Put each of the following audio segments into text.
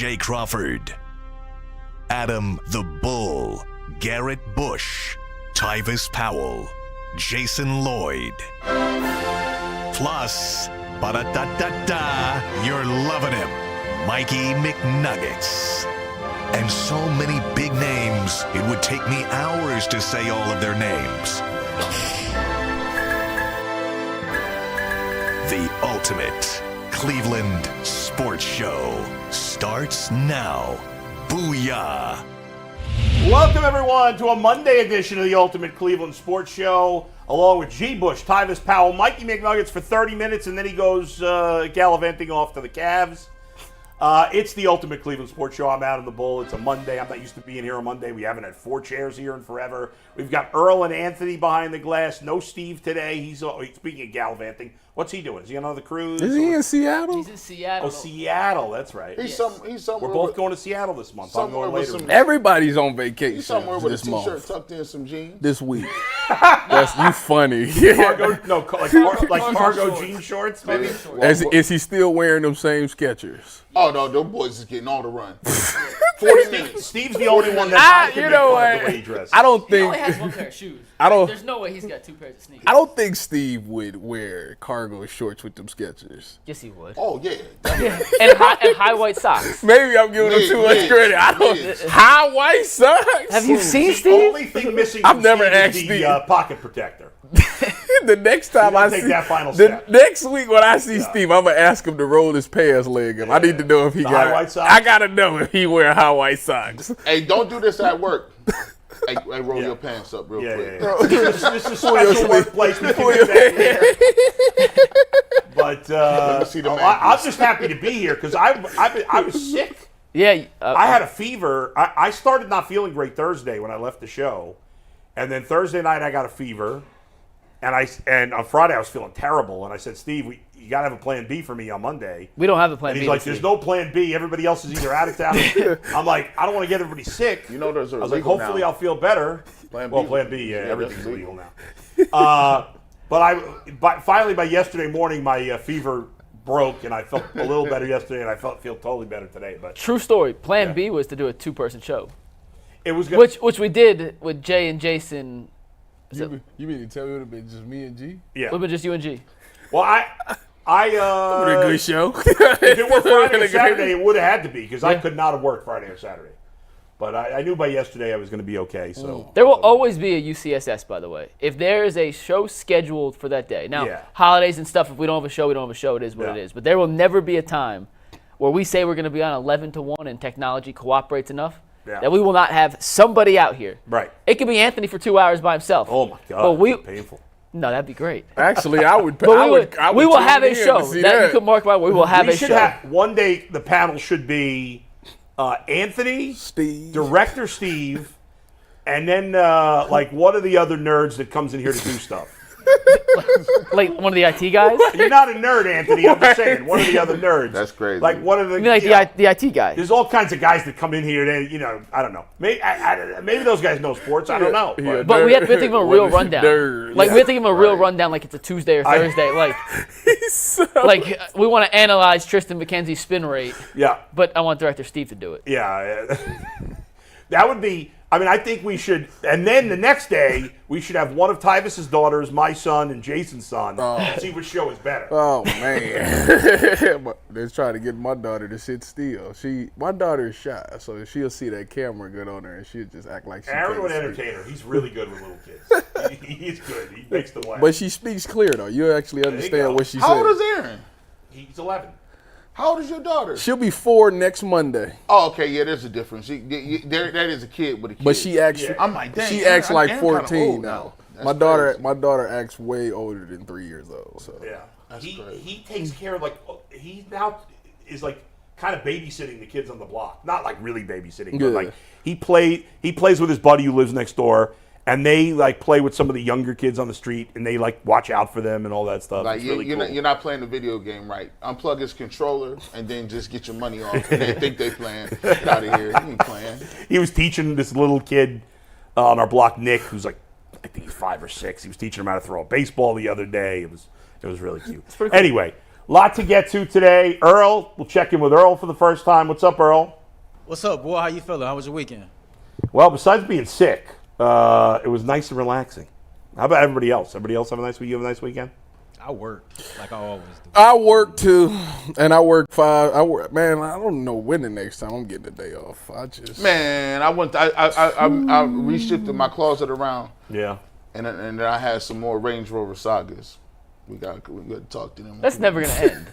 Jay Crawford, Adam the Bull, Garrett Bush, Tyvis Powell, Jason Lloyd. Plus, ba-da-da-da-da, you're loving him, Mikey McNuggets. And so many big names, it would take me hours to say all of their names. The ultimate Cleveland sports show starts now. Booyah! Welcome, everyone, to a Monday edition of the Ultimate Cleveland Sports Show, along with G. Bush, Tyvis Powell, Mikey McNuggets for 30 minutes, and then he goes gallivanting off to the Cavs. It's the Ultimate Cleveland Sports Show. I'm Adam the Bull. It's a Monday. I'm not used to being here on Monday. We haven't had 4 chairs here in forever. We've got Earl and Anthony behind the glass. No Steve today. He's speaking of gallivanting. What's he doing? Is he on another cruise? Is he in Seattle? He's in Seattle. Oh, Seattle. That's right. He's Yes. somewhere. We're both going to Seattle this month. I'm going later. Everybody's on vacation. He's somewhere with a this t-shirt month. tucked in some jeans. This week. That's you funny. Cargo, like cargo jean shorts, maybe. Is he still wearing them same Skechers? Oh no, those boys is getting all the run. 40 minutes. Steve's the only one that's you know what? I don't He only think has one pair of shoes. There's no way he's got 2 pairs of sneakers. I don't think Steve would wear cargo shorts with them Skechers. Yes, he would. Oh yeah. And high white socks. Maybe I'm giving him too much credit. I don't. High white socks. Have you seen The Steve? only thing missing I've from never Steve asked is the Steve. pocket protector. The next time I take see that final the step. next week when I see Steve, I'm gonna ask him to roll his pants leg up. I need to know if he The got. high white socks? I gotta know if he wear high white socks. Hey, don't do this at work. Hey, roll your pants up real quick. This is a special workplace. We can do that. But see the I'm just happy to be here because I was sick. Yeah. I had a fever. I started not feeling great Thursday when I left the show, and then Thursday night I got a fever, and on Friday I was feeling terrible. And I said, Steve, you got to have a plan B for me on Monday. We don't have a plan And B. he's like, there's no plan B. Everybody else is either out of town. I'm like, I don't want to get everybody sick. You know there's I was like, hopefully I'll feel better. Plan B. Well, plan B, yeah, everything's that's legal now. But finally by yesterday morning, my fever broke, and I felt a little better yesterday, and I feel totally better today. But True story. Plan B was to do a 2-person show, it was good. which we did with Jay and Jason. You mean to tell me it would have been just me and G? Yeah. It would have been just you and G. Well, What a good show. if it were Friday or Saturday, it would have had to be because I could not have worked Friday or Saturday. But I knew by yesterday I was going to be okay. So There will always be a UCSS, by the way. If there is a show scheduled for that day. Now, holidays and stuff, if we don't have a show, we don't have a show. It is what it is. But there will never be a time where we say we're going to be on 11-1 and technology cooperates enough that we will not have somebody out here. Right. It could be Anthony for 2 hours by himself. Oh my God, But painful. No, that'd be great. Actually, I would. But we will have a show. You can mark my. We will have a show. One day the panel should be Anthony, Steve, Director Steve, and then like one of the other nerds that comes in here to do stuff. Like one of the IT guys? You're not a nerd, Anthony. I'm just saying, one of the other nerds. That's crazy. Like one of the. You mean like the IT guy? There's all kinds of guys that come in here. I don't know. Maybe those guys know sports. I don't know. But we have to think of a real rundown. Like we have to give him a real rundown, like it's a Tuesday or Thursday. Like we want to analyze Triston McKenzie's spin rate. Yeah. But I want Director Steve to do it. Yeah. That would be. I mean, I think we should, and then the next day we should have one of Tyvis's daughters, my son, and Jason's son, and see which show is better. Oh man, they're trying to get my daughter to sit still. My daughter is shy, so she'll see that camera good on her, and she'll just act like she. Aaron would entertain her. He's really good with little kids. He's good. He makes them laugh. But she speaks clear though. You actually understand what she said. How old is Aaron? He's 11. How old is your daughter? She'll be 4 next Monday. Oh, okay, yeah, there's a difference. That is a kid with a kid. But she acts. Yeah. I'm like, dang, she acts like Aaron 14 now. My daughter acts way older than 3 years old. So yeah, he takes care of he now is like kind of babysitting the kids on the block. Not like really babysitting, but like he plays with his buddy who lives next door. And they like play with some of the younger kids on the street, and they like watch out for them and all that stuff. Like it's really cool. You're not playing the video game right. Unplug his controller and then just get your money off. And they think they playing. Get out of here. You ain't playing. He was teaching this little kid on our block, Nick, who's like I think he's 5 or 6. He was teaching him how to throw a baseball the other day. It was really cute. Cool. Anyway, Lot to get to today. Earl, we'll check in with Earl for the first time. What's up, Earl? What's up, boy? How you feeling? How was your weekend? Well, besides being sick, it was nice and relaxing. How about everybody else? Everybody else have a nice week? You have a nice weekend? I worked like I always do. I work too, and I work 5. Man, I don't know when the next time I'm getting a day off. Man, I reshifted my closet around. Yeah. And then I had some more Range Rover Sagas. We got to talk to them. That's never gonna end.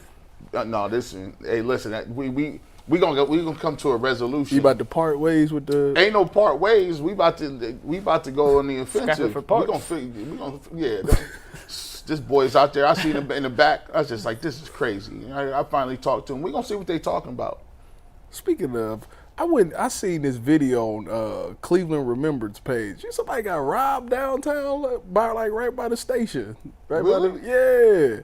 No, hey, listen, we gonna come to a resolution. You about to part ways with the? Ain't no part ways. We about to go on the offensive. For parts. This boy's out there. I seen him in the back. I was just like, this is crazy. I finally talked to him. We gonna see what they talking about. Speaking of, I seen this video on Cleveland Remembrance page. Somebody got robbed downtown right by the station. Really? Yeah.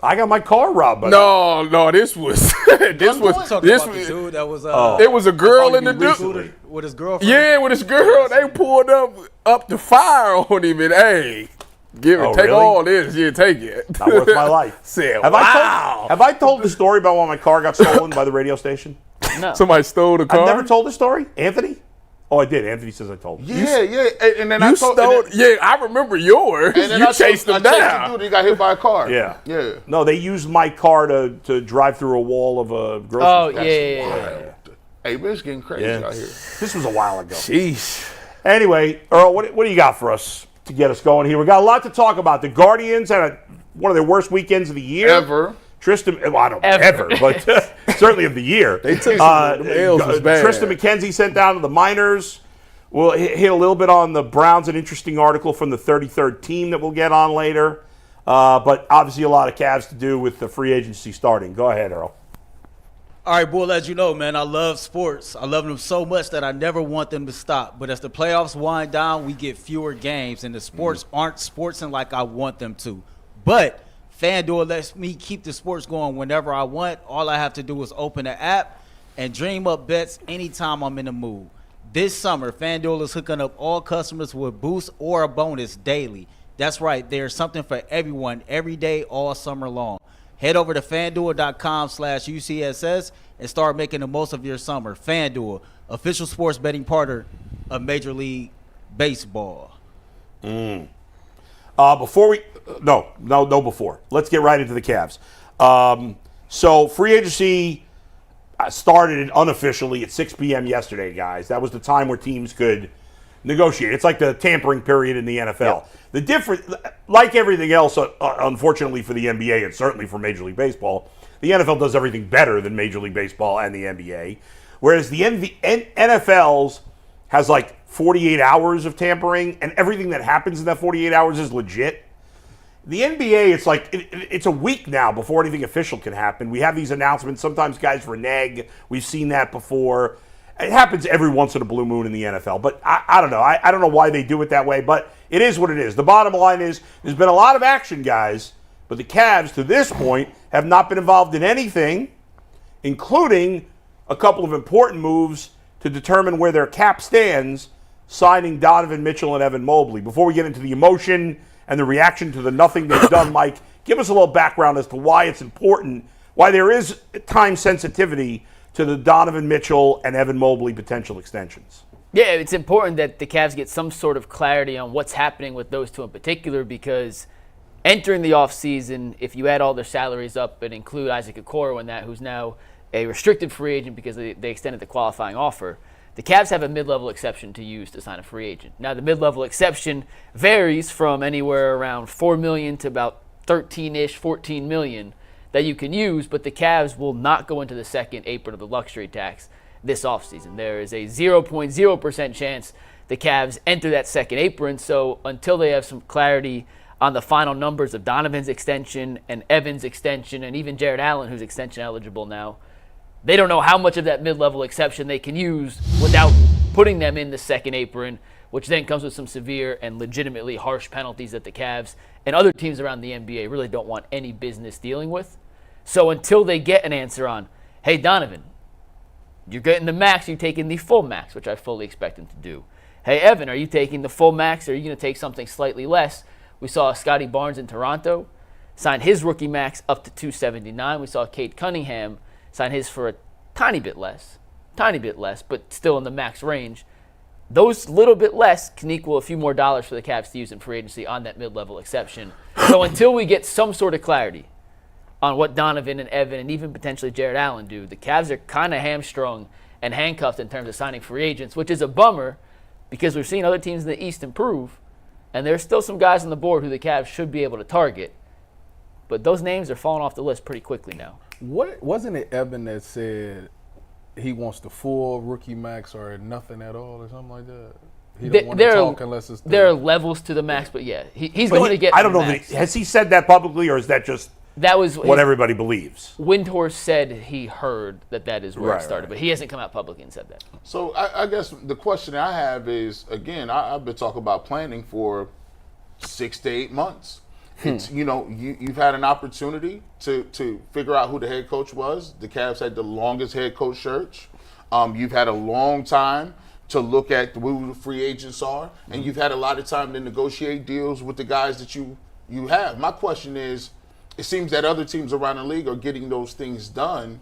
I got my car robbed. No, this was Dude, that was it was a girl in the dude with his girlfriend. Yeah, with his girl. They pulled up the fire on him and take really? all this. Yeah, take it. Not worth my life. Said, have I told the story about when my car got stolen by the radio station? No. Somebody stole the car. I've never told the story. Anthony? Oh, I did. Anthony says I told him. Yeah. And then I remember yours. And then you chased him down. I chased the dude. He got hit by a car. Yeah. Yeah. No, they used my car to drive through a wall of a grocery store. Yeah. Hey, but it's getting crazy out here. This was a while ago. Sheesh. Anyway, Earl, what do you got for us to get us going here? We got a lot to talk about. The Guardians had one of their worst weekends of the year. Ever. Triston, well, I don't know, ever, but certainly of the year. They took some L's was bad. Triston McKenzie sent down to the minors. We'll hit a little bit on the Browns, an interesting article from the 33rd team that we'll get on later. But obviously a lot of Cavs to do with the free agency starting. Go ahead, Earl. All right, boy, as you know, man, I love sports. I love them so much that I never want them to stop. But as the playoffs wind down, we get fewer games, and the sports aren't sportsing like I want them to. But FanDuel lets me keep the sports going whenever I want. All I have to do is open the app and dream up bets anytime I'm in the mood. This summer, FanDuel is hooking up all customers with boosts or a bonus daily. That's right. There's something for everyone every day all summer long. Head over to FanDuel.com/UCSS and start making the most of your summer. FanDuel, official sports betting partner of Major League Baseball. Before. Let's get right into the Cavs. So free agency started unofficially at 6 p.m. yesterday, guys. That was the time where teams could negotiate. It's like the tampering period in the NFL. Yeah. The difference, like everything else, unfortunately for the NBA and certainly for Major League Baseball, the NFL does everything better than Major League Baseball and the NBA, whereas the NFL's has like 48 hours of tampering, and everything that happens in that 48 hours is legit. The NBA, it's like it's a week now before anything official can happen. We have these announcements. Sometimes guys renege. We've seen that before. It happens every once in a blue moon in the NFL. But I don't know. I don't know why they do it that way, but it is what it is. The bottom line is there's been a lot of action, guys, but the Cavs, to this point, have not been involved in anything, including a couple of important moves to determine where their cap stands, signing Donovan Mitchell and Evan Mobley. Before we get into the emotion and the reaction to the nothing they've done, Mike, give us a little background as to why it's important, why there is time sensitivity to the Donovan Mitchell and Evan Mobley potential extensions. Yeah, it's important that the Cavs get some sort of clarity on what's happening with those two in particular, because entering the offseason, if you add all their salaries up and include Isaac Okoro in that, who's now a restricted free agent because they extended the qualifying offer, the Cavs have a mid-level exception to use to sign a free agent. Now, the mid-level exception varies from anywhere around $4 million to about 13-ish, $14 million that you can use, but the Cavs will not go into the second apron of the luxury tax this offseason. There is a 0.0% chance the Cavs enter that second apron, so until they have some clarity on the final numbers of Donovan's extension and Evan's extension and even Jared Allen, who's extension eligible now, they don't know how much of that mid-level exception they can use without putting them in the second apron, which then comes with some severe and legitimately harsh penalties that the Cavs and other teams around the NBA really don't want any business dealing with. So until they get an answer on, hey, Donovan, you're getting the max, you're taking the full max, which I fully expect them to do. Hey, Evan, are you taking the full max or are you going to take something slightly less? We saw Scotty Barnes in Toronto signed his rookie max up to $279. We saw Cade Cunningham sign his for a tiny bit less, but still in the max range. Those little bit less can equal a few more dollars for the Cavs to use in free agency on that mid-level exception. So until we get some sort of clarity on what Donovan and Evan and even potentially Jared Allen do, the Cavs are kind of hamstrung and handcuffed in terms of signing free agents, which is a bummer because we've seen other teams in the East improve, and there's still some guys on the board who the Cavs should be able to target. But those names are falling off the list pretty quickly now. Wasn't it Evan that said he wants the full rookie max or nothing at all or something like that? He don't want to talk unless it's there are levels to the max, but yeah, he's going to get. I don't know. max. Has he said that publicly, or is that just what everybody believes? Windhorst said he heard that is where it started, but he hasn't come out publicly and said that. So I guess the question I have is, again, I've been talking about planning for 6 to 8 months. It's, you've had an opportunity to figure out who the head coach was. The Cavs had the longest head coach search. You've had a long time to look at who the free agents are, and you've had a lot of time to negotiate deals with the guys that you have. My question is, it seems that other teams around the league are getting those things done,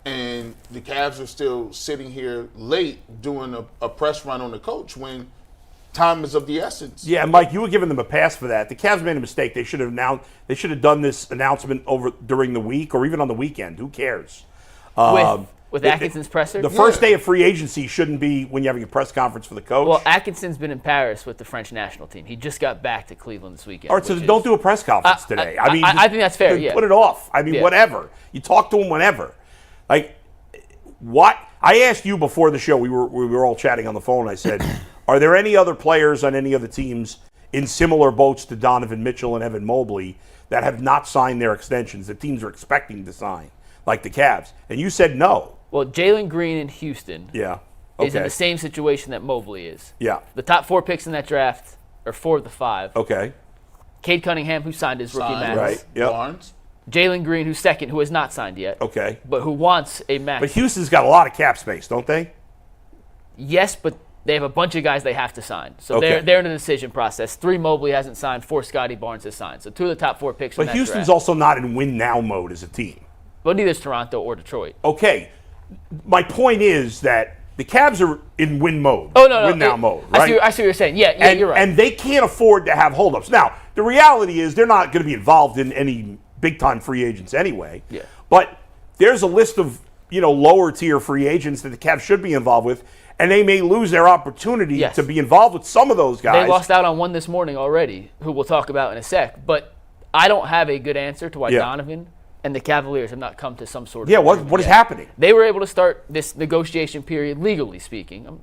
and the Cavs are still sitting here late doing a press run on the coach when time is of the essence. Yeah, Mike, you were giving them a pass for that. The Cavs made a mistake. They should have done this announcement during the week or even on the weekend. Who cares? With Atkinson's presser? The first day of free agency shouldn't be when you're having a press conference for the coach. Well, Atkinson's been in Paris with the French national team. He just got back to Cleveland this weekend. All right, so don't do a press conference today. I think that's fair, yeah. Put it off. Whatever. You talk to him whenever. Like, what? I asked you before the show, we were all chatting on the phone, I said, are there any other players on any other teams in similar boats to Donovan Mitchell and Evan Mobley that have not signed their extensions that teams are expecting to sign, like the Cavs? And you said no. Well, Jalen Green in Houston is in the same situation that Mobley is. Yeah. The top 4 picks in that draft are 4 of the 5. Okay. Cade Cunningham, who signed his rookie max. Right. Yep. Barnes. Jalen Green, who's second, who has not signed yet. Okay. But who wants a max. But Houston's got a lot of cap space, don't they? Yes, but they have a bunch of guys they have to sign. So they're in a decision process. 3 Mobley hasn't signed, 4 Scotty Barnes has signed. So 2 of the top 4 picks in that Houston's draft. also not in win-now mode as a team. But neither is Toronto or Detroit. Okay. My point is that the Cavs are in win mode. Oh, no. Win-now mode, right? I see what you're saying. Yeah, you're right. And they can't afford to have holdups. Now, the reality is they're not going to be involved in any big-time free agents anyway. Yeah. But there's a list of, lower-tier free agents that the Cavs should be involved with, and they may lose their opportunity to be involved with some of those guys. They lost out on one this morning already, who we'll talk about in a sec. But I don't have a good answer to why Donovan and the Cavaliers have not come to some sort of agreement what is yet. happening? They were able to start this negotiation period legally speaking. I'm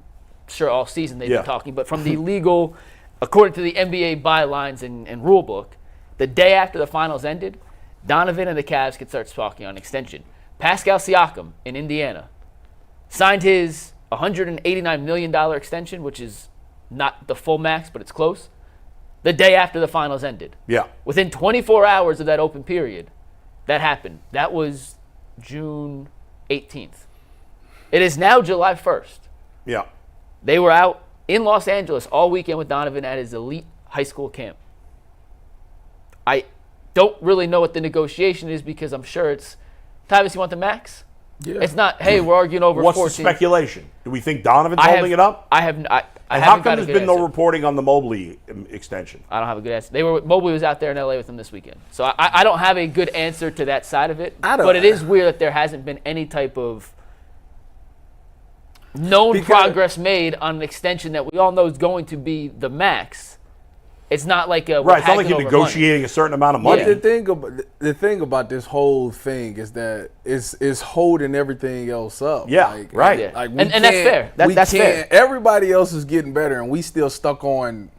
sure all season they've been talking, but from the legal, according to the NBA bylines and rule book, the day after the finals ended, Donovan and the Cavs could start talking on extension. Pascal Siakam in Indiana signed his $189 million extension, which is not the full max, but it's close, the day after the finals ended. Yeah. Within 24 hours of that open period, that happened. That was June 18th. It is now July 1st. Yeah. They were out in Los Angeles all weekend with Donovan at his elite high school camp. I don't really know what the negotiation is because I'm sure it's, Tyvus, you want the max? Yeah. It's not, hey, we're arguing over What's 14. the speculation? Do we think Donovan's holding it up? I haven't How come got a there's good been no answer. reporting on the Mobley extension? I don't have a good answer. Mobley was out there in LA with them this weekend. So I don't have a good answer to that side of it. But it is weird that there hasn't been any type of known progress made on an extension that we all know is going to be the max. It's not like it's not like you're negotiating a certain amount of money. Yeah. The thing about this whole thing is that it's holding everything else up. Yeah, right. Yeah. Like and that's fair. That's fair. Everybody else is getting better, and we still stuck on.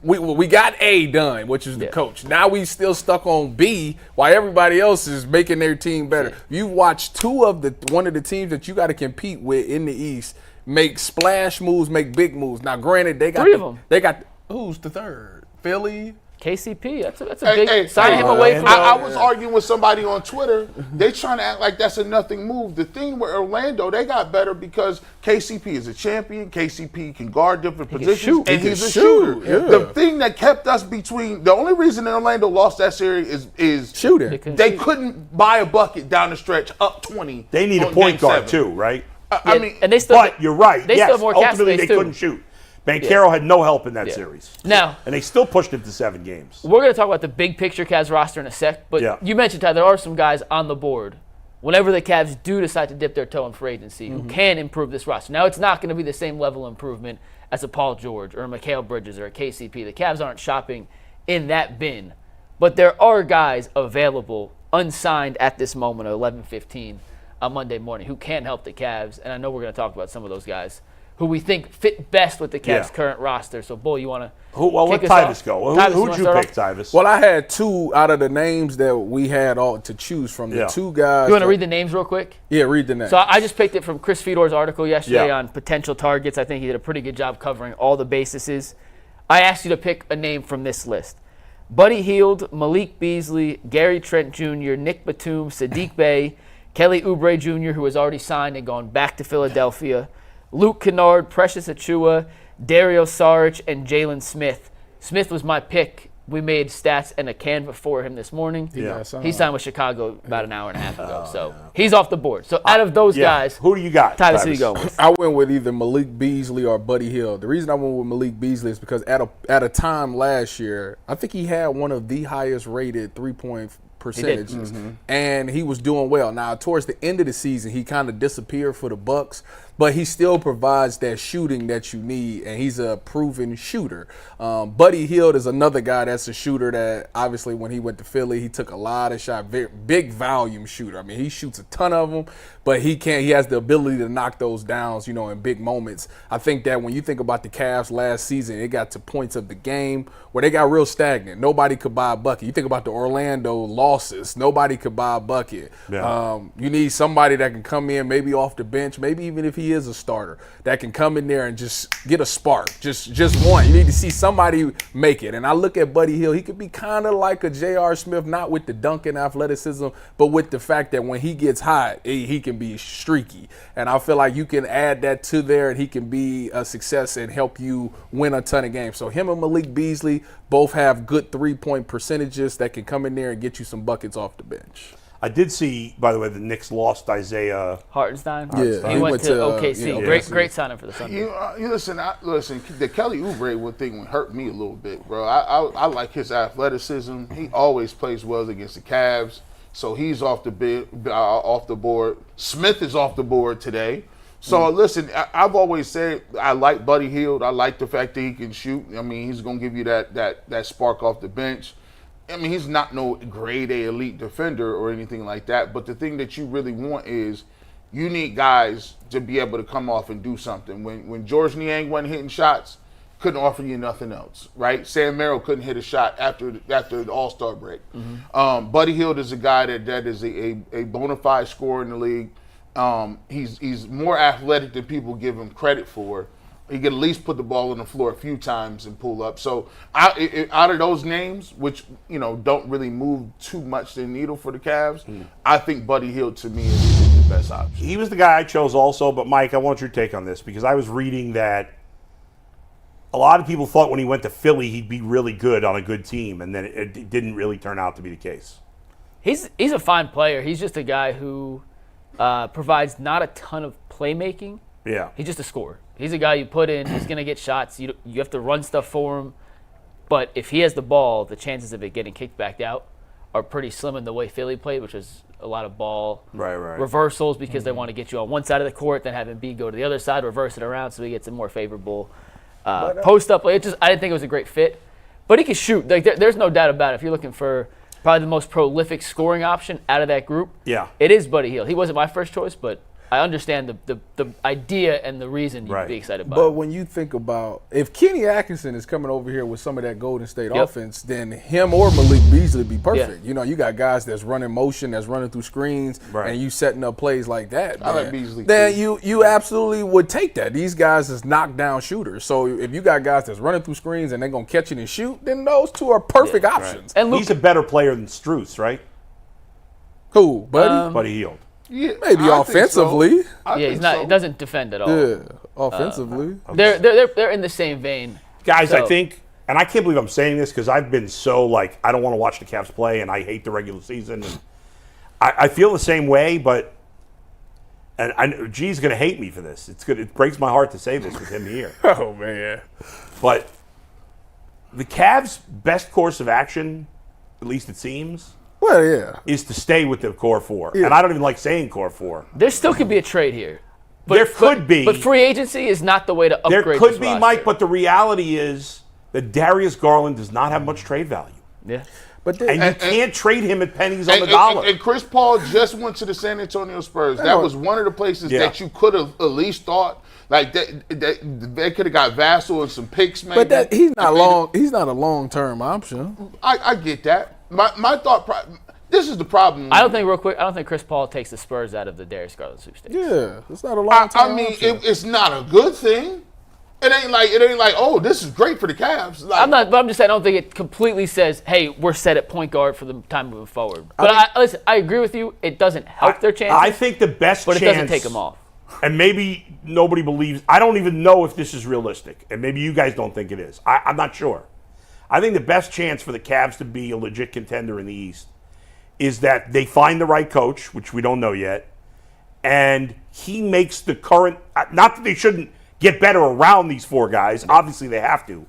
We got A done, which is the coach. Now we still stuck on B, while everybody else is making their team better. You watch one of the teams that you got to compete with in the East make splash moves, make big moves. Now, granted, they got Three of them. They got who's the third? Philly. KCP, that's a big sign him away from. I was arguing with somebody on Twitter. They trying to act like that's a nothing move. The thing with Orlando, they got better because KCP is a champion. KCP can guard different positions, and he's a shooter. Yeah. The thing that kept us between the only reason that Orlando lost that series is shooting. They couldn't buy a bucket down the stretch up 20. They need a point guard too, right? I mean, and they still. But you're right. They yes, still have more cap ultimately space they too. couldn't shoot. Banchero had no help in that series. Now, and they still pushed him to 7 games. We're going to talk about the big picture Cavs roster in a sec, but you mentioned, Ty, there are some guys on the board whenever the Cavs do decide to dip their toe in free agency who can improve this roster. Now, it's not going to be the same level of improvement as a Paul George or a Mikal Bridges or a KCP. The Cavs aren't shopping in that bin, but there are guys available unsigned at this moment at 11:15 on Monday morning who can help the Cavs, and I know we're going to talk about some of those guys who we think fit best with the Cavs' current roster. So, Bull, you want to let Tyvis go. Who'd you pick, Tyvis? Well, I had 2 out of the names that we had all to choose from. The 2 guys. You want to read the names real quick? Yeah, read the names. So I just picked it from Chris Fedor's article yesterday on potential targets. I think he did a pretty good job covering all the bases. I asked you to pick a name from this list. Buddy Hield, Malik Beasley, Gary Trent Jr., Nick Batum, Sadiq Bey, Kelly Oubre Jr., who has already signed and gone back to Philadelphia, Luke Kennard, Precious Achua, Dario Saric, and Jalen Smith. Smith was my pick. We made stats and a Canva for him this morning. He signed with Chicago about an hour and a half ago. So he's off the board. So out of those guys, who do you got? Tyvis, who you go with? I went with either Malik Beasley or Buddy Hield. The reason I went with Malik Beasley is because at a time last year, I think he had one of the highest rated 3-point percentages, and he was doing well. Now, towards the end of the season, he kind of disappeared for the Bucks, but he still provides that shooting that you need, and he's a proven shooter. Buddy Hield is another guy that's a shooter that, obviously, when he went to Philly, he took a lot of shots, big volume shooter. I mean, he shoots a ton of them, but he has the ability to knock those down, in big moments. I think that when you think about the Cavs last season, it got to points of the game where they got real stagnant. Nobody could buy a bucket. You think about the Orlando losses, nobody could buy a bucket. You need somebody that can come in, maybe off the bench, maybe even if he is a starter, that can come in there and just get a spark, just one. You need to see somebody make it. And I look at Buddy Hield, he could be kind of like a J.R. Smith, not with the dunking athleticism, but with the fact that when he gets hot, he can be streaky. And I feel like you can add that to there, and he can be a success and help you win a ton of games. So him and Malik Beasley both have good 3-point percentages that can come in there and get you some buckets off the bench. I did see, by the way, the Knicks lost Isaiah Hartenstein. Yeah, he went to OKC. Great signing for the Thunder. Listen. The Kelly Oubre thing hurt me a little bit, bro. I like his athleticism. He always plays well against the Cavs, so he's off the board. Smith is off the board today. So listen, I've always said I like Buddy Hield. I like the fact that he can shoot. I mean, he's gonna give you that spark off the bench. I mean, he's not no grade A elite defender or anything like that. But the thing that you really want is you need guys to be able to come off and do something. When George Niang wasn't hitting shots, couldn't offer you nothing else, right? Sam Merrill couldn't hit a shot after the All-Star break. Buddy Hield is a guy that is a bona fide scorer in the league. He's more athletic than people give him credit for. He can at least put the ball on the floor a few times and pull up. So out of those names, which don't really move too much the needle for the Cavs, I think Buddy Hield to me is the best option. He was the guy I chose also, but Mike, I want your take on this because I was reading that a lot of people thought when he went to Philly he'd be really good on a good team, and then it didn't really turn out to be the case. He's a fine player. He's just a guy who provides not a ton of playmaking. Yeah. He's just a scorer. He's a guy you put in. He's going to get shots. You have to run stuff for him. But if he has the ball, the chances of it getting kicked back out are pretty slim in the way Philly played, which is a lot of ball reversals because they want to get you on one side of the court, then have Embiid go to the other side, reverse it around so he gets a more favorable post-up play. I didn't think it was a great fit. But he can shoot. There's no doubt about it. If you're looking for probably the most prolific scoring option out of that group, it is Buddy Hield. He wasn't my first choice, but I understand the idea and the reason you'd be excited about it. But when you think about if Kenny Atkinson is coming over here with some of that Golden State offense, then him or Malik Beasley be perfect. You know, you got guys that's running motion, that's running through screens, and you setting up plays like that. I like Beasley. Then you absolutely would take that. These guys is knockdown shooters. So if you got guys that's running through screens and they're gonna catch it and shoot, then those two are perfect options. And he's a better player than Strus, right? Who, Buddy? Buddy Hield. Yeah, Maybe offensively. He's not. He doesn't defend at all. Yeah, offensively. They're in the same vein, guys. I think, and I can't believe I'm saying this because I've been so I don't want to watch the Cavs play, and I hate the regular season. And I feel the same way, but G's gonna hate me for this. It's good. It breaks my heart to say this with him here. Oh man. But the Cavs' best course of action, at least it seems, is to stay with the core four. And I don't even like saying core four. There still could be a trade here. There could be. But free agency is not the way to upgrade There could this be, roster. Mike, but the reality is that Darius Garland does not have much trade value. Yeah. But And you can't trade him at pennies on the dollar. And Chris Paul just went to the San Antonio Spurs. That was one of the places that you could have at least thought they could have got Vassell and some picks, maybe. But he's not long. He's not a long-term option. I get that. My thought. This is the problem. I don't think Chris Paul takes the Spurs out of the Darius Garland sweepstakes. Yeah, it's not a long-term. I mean, option. it's not a good thing. It ain't like oh, this is great for the Cavs. Like, I'm just saying I don't think it completely says, hey, we're set at point guard for the time moving forward. But listen, I agree with you. It doesn't help their chances. I think the best but chance, it doesn't take them off. And maybe nobody believes. I don't even know if this is realistic, and maybe you guys don't think it is. I'm not sure. I think the best chance for the Cavs to be a legit contender in the East is that they find the right coach, which we don't know yet, and he makes the current. Not that they shouldn't get better around these four guys. Obviously, they have to.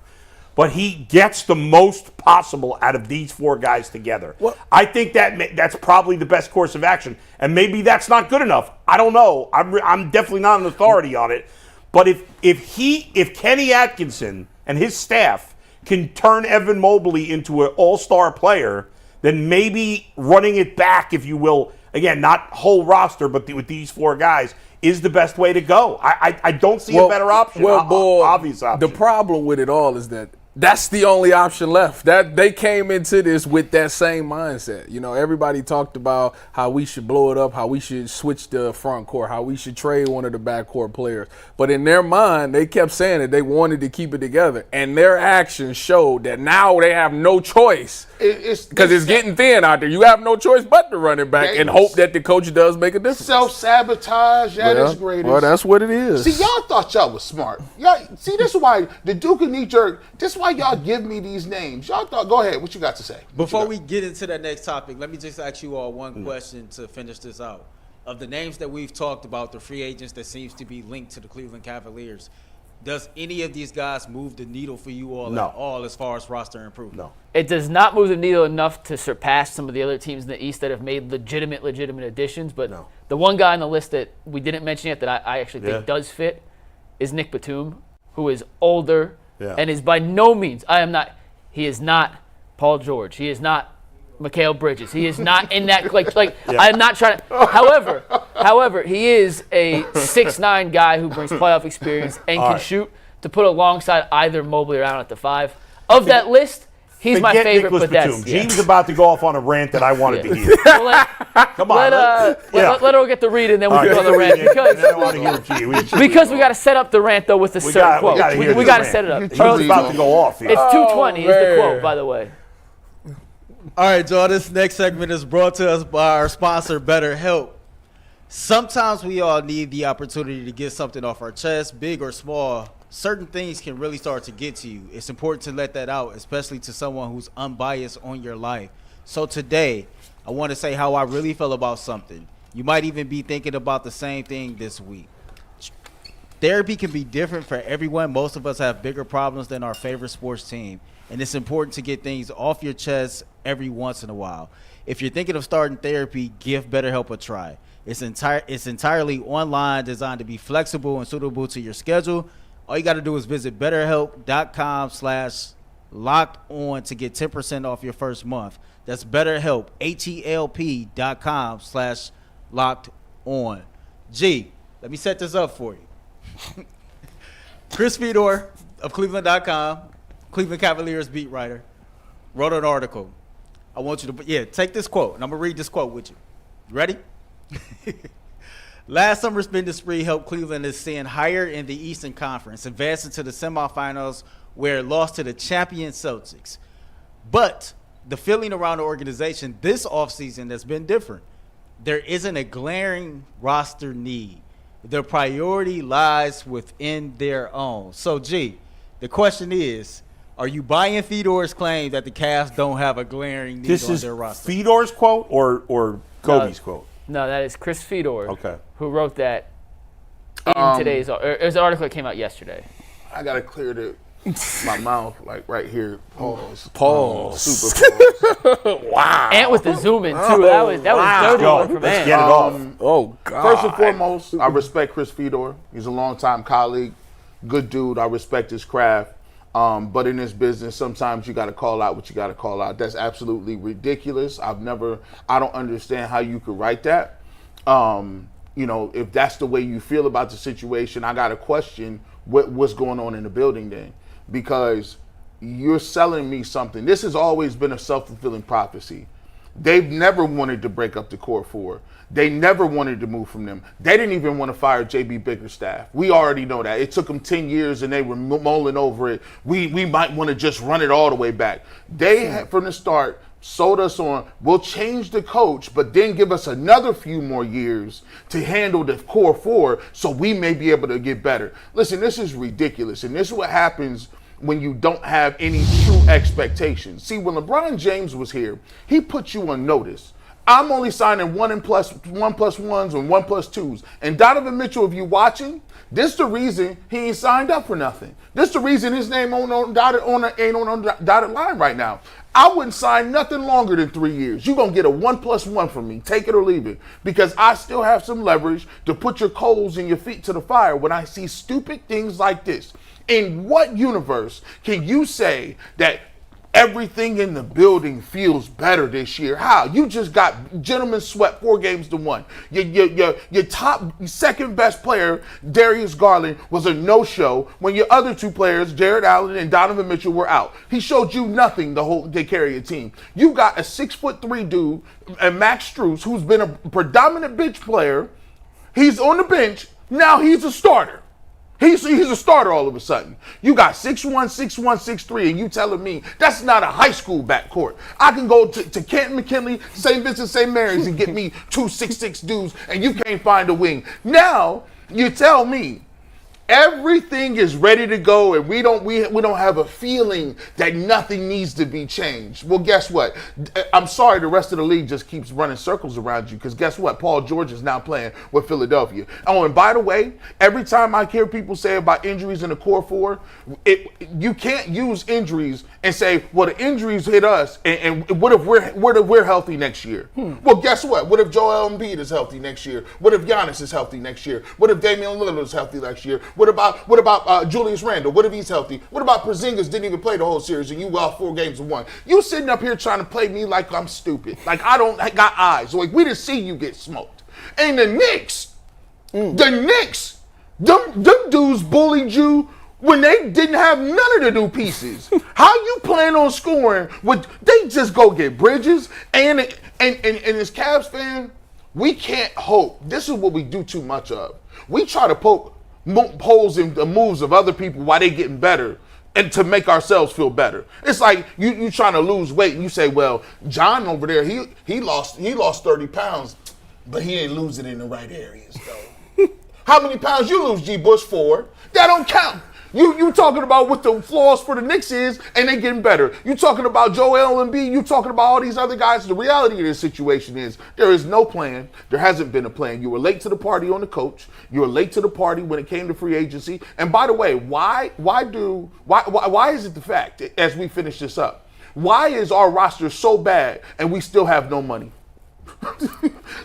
But he gets the most possible out of these four guys together. Well, I think that's probably the best course of action. And maybe that's not good enough. I don't know. I'm definitely not an authority on it. But if Kenny Atkinson and his staff can turn Evan Mobley into an all-star player, then maybe running it back, if you will, again, not whole roster, but with these four guys, is the best way to go. I don't see a better option. Obvious option. The problem with it all is that that's the only option left. That they came into this with that same mindset. You know, everybody talked about how we should blow it up, how we should switch the front court, how we should trade one of the backcourt players. But in their mind, they kept saying that they wanted to keep it together, and their actions showed that now they have no choice because it's getting thin out there. You have no choice but to run it back and hope that the coach does make a difference. Self-sabotage at its greatest. Well, that's what it is. See, y'all thought y'all was smart. See, this is why the Duke and knee-jerk, this is why y'all give me these names. Y'all thought, go ahead, what you got to say? Before we get into that next topic, let me just ask you all one question to finish this out. Of the names that we've talked about, the free agents that seems to be linked to the Cleveland Cavaliers, does any of these guys move the needle for you all at all as far as roster improvement? No. It does not move the needle enough to surpass some of the other teams in the East that have made legitimate additions. But the one guy on the list that we didn't mention yet that I actually think does fit is Nick Batum, who is older and is by no means, he is not Paul George. He is not Mikal Bridges. He is not in that, I'm not trying to, however, he is a 6'9" guy who brings playoff experience and can shoot to put alongside either Mobley or Allen at the 5. Of that list, he's my favorite, Nicholas but that's Batum. Gene's about to go off on a rant that I wanted to hear. Come on. Let her get the read and then we can go on the rant. Because we got to set up the rant, though, with a certain quote. We got to set it up. He's about to go off here. It's 2:20 is the quote, by the way. All right, Joe, this next segment is brought to us by our sponsor, BetterHelp. Sometimes we all need the opportunity to get something off our chest, big or small. Certain things can really start to get to you. It's important to let that out, especially to someone who's unbiased on your life. So today, I want to say how I really feel about something. You might even be thinking about the same thing this week. Therapy can be different for everyone. Most of us have bigger problems than our favorite sports team. And it's important to get things off your chest every once in a while. If you're thinking of starting therapy, give BetterHelp a try. It's entirely online, designed to be flexible and suitable to your schedule. All you got to do is visit BetterHelp.com/lockedon to get 10% off your first month. That's BetterHelp, HELP.com/lockedon. G, let me set this up for you. Chris Fedor of Cleveland.com, Cleveland Cavaliers beat writer, wrote an article. I want you to, take this quote, and I'm going to read this quote with you. You ready? Last summer's spending spree helped Cleveland ascend higher in the Eastern Conference, advancing to the semifinals where it lost to the champion Celtics. But the feeling around the organization this offseason has been different. There isn't a glaring roster need. Their priority lies within their own. So, G, the question is, are you buying Fedor's claim that the Cavs don't have a glaring need on their roster? This is Fedor's quote or Kobe's quote? No, that is Chris Fedor, Okay. who wrote that in today's it was an article that came out yesterday. I gotta clear my mouth, like right here. Pause. Pause. Super pause. Wow. Ant with the zoom in too. That was dirty one from Let's Ant. get it off. Oh, God. First and foremost, I respect Chris Fedor. He's a longtime colleague, good dude. I respect his craft. But in this business, sometimes you got to call out what you got to call out. That's absolutely ridiculous. I don't understand how you could write that. If that's the way you feel about the situation, I got to question what's going on in the building then. Because you're selling me something. This has always been a self-fulfilling prophecy. They've never wanted to break up the core four. They never wanted to move from them. They didn't even want to fire J.B. Bickerstaff. We already know that. It took them 10 years and they were mulling over it. We might want to just run it all the way back. They had, from the start, sold us on, we'll change the coach, but then give us another few more years to handle the core four so we may be able to get better. Listen, this is ridiculous. And this is what happens when you don't have any true expectations. See, when LeBron James was here, he put you on notice. I'm only signing 1+1s and 1+2s. And Donovan Mitchell, if you watching, this the reason he ain't signed up for nothing. This the reason his name ain't on a dotted line right now. I wouldn't sign nothing longer than 3 years. You're going to get a 1+1 from me. Take it or leave it. Because I still have some leverage to put your coals and your feet to the fire when I see stupid things like this. In what universe can you say that everything in the building feels better this year? How? You just got gentlemen swept 4-1. Your top second best player, Darius Garland, was a no-show when your other two players, Jared Allen and Donovan Mitchell, were out. He showed you nothing to carry a team. You got a 6'3" dude, and Max Strus, who's been a predominant bench player. He's on the bench. Now he's a starter. He's a starter all of a sudden. You got 6'1", 6'1", 6'3", and you telling me that's not a high school backcourt. I can go to Canton McKinley, St. Vincent, St. Mary's and get me 2 6'6" dudes, and you can't find a wing. Now you tell me everything is ready to go, and we don't have a feeling that nothing needs to be changed. Well, guess what? I'm sorry, the rest of the league just keeps running circles around you, because guess what? Paul George is now playing with Philadelphia. Oh, and by the way, every time I hear people say about injuries in the core four, you can't use injuries and say, well, the injuries hit us, and what if we're healthy next year? Well, guess what? What if Joel Embiid is healthy next year? What if Giannis is healthy next year? What if Damian Lillard is healthy next year? What about Julius Randle? What if he's healthy? What about Porzingis didn't even play the whole series and you lost 4-1? You sitting up here trying to play me like I'm stupid. Like I got eyes. Like we didn't see you get smoked. And the Knicks, them dudes bullied you when they didn't have none of the new pieces. How you plan on scoring? They just go get Bridges and as Cavs fan, we can't hope. This is what we do too much of. We try to poke holes in the moves of other people while they getting better and to make ourselves feel better. It's like you trying to lose weight and you say, well, John over there, he lost 30 pounds, but he didn't lose it in the right areas though. How many pounds you lose, G. Bush? 4? That don't count. You talking about what the flaws for the Knicks is, and they getting better. You talking about Joel Embiid. You talking about all these other guys. The reality of this situation is there is no plan. There hasn't been a plan. You were late to the party on the coach. You were late to the party when it came to free agency. And by the way, why is it the fact, as we finish this up, why is our roster so bad and we still have no money?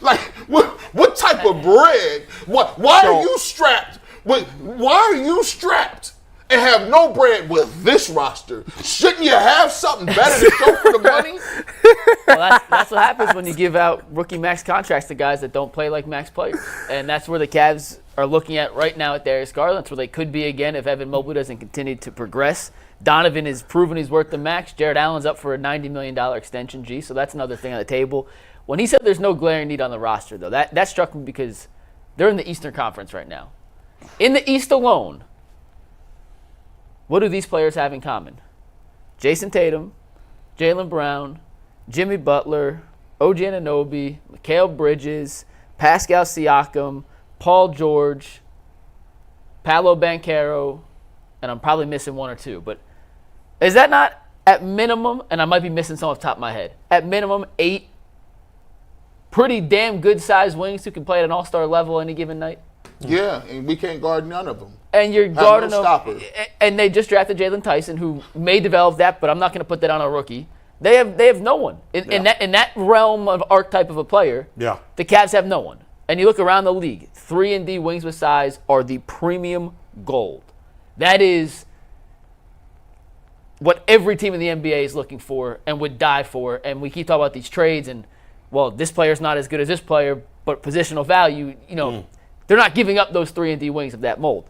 Like, what type of bread? Why are you strapped? Why are you strapped and have no bread with this roster, shouldn't you have something better to show for the money? Well, that's what happens when you give out rookie max contracts to guys that don't play like max players. And that's where the Cavs are looking at right now at Darius Garland. That's where they could be again if Evan Mobley doesn't continue to progress. Donovan has proven he's worth the max. Jared Allen's up for a $90 million extension, G. So that's another thing on the table. When he said there's no glaring need on the roster, though, that struck me because they're in the Eastern Conference right now. In the East alone, what do these players have in common? Jason Tatum, Jaylen Brown, Jimmy Butler, OG Anunoby, Mikal Bridges, Pascal Siakam, Paul George, Paolo Banchero, and I'm probably missing one or two. But is that not at minimum, and I might be missing some off the top of my head, at minimum 8 pretty damn good-sized wings who can play at an all-star level any given night? Yeah, and we can't guard none of them. And you're guarding no them. And they just drafted Jalen Tyson, who may develop that, but I'm not going to put that on a rookie. They have no one. In that realm of archetype of a player, Yeah. the Cavs have no one. And you look around the league, 3-and-D wings with size are the premium gold. That is what every team in the NBA is looking for and would die for. And we keep talking about these trades and, well, this player's not as good as this player, but positional value, they're not giving up those 3-and-D wings of that mold.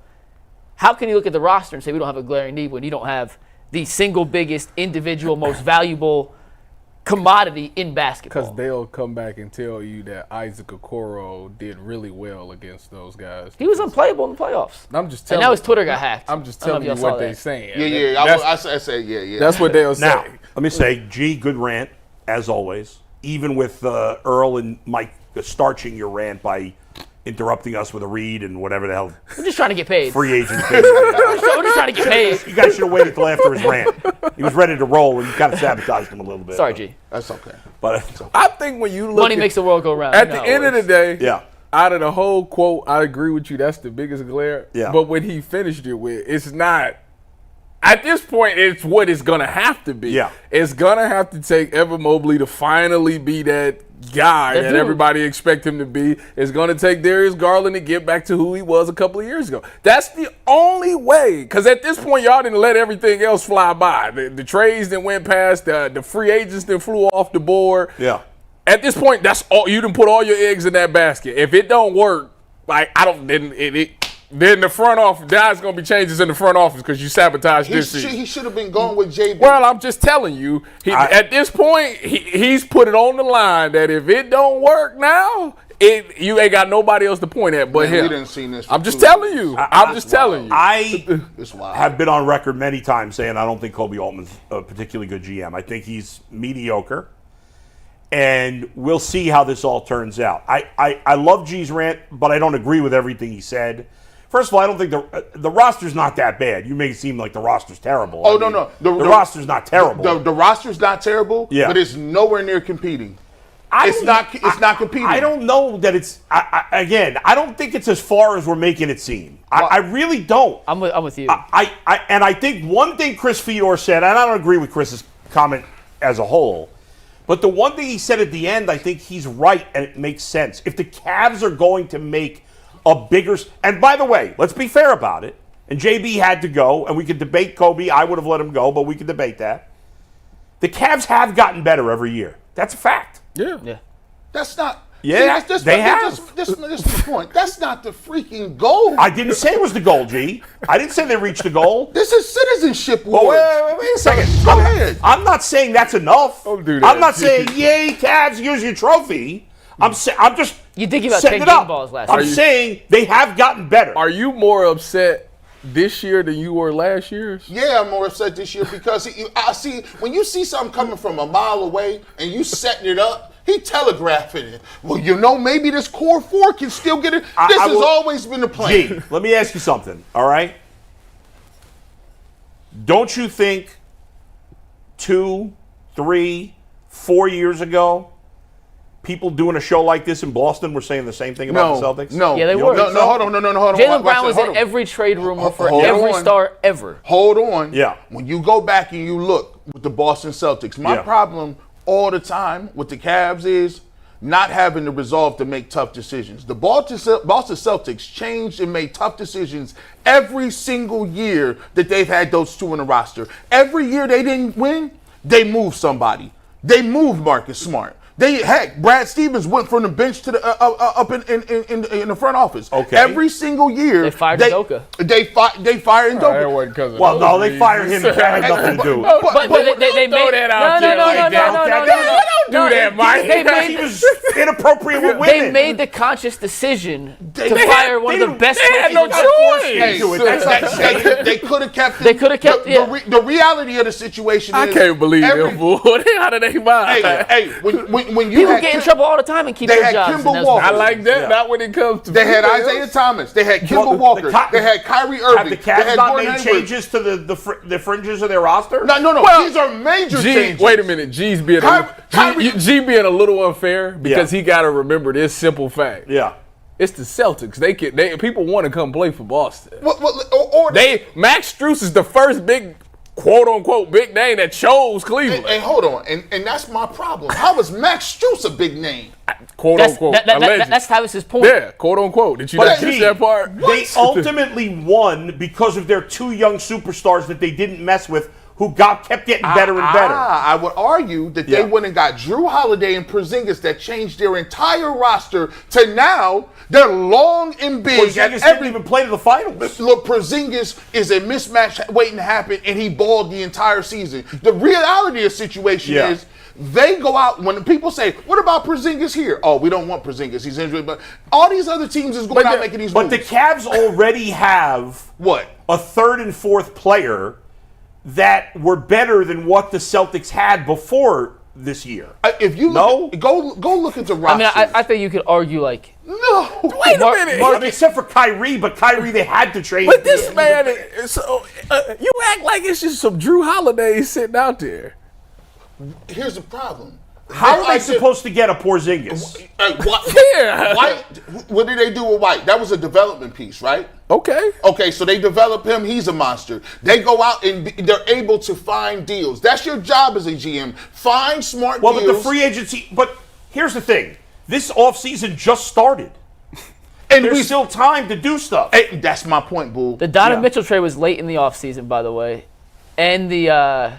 How can you look at the roster and say we don't have a glaring need when you don't have the single biggest individual, most valuable commodity in basketball? Because they'll come back and tell you that Isaac Okoro did really well against those guys. He was unplayable in the playoffs. I'm just telling and now his Twitter got hacked. I'm just telling you what they're saying. Yeah. I say, yeah. That's what they'll say. Now, let me say, G, good rant, as always. Even with Earl and Mike starching your rant by interrupting us with a read and whatever the hell. We're just trying to get paid. Free agent. We're just trying to get paid. You guys should have waited till after his rant. He was ready to roll, and you kind of sabotaged him a little bit. Sorry, G. That's okay. But I think when you look Money makes the world go round. at the end of the day, yeah. out of the whole quote, I agree with you. That's the biggest glare. Yeah. But when he finished it with, it's not. At this point, it's what it's going to have to be. Yeah. It's going to have to take Evan Mobley to finally be that guy that everybody expect him to be. It's going to take Darius Garland to get back to who he was a couple of years ago. That's the only way. Because at this point, y'all didn't let everything else fly by. The trades that went past, the free agents that flew off the board. Yeah. At this point, that's all. You done put all your eggs in that basket. If it don't work, then the front office, there's going to be changes in the front office because you sabotaged this season. He should have been going with JB. Well, I'm just telling you, at this point, he's put it on the line that if it don't work now, you ain't got nobody else to point at but him. We didn't see this. I'm just telling you. I It's wild. have been on record many times saying I don't think Koby Altman's a particularly good GM. I think he's mediocre. And we'll see how this all turns out. I love G's rant, but I don't agree with everything he said. First of all, I don't think the roster's not that bad. You make it seem like the roster's terrible. No. The roster's not terrible. The roster's not terrible, but it's nowhere near competing. It's not competing. I don't know that it's. I don't think it's as far as we're making it seem. I really don't. I'm with you. And I think one thing Chris Fedor said, and I don't agree with Chris's comment as a whole, but the one thing he said at the end, I think he's right, and it makes sense. If the Cavs are going to make a bigger, and by the way, let's be fair about it. And JB had to go, and we could debate Kobe. I would have let him go, but we could debate that. The Cavs have gotten better every year. That's a fact. Yeah. That's not. Yeah, they have. This is the point. That's not the freaking goal. I didn't say it was the goal, G. I didn't say they reached the goal. This is citizenship Well, war. wait a second. Go ahead. I'm not saying that's enough. Don't do that. I'm not saying, yay, Cavs, here's your trophy. I'm just You did give out setting 10 it up. game balls last I'm year. saying they have gotten better. Are you more upset this year than you were last year? Yeah, I'm more upset this year because I see when you see something coming from a mile away and you setting it up, he telegraphing it. Well, maybe this core four can still get it. This has always been the plan. G, let me ask you something, all right? Don't you think 2, 3, 4 years ago, people doing a show like this in Boston were saying the same thing about the Celtics? No. Yeah, they You were. don't think so? Hold on. Jaylen Brown was in every trade rumor for every star ever. Hold on. Yeah. When you go back and you look with the Boston Celtics, my problem all the time with the Cavs is not having the resolve to make tough decisions. The Boston Celtics changed and made tough decisions every single year that they've had those two in the roster. Every year they didn't win, they moved somebody. They moved Marcus Smart. Brad Stevens went from the bench to the up in the front office. Okay. Every single year They fired Udoka. They fired Udoka. Well, no, they fired him. That had nothing to do. But they made that out there like that. Don't do that, Mike. He was inappropriate with women. They made the conscious decision to fire one of the best They had coaches. no choice. They could have kept. They could have kept. The reality of the situation is I can't believe them, boy. How did they mind? Hey, when you People get in trouble all the time and keep they their had jobs. Kimball Walker. I like that. Not when it comes to. They had Isaiah Thomas. They had Kimball Walker. They had Kyrie Irving. Have the they Cavs had not Gordon made Hayward. changes to the fringes of their roster? No. Well, These are major changes. Wait a minute. G's being G being a little unfair because he got to remember this simple fact. Yeah. It's the Celtics. People want to come play for Boston. Max Strus is the first big, quote unquote, big name that chose Cleveland. And hold on, and that's my problem. How is Max Strus a big name? Quote unquote. That's Tyvis's point. Yeah, quote unquote. Did you not catch that part? They ultimately won because of their two young superstars that they didn't mess with, who kept getting better and better. I would argue that they went and got Drew Holiday and Porzingis that changed their entire roster to now they're long and big. Porzingis didn't even play to the finals. Look, Porzingis is a mismatch waiting to happen, and he balled the entire season. The reality of the situation is they go out, when people say, what about Porzingis here? Oh, we don't want Porzingis. He's injured. But all these other teams is going out making these moves. But the Cavs already have a third and fourth player that were better than what the Celtics had before this year. If you go look at the roster. I mean, I think you could argue no. Wait a minute. Except for Kyrie, but Kyrie they had to trade. But this man, you act like it's just some Drew Holiday sitting out there. Here's the problem. How are they supposed to get a Porzingis? White, what did they do with White? That was a development piece, right? Okay, so they develop him. He's a monster. They go out and they're able to find deals. That's your job as a GM. Find smart deals. Well, but the free agency. But here's the thing: this offseason just started, and there's still time to do stuff. Hey, that's my point, Bull. The Donovan Mitchell trade was late in the offseason, by the way. And the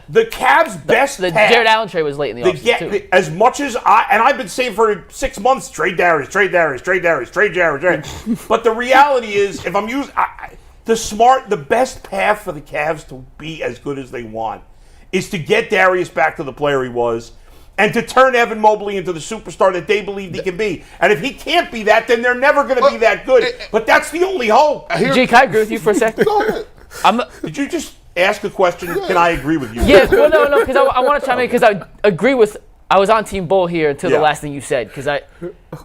Cavs' best the Jared Allen trade was late in the offseason too. As much as I've been saying for 6 months, trade Darius. But the reality is, if I'm using the best path for the Cavs to be as good as they want is to get Darius back to the player he was, and to turn Evan Mobley into the superstar that they believed he can be. And if he can't be that, then they're never going to be that good. But that's the only hope. G, can I agree with you for a second? Go ahead. Did you just ask a question? Can I agree with you? Yeah, well, no, because I want to chime in because I agree with. I was on Team Bull here until the last thing you said because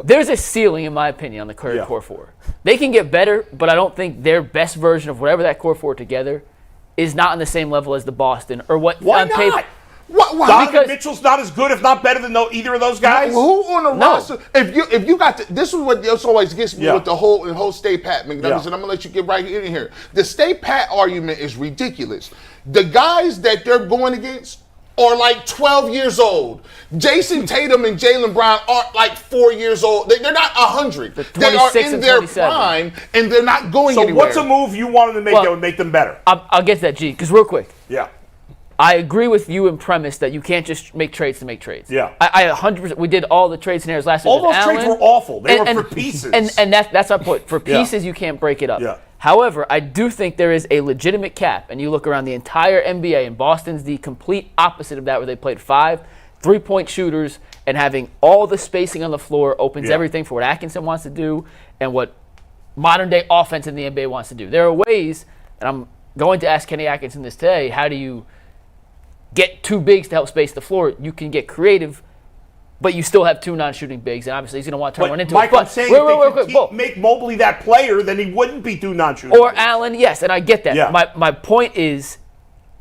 there's a ceiling in my opinion on the current core four. They can get better, but I don't think their best version of whatever that core four together is not on the same level as the Boston or what. Why on not? Paper. Donovan Mitchell's not as good, if not better than either of those guys. Who on the roster? If you got this is what always gets me with the whole stay pat McNuggets, and I'm gonna let you get right in here. The stay pat argument is ridiculous. The guys that they're going against are like 12 years old. Jason Tatum and Jaylen Brown aren't like 4 years old. They're not 100. They are in their prime, and they're not going anywhere. So what's a move you wanted to make that would make them better? I'll get to that, G, because real quick. Yeah. I agree with you in premise that you can't just make trades to make trades. Yeah. I 100%. We did all the trade scenarios last year. All those trades were awful. They were for pieces. And that's my point. For pieces, you can't break it up. Yeah. However, I do think there is a legitimate cap, and you look around the entire NBA, and Boston's the complete opposite of that, where they played 5 3-point shooters, and having all the spacing on the floor opens everything for what Atkinson wants to do and what modern-day offense in the NBA wants to do. There are ways, and I'm going to ask Kenny Atkinson this today, how do you get 2 bigs to help space the floor? You can get creative, but you still have 2 non-shooting bigs, and obviously he's going to want to turn one into Mike, it. I'm saying if they could make Mobley that player, then he wouldn't be 2 non-shooting Or bigs. Allen, yes, and I get that. Yeah. My point is,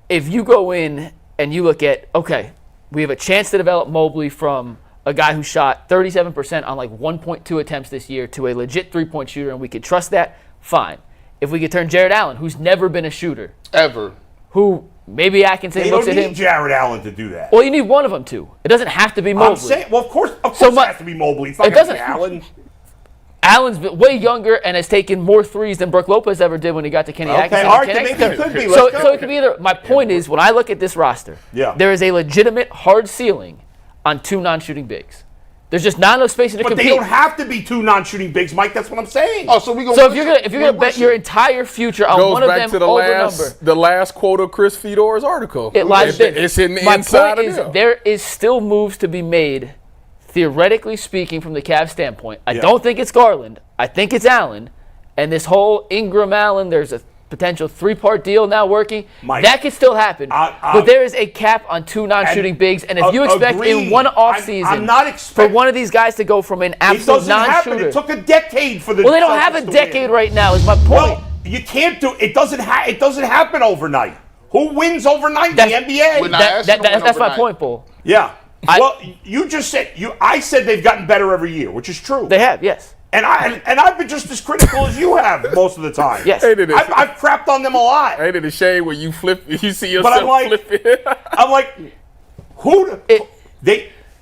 if you go in and you look at, okay, we have a chance to develop Mobley from a guy who shot 37% on like 1.2 attempts this year to a legit 3-point shooter, and we could trust that, fine. If we could turn Jared Allen, who's never been a shooter. Ever. Who Maybe Atkinson They looks don't at need him. Jared Allen to do that. Well, you need one of them to. It doesn't have to be Mobley. I'm saying, well, of course it has to be Mobley. It's not it going to be doesn't- Allen. Allen's way younger and has taken more threes than Brook Lopez ever did when he got to Kenny Atkinson. all right, Kenny then maybe it could be. So Let's go. it could be either. My point is, when I look at this roster, there is a legitimate hard ceiling on 2 non-shooting bigs. There's just not enough space to But compete. they don't have to be 2 non-shooting bigs, Mike. That's what I'm saying. Oh, so we gonna. So if you're gonna bet your entire future on Goes one of back them to the over number, last quote of Chris Fedor's article. it lies there. It's in the My inside point of is, them. there is still moves to be made, theoretically speaking, from the Cavs standpoint. I don't think it's Garland. I think it's Allen. And this whole Ingram-Allen, there's a potential 3-part deal now working. Mike, that could still happen. But there is a cap on 2 non-shooting bigs. And if you expect agreed. in one offseason I'm not for one of these guys to go from an It absolute doesn't happen. non-shooter. It took a decade for the Well, they don't have a Celtics to decade win. right now, is my point. Well, you can't do it. Doesn't happen overnight. Who wins overnight in the NBA? We're not asking to win That's my overnight. point, Bull. Yeah. Well, you just said I said they've gotten better every year, which is true. They have, yes. And I've been just as critical as you have most of the time. Yes. I've crapped on them a lot. Ain't it a shame when you flip? You see But yourself flipping. I'm like,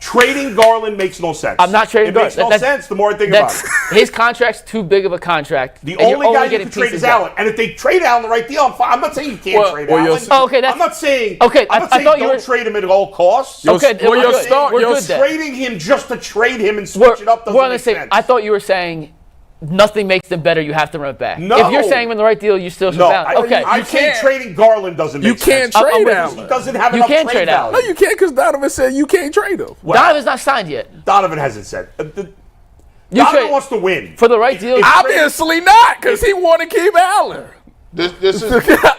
trading Garland makes no sense. I'm not trading Garland. It makes no sense the more I think about it. His contract's too big of a contract. The and you're only guy you getting can trade pieces is Allen. And if they trade Allen the right deal, I'm fine. I'm not saying you can't trade Allen. Okay, that's, I'm not saying. Okay, I'm not I saying thought you don't were trade him at all costs. Okay, Well, we're your good. start- We're your good then. Trading him just to trade him and switch it up doesn't We're on the make same. sense. I thought you were saying nothing makes them better. You have to run it back. No. If you're saying him in the right deal, you still should No, balance. Okay. I say trading Garland doesn't make You can't sense. trade with Allen. He doesn't have You enough can trade trade Allen. value. No, you can't, because Donovan said you can't trade him. Donovan's not signed yet. Donovan hasn't said. You Donovan trade wants to win. for the right deal. Obviously not, because he want to keep Allen. This is.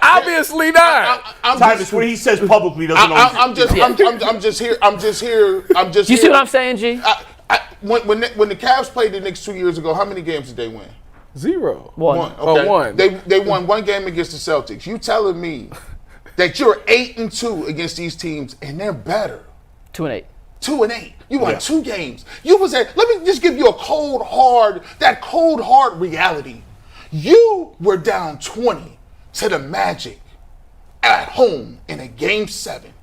Obviously not. Tyvus, what he says publicly doesn't always. I'm just here. You see what I'm saying, G? When the Cavs played the Knicks 2 years ago, how many games did they win? 0. One. Okay. one. They won one game against the Celtics. You telling me that you're 8-2 against these teams and they're better? 2-8. 2-8. You won 2 games. You was at. Let me just give you a cold hard reality. You were down 20 to the Magic at home in a Game 7.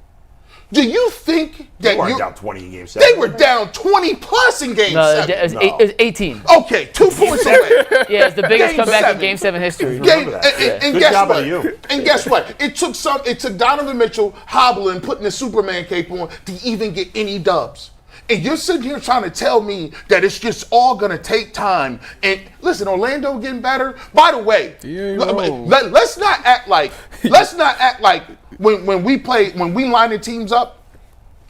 Do you think that They weren't down 20 in Game 7. They were down 20 plus in Game 7. It was 18. Okay, 2 points away. Yeah, it's the biggest Game comeback in 7. Game 7 history. And Good guess job what? by you. And guess what? It took Donovan Mitchell hobbling, putting the Superman cape on to even get any dubs. And you're sitting here trying to tell me that it's just all gonna take time. And listen, Orlando getting better. By the way, let's not act like when we line the teams up,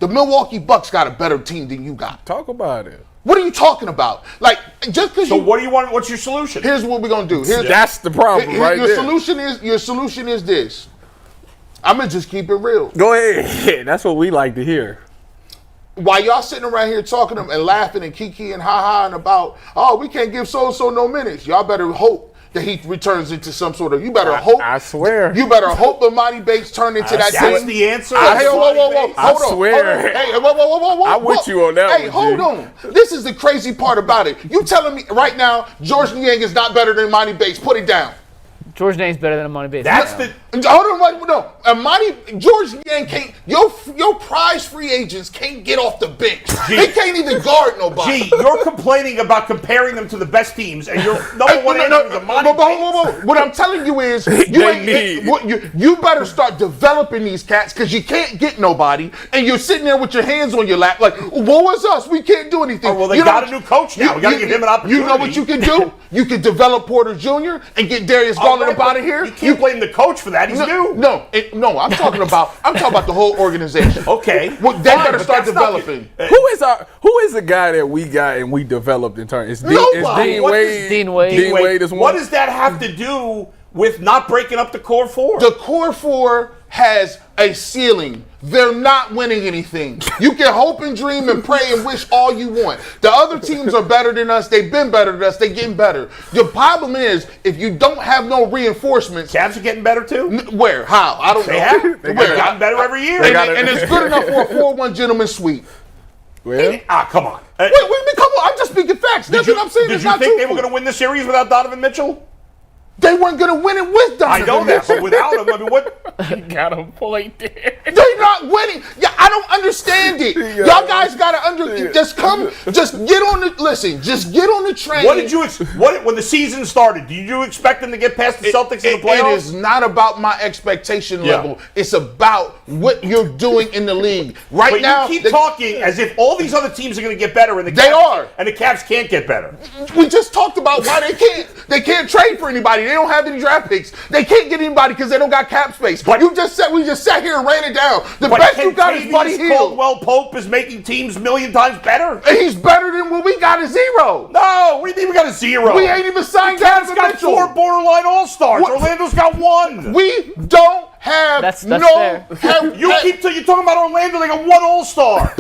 the Milwaukee Bucks got a better team than you got. Talk about it. What are you talking about? Like, just because So what do you want? What's your solution? Here's what we're gonna do. That's the problem right your there. Your solution is this. I'm gonna just keep it real. Go ahead. That's what we like to hear. While y'all sitting around here talking and laughing and kiki and ha-ha and about, oh, we can't give so-and-so no minutes. Y'all better hope that he returns into some sort of, you better hope. I swear. You better hope Imani Bates turn into that That's team. the answer. Hey, whoa. Hold on. swear. Hey, whoa. I'm with you on that Hey, one, hold on. This is the crazy part about it. You telling me right now George Niang is not better than Imani Bates. Put it down. George Name's better than Amani Bates. That's the. Hold on, no. George Niang can't. Your prize free agents can't get off the bench. They can't even guard nobody. Gee, you're complaining about comparing them to the best teams, and you're number one answer is Amani Bates. What I'm telling you is, you better start developing these cats because you can't get nobody, and you're sitting there with your hands on your lap like, woe is us, we can't do anything. Oh, well, they got a new coach now. We got to give him an opportunity. You know what you can do? You can develop Porter Jr. and get Darius Garland up out of here. You can't blame the coach for that. He's new. No. I'm talking about the whole organization. Okay. Well, they better start developing. Who is the guy that we got and we developed in turn? It's Dean Nobody. Wade. Dean Wade. Dean Wade is one. What does that have to do with not breaking up the core four? The core four has a ceiling. They're not winning anything. You can hope and dream and pray and wish all you want. The other teams are better than us. They've been better than us. They're getting better. The problem is, if you don't have no reinforcements. Cavs are getting better too? Where? How? I don't know. They have. They've gotten better every year. And it's good enough for a 4-1 gentleman sweep. Well, Come on. Wait, come on. I'm just speaking facts. That's what I'm saying. Did It's you not think they truthful. were going to win the series without Donovan Mitchell? They weren't going to win it with Donovan I know that, Mitchell. but without him, I mean, what? Got a point there. They're not winning. Yeah, I don't understand it. Y'all guys got to just get on the just get on the train. What did you when the season started? Did you expect them to get past the Celtics in the playoffs? It is not about my expectation level. It's about what you're doing in the league right but now. You keep talking as if all these other teams are going to get better, and the Cavs can't get better. We just talked about why they can't. They can't trade for anybody. They don't have any draft picks. They can't get anybody because they don't got cap space. But we just sat here and ran it down. The best you got is Buddy Hield. Caldwell Pope is making teams a million times better. And he's better than what we got a 0. No, what do you mean we got a 0? We ain't even signed Cavs got Mitchell. 4 borderline all-stars. Orlando's got 1. We don't have that's fair. You're talking about Orlando. They got 1 all-star.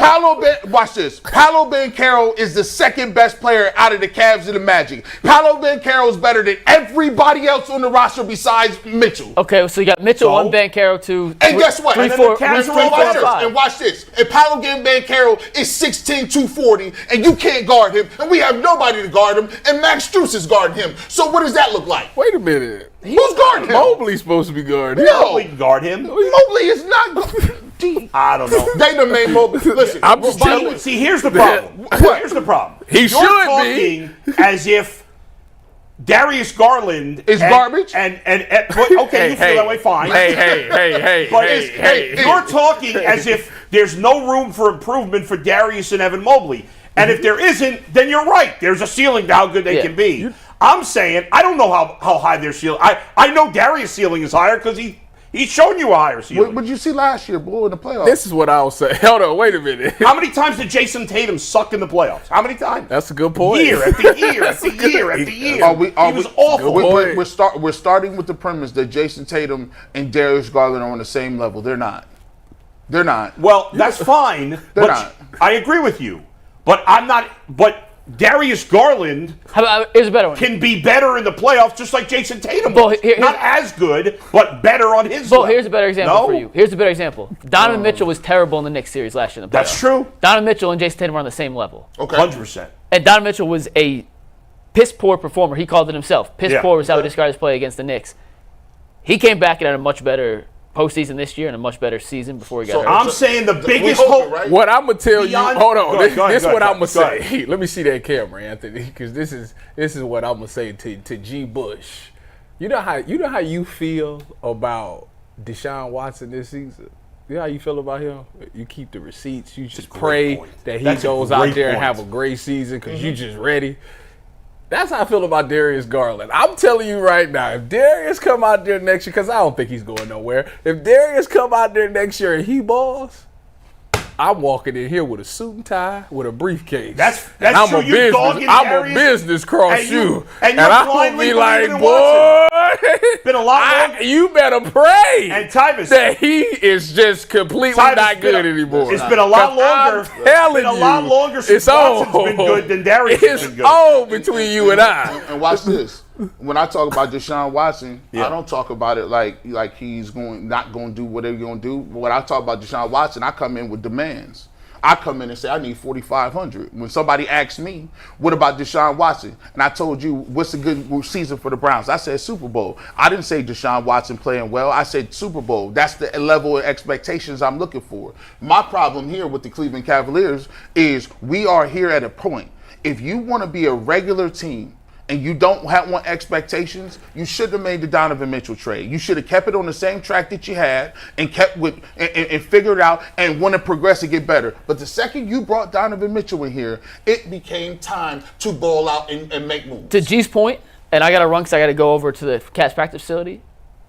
Watch this. Paolo Banchero is the second best player out of the Cavs and the Magic. Paolo Banchero is better than everybody else on the roster besides Mitchell. Okay, so you got Mitchell, 1, Banchero, 2. And guess what? 3, 4, and watch this. And Paolo Banchero is 6'10", 240, and you can't guard him, and we have nobody to guard him, and Max Strus is guarding him. So what does that look like? Wait a minute. Who's guarding him? Mobley's supposed to be guarding. No. Mobley can guard him. Mobley is not. I don't know. They done made Mobley. Listen, I'm just telling you. See, here's the problem. Here's the problem. He should be. As if Darius Garland is garbage. And okay, you feel that way, fine. Hey. You're talking as if there's no room for improvement for Darius and Evan Mobley. And if there isn't, then you're right. There's a ceiling to how good they can be. I'm saying I don't know how high their ceiling. I know Darius' ceiling is higher because he's shown you a higher ceiling. What did you see last year, boy, in the playoffs? This is what I will say. Hold on, wait a minute. How many times did Jason Tatum suck in the playoffs? How many times? That's a good point. Year after year after year after year. He was awful. We're starting with the premise that Jason Tatum and Darius Garland are on the same level. They're not. They're not. Well, that's fine. They're not. I agree with you. But I'm not. But Darius Garland here's a better one. Can be better in the playoffs, just like Jason Tatum was. Not as good, but better on his level. Here's a better example for you. Here's a better example. Donovan Mitchell was terrible in the Knicks series last year in the playoffs. That's true. Donovan Mitchell and Jason Tatum were on the same level. Okay. 100%. And Donovan Mitchell was a piss-poor performer. He called it himself. Piss-poor was how he described his play against the Knicks. He came back and had a much better postseason this year and a much better season before he got hurt. I'm saying the biggest hope. Right? What I'm gonna tell you, hold on. This is what I'm gonna say. Ahead. Let me see that camera, Anthony, because this is what I'm gonna say to G. Bush. You know how you feel about Deshaun Watson this season. You know how you feel about him? You keep the receipts. You just pray that he goes out there and have a great season because you just ready. That's how I feel about Darius Garland. I'm telling you right now, if Darius come out there next year, because I don't think he's going nowhere. If Darius come out there next year and he balls, I'm walking in here with a suit and tie, with a briefcase. That's I'm true. I'm a business cross shoe. And I'm going to be like, boy, been a lot longer. You better pray and Tyvus, that he is just completely not good anymore. It's been a lot longer. It's a lot longer since Watson's been good than Darius has been good. It's all between you and I. And watch this. When I talk about Deshaun Watson, I don't talk about it like he's not going to do whatever he's going to do. But when I talk about Deshaun Watson, I come in with demands. I come in and say, I need $4,500. When somebody asks me, what about Deshaun Watson? And I told you, what's a good season for the Browns? I said Super Bowl. I didn't say Deshaun Watson playing well. I said Super Bowl. That's the level of expectations I'm looking for. My problem here with the Cleveland Cavaliers is we are here at a point. If you want to be a regular team, and you don't want expectations, you should have made the Donovan Mitchell trade. You should have kept it on the same track that you had and kept with and figured out and want to progress and get better. But the second you brought Donovan Mitchell in here, it became time to ball out and make moves. To G's point, and I got to run because I got to go over to the Cavs practice facility,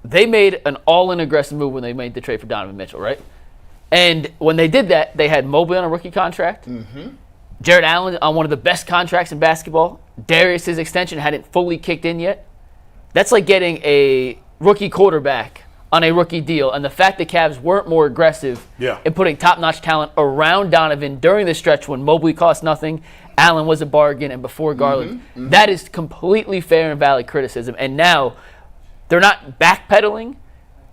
they made an all-in aggressive move when they made the trade for Donovan Mitchell, right? And when they did that, they had Mobley on a rookie contract. Mm-hmm. Jared Allen on one of the best contracts in basketball. Darius' extension hadn't fully kicked in yet. That's like getting a rookie quarterback on a rookie deal. And the fact the Cavs weren't more aggressive in putting top-notch talent around Donovan during the stretch when Mobley cost nothing, Allen was a bargain, and before Garland, that is completely fair and valid criticism. And now they're not backpedaling.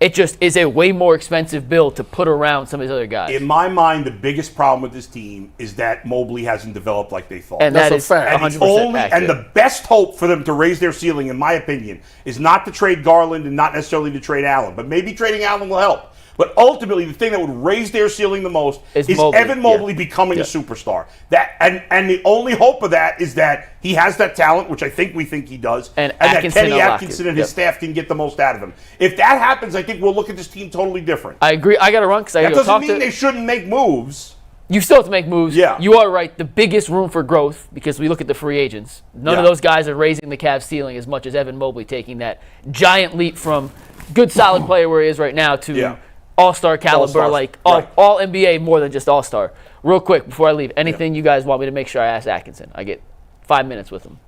It just is a way more expensive bill to put around some of these other guys. In my mind, the biggest problem with this team is that Mobley hasn't developed like they thought. And That's that a is fact. 100% accurate. And the best hope for them to raise their ceiling, in my opinion, is not to trade Garland and not necessarily to trade Allen. But maybe trading Allen will help. But ultimately, the thing that would raise their ceiling the most is Mobley. Evan Mobley becoming a superstar. And the only hope of that is that he has that talent, which I think we think he does, And that Atkinson Kenny unlocked Atkinson it. and his staff can get the most out of him. If that happens, I think we'll look at this team totally different. I agree. I got to run because I got That to go doesn't talk mean to. they shouldn't make moves. You still have to make moves. Yeah. You are right. The biggest room for growth, because we look at the free agents, none of those guys are raising the Cavs ceiling as much as Evan Mobley taking that giant leap from good, solid player where he is right now to all-star caliber, All-stars. all NBA more than just all-star. Real quick, before I leave, anything you guys want me to make sure I ask Atkinson? I get 5 minutes with him.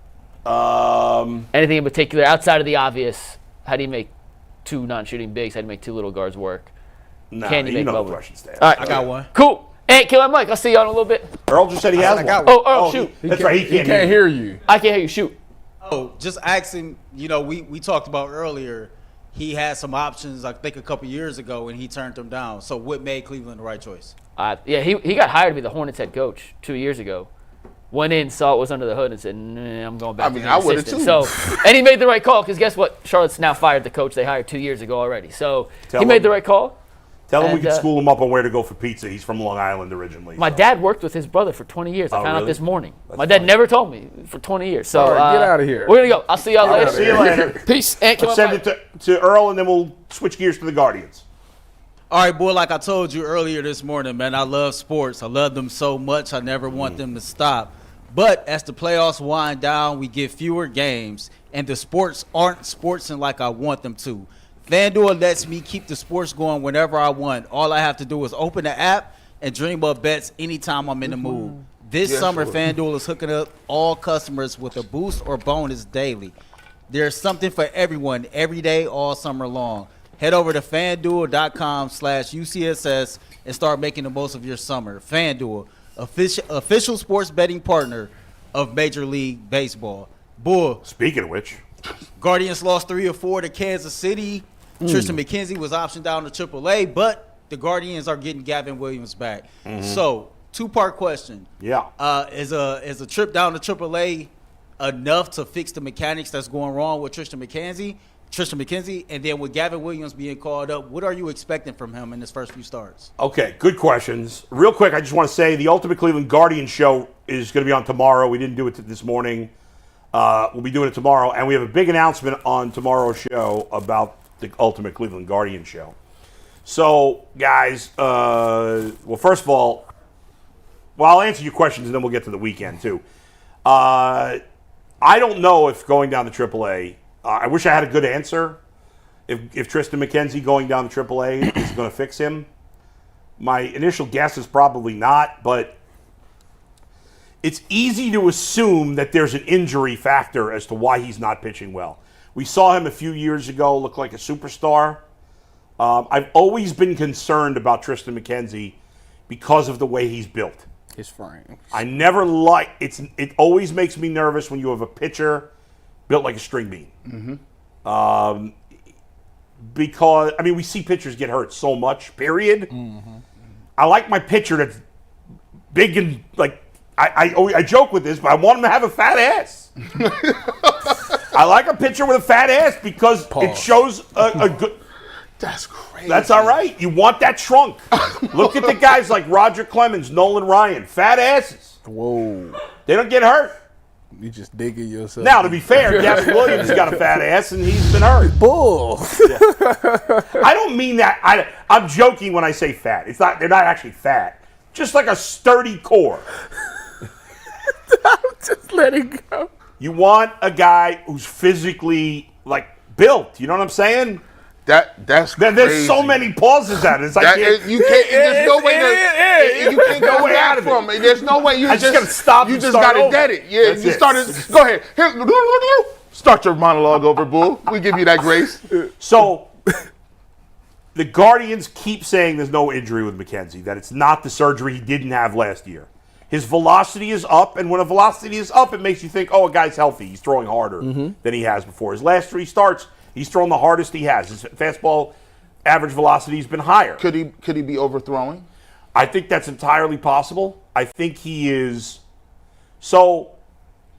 Anything in particular, outside of the obvious, how do you make two non-shooting bigs? How do you make two little guards work? Nah, Can you make know the Mobley? questions, Dan. All right. I got one. Cool. Hey, Killer Mike, I'll see you on a little bit. Earl just said he has I one. got one. Oh, shoot. That's right. He He can't, can't hear you. I can't hear you. Shoot. Oh, just asking, we talked about earlier, he had some options, I think a couple years ago, and he turned them down. So what made Cleveland the right choice? Yeah, he got hired to be the Hornets head coach 2 years ago. Went in, saw what was under the hood, and said, nah, I'm going back to being I would've assistant. too. So, and he made the right call, because guess what? Charlotte's now fired the coach they hired 2 years ago already. So Tell he made him. the right call. Tell him we And, can school him up on where to go for pizza. He's from Long Island originally. My dad worked with his brother for 20 years. I Oh, found out really? this morning. That's My dad funny. never told me for 20 years. So All right, get outta here. We're going to go. I'll see y'all later. See you later. Peace. And Let's send it to Earl, and then we'll switch gears to the Guardians. All right, boy, like I told you earlier this morning, man, I love sports. I love them so much. I never want them to stop. But as the playoffs wind down, we get fewer games, and the sports aren't sportsing like I want them to. FanDuel lets me keep the sports going whenever I want. All I have to do is open the app and dream up bets anytime I'm in the mood. This summer, FanDuel is hooking up all customers with a boost or bonus daily. There's something for everyone every day all summer long. Head over to FanDuel.com/UCSS and start making the most of your summer. FanDuel, official sports betting partner of Major League Baseball. Bull, Speaking of which, Guardians lost 3 or 4 to Kansas City. Triston McKenzie was optioned down to AAA, but the Guardians are getting Gavin Williams back. So, two-part question. Is a trip down to AAA enough to fix the mechanics that's going wrong with Triston McKenzie? And then with Gavin Williams being called up, what are you expecting from him in his first few starts? Okay, good questions. Real quick, I just want to say the Ultimate Cleveland Guardian show is going to be on tomorrow. We didn't do it this morning. We'll be doing it tomorrow. And we have a big announcement on tomorrow's show about the Ultimate Cleveland Guardian show. So, guys, well, first of all, I'll answer your questions and then we'll get to the weekend, too. I don't know if going down to AAA, I wish I had a good answer. If Triston McKenzie going down to AAA is going to fix him. My initial guess is probably not, but it's easy to assume that there's an injury factor as to why he's not pitching well. We saw him a few years ago look like a superstar. I've always been concerned about Triston McKenzie because of the way he's built. His frame. I never it always makes me nervous when you have a pitcher built like a string bean. Because, I mean, we see pitchers get hurt so much, period. I like my pitcher that's big and, like, I joke with this, but I want him to have a fat ass. I like a pitcher with a fat ass because it shows a good... That's crazy. That's all right. You want that trunk. Look at the guys like Roger Clemens, Nolan Ryan. Fat asses. Whoa. They don't get hurt. You just digging yourself. Now, to be fair, Gavin Williams has got a fat ass, and he's been hurt. Bull. I don't mean that. I'm joking when I say fat. It's not. They're not actually fat. Just like a sturdy core. Just let it go. You want a guy who's physically, like, built. You know what I'm saying? That's crazy. There's so many pauses at it. It's like You can't. There's no way you can't no go way back out of from it. it. There's no way you I just gotta stop You and just start gotta over. dead it. Yeah, That's you it. started. Go ahead. Here, start your monologue over, Bull. We give you that grace. So, the Guardians keep saying there's no injury with McKenzie, that it's not the surgery he didn't have last year. His velocity is up, and when a velocity is up, it makes you think, oh, a guy's healthy. He's throwing harder than he has before. His last 3 starts, he's thrown the hardest he has. His fastball average velocity has been higher. Could he be overthrowing? I think that's entirely possible. I think he is. So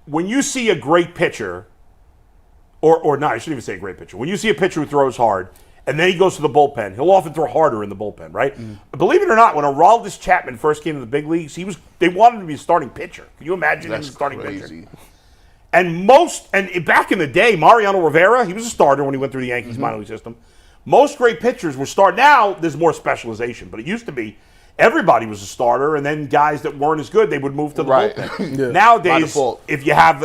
when you see a great pitcher, or not, I shouldn't even say a great pitcher. When you see a pitcher who throws hard, and then he goes to the bullpen, he'll often throw harder in the bullpen, right? Believe it or not, when Aroldis Chapman first came to the big leagues, they wanted him to be a starting pitcher. Can you imagine him as a starting pitcher? And back in the day, Mariano Rivera, he was a starter when he went through the Yankees minor league system. Most great pitchers were start. Now there's more specialization, but it used to be everybody was a starter, and then guys that weren't as good, they would move to the bullpen. Nowadays, if you have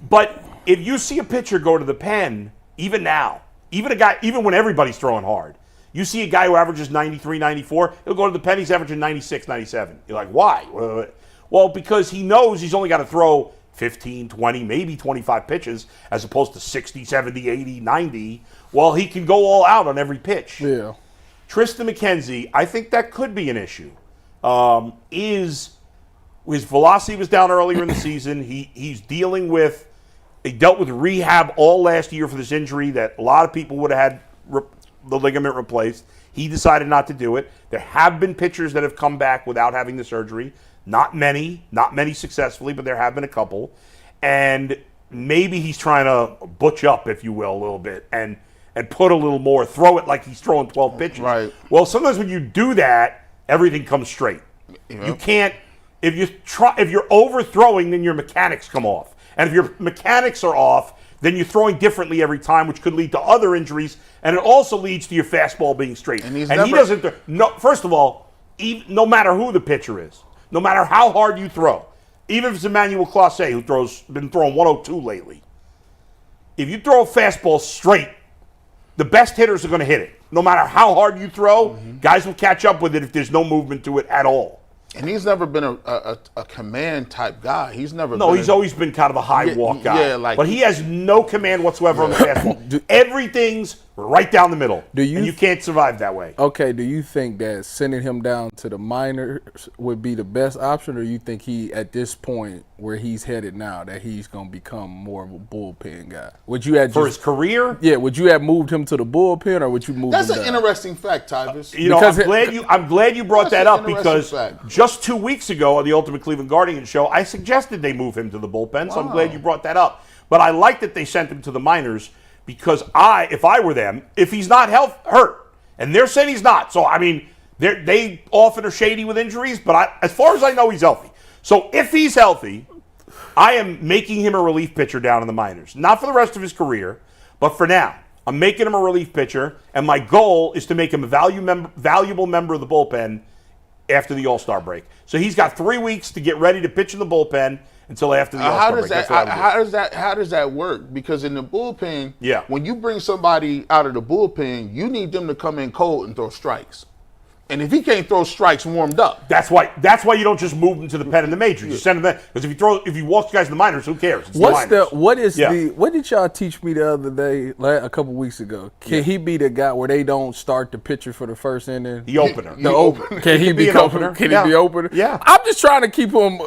but if you see a pitcher go to the pen, even now, even when everybody's throwing hard, you see a guy who averages 93, 94, he'll go to the pen, he's averaging 96, 97. You're like, why? Well, because he knows he's only got to throw 15, 20, maybe 25 pitches as opposed to 60, 70, 80, 90. Well, he can go all out on every pitch. Yeah. Triston McKenzie, I think that could be an issue. His velocity was down earlier in the season. He dealt with rehab all last year for this injury that a lot of people would have had the ligament replaced. He decided not to do it. There have been pitchers that have come back without having the surgery. Not many successfully, but there have been a couple. And maybe he's trying to butch up, if you will, a little bit and put a little more, throw it like he's throwing 12 pitches. Right. Well, sometimes when you do that, everything comes straight. You can't, if you're overthrowing, then your mechanics come off. And if your mechanics are off, then you're throwing differently every time, which could lead to other injuries. And it also leads to your fastball being straight. And he doesn't, first of all, no matter who the pitcher is, no matter how hard you throw, even if it's Emmanuel Clase who's been throwing 102 lately, if you throw a fastball straight, the best hitters are going to hit it. No matter how hard you throw, guys will catch up with it if there's no movement to it at all. And he's never been a command type guy. He's always been kind of a high walk guy. Yeah, but he has no command whatsoever on the fastball. Everything's right down the middle. And you can't survive that way. Okay, do you think that sending him down to the minors would be the best option, or you think he, at this point where he's headed now, that he's going to become more of a bullpen guy? Would you have for his career? Yeah, would you have moved him to the bullpen, or would you move him down? That's an interesting fact, Tyvis. I'm glad you brought that up because fact. just 2 weeks ago on the Ultimate Cleveland Guardian show, I suggested they move him to the bullpen, so I'm glad you brought that up. But I like that they sent him to the minors because if I were them, if he's not hurt, and they're saying he's not, so I mean, they often are shady with injuries, but as far as I know, he's healthy. So if he's healthy, I am making him a relief pitcher down in the minors. Not for the rest of his career, but for now. I'm making him a relief pitcher, and my goal is to make him a valuable member of the bullpen after the All-Star break. So he's got 3 weeks to get ready to pitch in the bullpen until after the All-Star break. How does that work? Because in the bullpen, when you bring somebody out of the bullpen, you need them to come in cold and throw strikes. And if he can't throw strikes warmed up, that's why you don't just move him to the pen in the majors. You send him there because if you walk guys in the minors, who cares? It's what did y'all teach me the other day, a couple weeks ago? Can he be the guy where they don't start the pitcher for the first inning? The opener. Can he be an opener? Can he be opener? Yeah. I'm just trying to keep him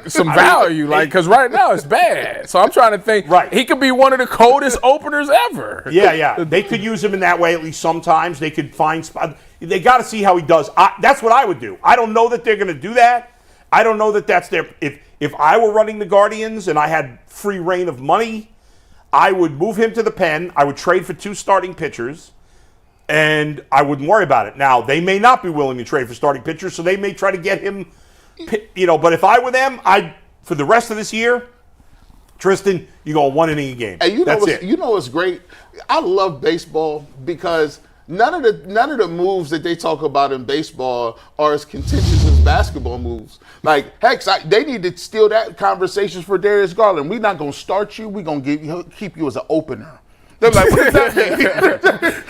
some value, because right now it's bad. So I'm trying to think. Right. He could be one of the coldest openers ever. Yeah. They could use him in that way at least sometimes. They could find spots. They got to see how he does. That's what I would do. I don't know that they're going to do that. I don't know that that's their. If I were running the Guardians and I had free reign of money, I would move him to the pen. I would trade for 2 starting pitchers, and I wouldn't worry about it. Now they may not be willing to trade for starting pitchers, so they may try to get him. But if I were them, for the rest of this year, Triston, you go 1 inning a game. Hey, that's it. You know what's great? I love baseball because none of the moves that they talk about in baseball are as contentious as basketball moves. Like, heck, they need to steal that conversation for Darius Garland. We're not going to start you. We're going to keep you as an opener. They're like, what does that mean?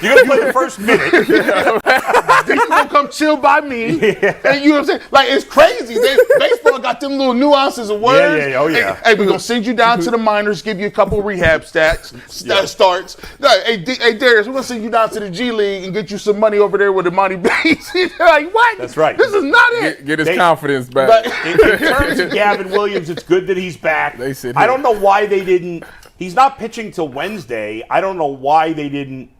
You're going to play the first minute. Then you're going to come chill by me. Yeah. And you know what I'm saying? Like, it's crazy. Baseball got them little nuances of words. Yeah. Hey, we're going to send you down to the minors, give you a couple rehab starts. Hey, Darius, we're going to send you down to the G League and get you some money over there with the money base. Like, what? That's right. This is not it. Get his confidence back. In terms of Gavin Williams, it's good that he's back. I don't know why they didn't. He's not pitching till Wednesday. I don't know why they didn't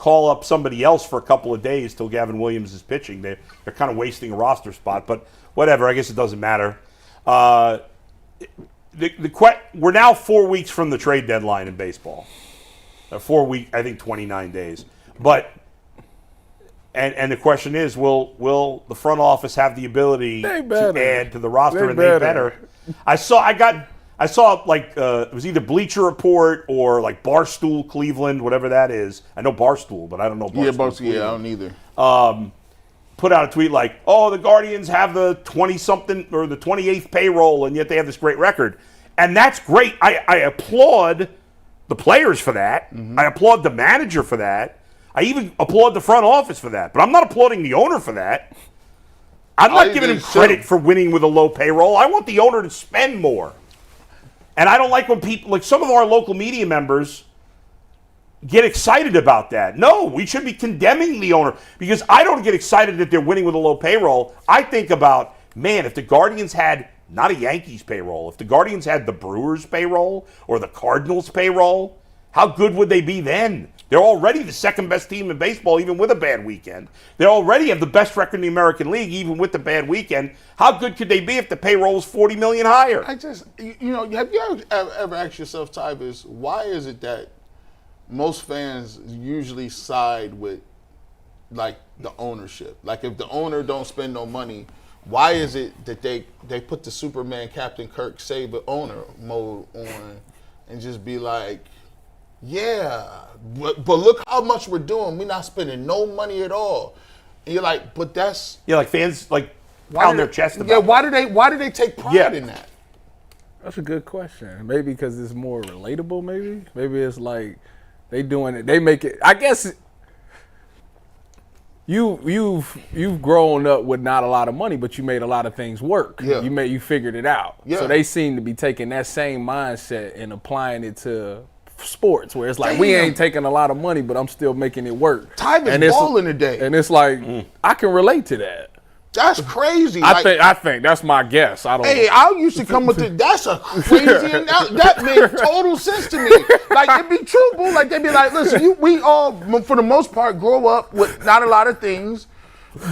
call up somebody else for a couple of days till Gavin Williams is pitching. They're kind of wasting a roster spot, but whatever. I guess it doesn't matter. We're now 4 weeks from the trade deadline in baseball. 4 weeks, I think 29 days. But and the question is, will the front office have the ability to add to the roster? And they better. I saw like it was either Bleacher Report or like Barstool Cleveland, whatever that is. I know Barstool, but I don't know Barstool. Yeah, I don't either. Put out a tweet like, "Oh, the Guardians have the 20-something or the 28th payroll, and yet they have this great record," and that's great. I applaud the players for that. Mm-hmm. I applaud the manager for that. I even applaud the front office for that. But I'm not applauding the owner for that. I'm not giving him credit for winning with a low payroll. I want the owner to spend more. And I don't like when people, like some of our local media members, get excited about that. No, we should be condemning the owner because I don't get excited that they're winning with a low payroll. I think about, man, if the Guardians had not a Yankees payroll, if the Guardians had the Brewers payroll or the Cardinals payroll, how good would they be then? They're already the second best team in baseball, even with a bad weekend. They already have the best record in the American League, even with the bad weekend. How good could they be if the payroll was $40 million higher? Have you ever asked yourself, Tyvis, why is it that most fans usually side with, like, the ownership? Like, if the owner don't spend no money, why is it that they put the Superman Captain Kirk save the owner mode on and just be like, yeah, but look how much we're doing. We're not spending no money at all. And you're like, but that's... Yeah, like fans like pound their chest about it. Why do they take pride in that? That's a good question. Maybe because it's more relatable, maybe? Maybe it's like they doing it. They make it... I guess you've grown up with not a lot of money, but you made a lot of things work. Yeah. You figured it out. Yeah. So they seem to be taking that same mindset and applying it to sports, where it's like, we ain't taking a lot of money, but I'm still making it work. Time is balling today. And it's like, I can relate to that. That's crazy. I think that's my guess. I don't know. I used to come with that's a crazy, that made total sense to me. Like, it'd be true, boo. Like, they'd be like, listen, we all, for the most part, grow up with not a lot of things,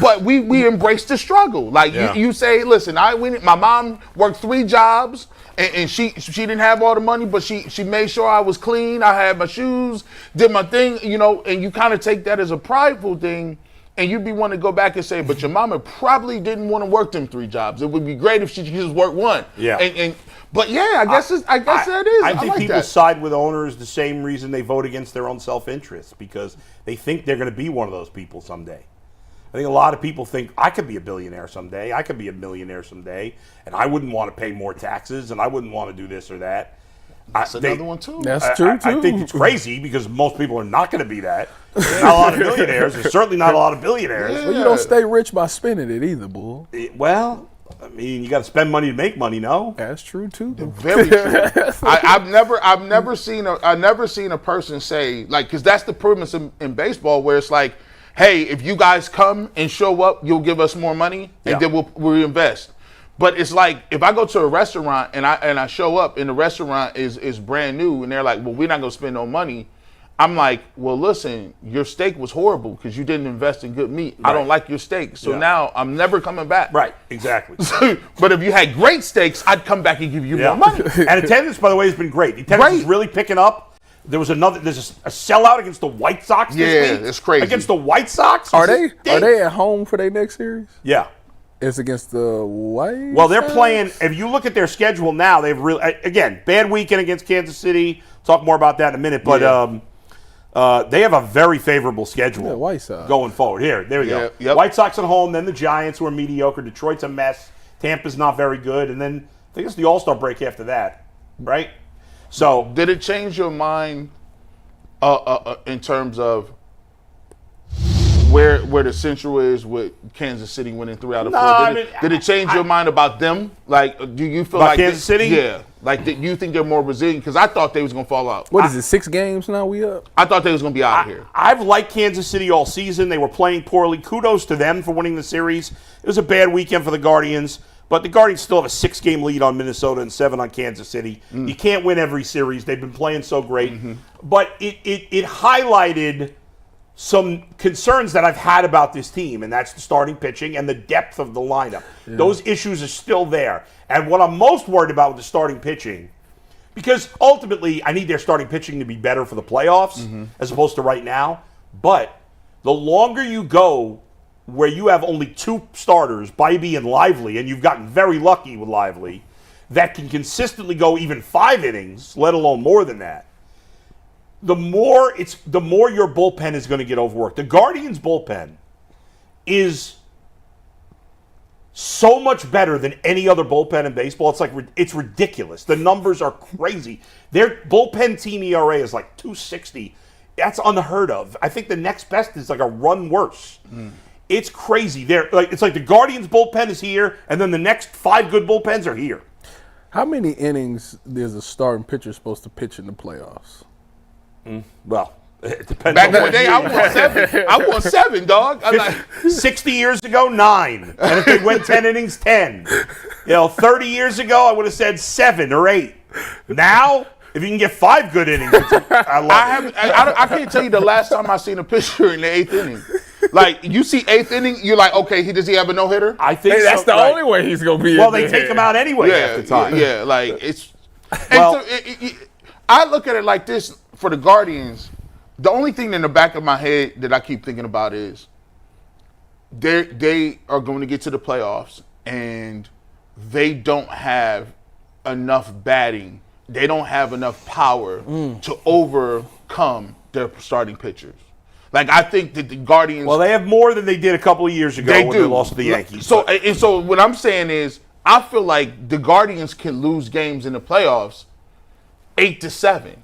but we embrace the struggle. Like, you say, listen, my mom worked 3 jobs, and she didn't have all the money, but she made sure I was clean. I had my shoes, did my thing, and you kind of take that as a prideful thing, and you'd be wanting to go back and say, but your mama probably didn't want to work them 3 jobs. It would be great if she could just work one. Yeah. But I guess that is. I think like people that. side with owners the same reason they vote against their own self-interest, because they think they're going to be one of those people someday. I think a lot of people think, I could be a billionaire someday, I could be a millionaire someday, and I wouldn't want to pay more taxes, and I wouldn't want to do this or that. That's another one, too. That's true, too. I think it's crazy because most people are not going to be that. There's not a lot of millionaires. There's certainly not a lot of billionaires. Well, you don't stay rich by spending it either, bull. Well, I mean, you got to spend money to make money, no? That's true, too. Very true. I've never seen a person say, like, because that's the premise in baseball, where it's like, hey, if you guys come and show up, you'll give us more money, and then we'll invest. But it's like, if I go to a restaurant and I show up and the restaurant is brand new and they're like, well, we're not going to spend no money. I'm like, well, listen, your steak was horrible because you didn't invest in good meat. Right. I don't like your steak. So now I'm never coming back. Right, exactly. But if you had great steaks, I'd come back and give you more money. And attendance, by the way, has been great. Attendance is really picking up. There's a sellout against the White Sox this week. Yeah, it's crazy. Against the White Sox? Are they at home for their next series? Yeah. It's against the White Well, they're Sox? playing, if you look at their schedule now, they've really, again, bad weekend against Kansas City. Talk more about that in a minute. But they have a very favorable schedule White Sox. going forward. There we go. Yep. White Sox at home, then the Giants, who are mediocre. Detroit's a mess. Tampa's not very good. And then I think it's the All-Star break after that, right? So did it change your mind in terms of where the Central is with Kansas City winning 3 out of 4? Did it change your mind about them? Like, do you feel about like Kansas City? Yeah. Like, do you think they're more resilient? Because I thought they was going to fall out. What is it, 6 games now we up? I thought they was going to be out of here. I've liked Kansas City all season. They were playing poorly. Kudos to them for winning the series. It was a bad weekend for the Guardians, but the Guardians still have a 6-game lead on Minnesota and 7 on Kansas City. You can't win every series. They've been playing so great. But it highlighted some concerns that I've had about this team, and that's the starting pitching and the depth of the lineup. Yeah. Those issues are still there. And what I'm most worried about with the starting pitching, because ultimately I need their starting pitching to be better for the playoffs as opposed to right now. But the longer you go where you have only 2 starters, Bybee and Lively, and you've gotten very lucky with Lively, that can consistently go even 5 innings, let alone more than that, the more your bullpen is going to get overworked. The Guardians' bullpen is so much better than any other bullpen in baseball. It's ridiculous. The numbers are crazy. Their bullpen team ERA is like 2.60. That's unheard of. I think the next best is like a run worse. It's crazy. It's like the Guardians' bullpen is here, and then the next 5 good bullpens are here. How many innings is a starting pitcher supposed to pitch in the playoffs? Well, it depends. Back in the day, I won 7. I won 7, dog. 60 years ago, 9. And if they went 10 innings, 10. 30 years ago, I would have said 7 or 8. Now, if you can get 5 good innings, I love it. I can't tell you the last time I seen a pitcher in the 8th inning. Like, you see 8th inning, you're like, okay, does he have a no-hitter? I think that's the only way he's going to be. Well, they take him out anyway half the time. Yeah, like, it's... Well, I look at it like this, for the Guardians, the only thing in the back of my head that I keep thinking about is they are going to get to the playoffs, and they don't have enough batting. They don't have enough power to overcome their starting pitchers. Like, I think that the Guardians... Well, they have more than they did a couple of years ago when they lost to the Yankees. So what I'm saying is, I feel like the Guardians can lose games in the playoffs 8-7.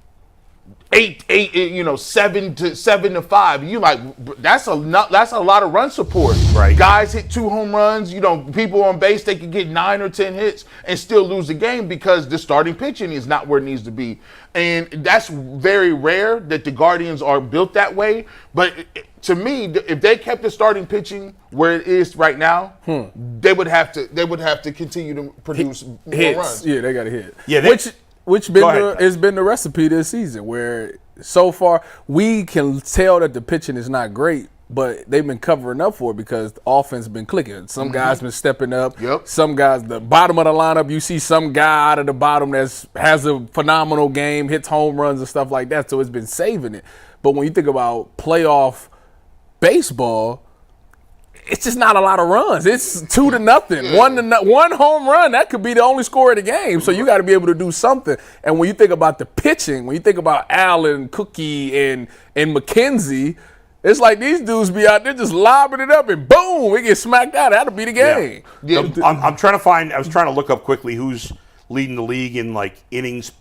7-5. You like, that's a lot of run support. Right. Guys hit 2 home runs. People on base, they could get 9 or 10 hits and still lose the game because the starting pitching is not where it needs to be. And that's very rare that the Guardians are built that way. But to me, if they kept the starting pitching where it is right now, they would have to continue to produce more runs. Yeah, they got to hit. Yeah, Which has been the recipe this season, where so far we can tell that the pitching is not great, but they've been covering up for it because the offense has been clicking. Some guys been stepping up. Yep. Some guys, the bottom of the lineup, you see some guy out of the bottom that has a phenomenal game, hits home runs and stuff like that, so it's been saving it. But when you think about playoff baseball, it's just not a lot of runs. It's 2-0, 1 home run. That could be the only score of the game. So you got to be able to do something. And when you think about the pitching, when you think about Allen, Cookie, and McKenzie, it's like these dudes be out there just lobbing it up and boom, it gets smacked out. That'll be the game. Yeah. I'm trying to find. I was trying to look up quickly who's leading the league in like innings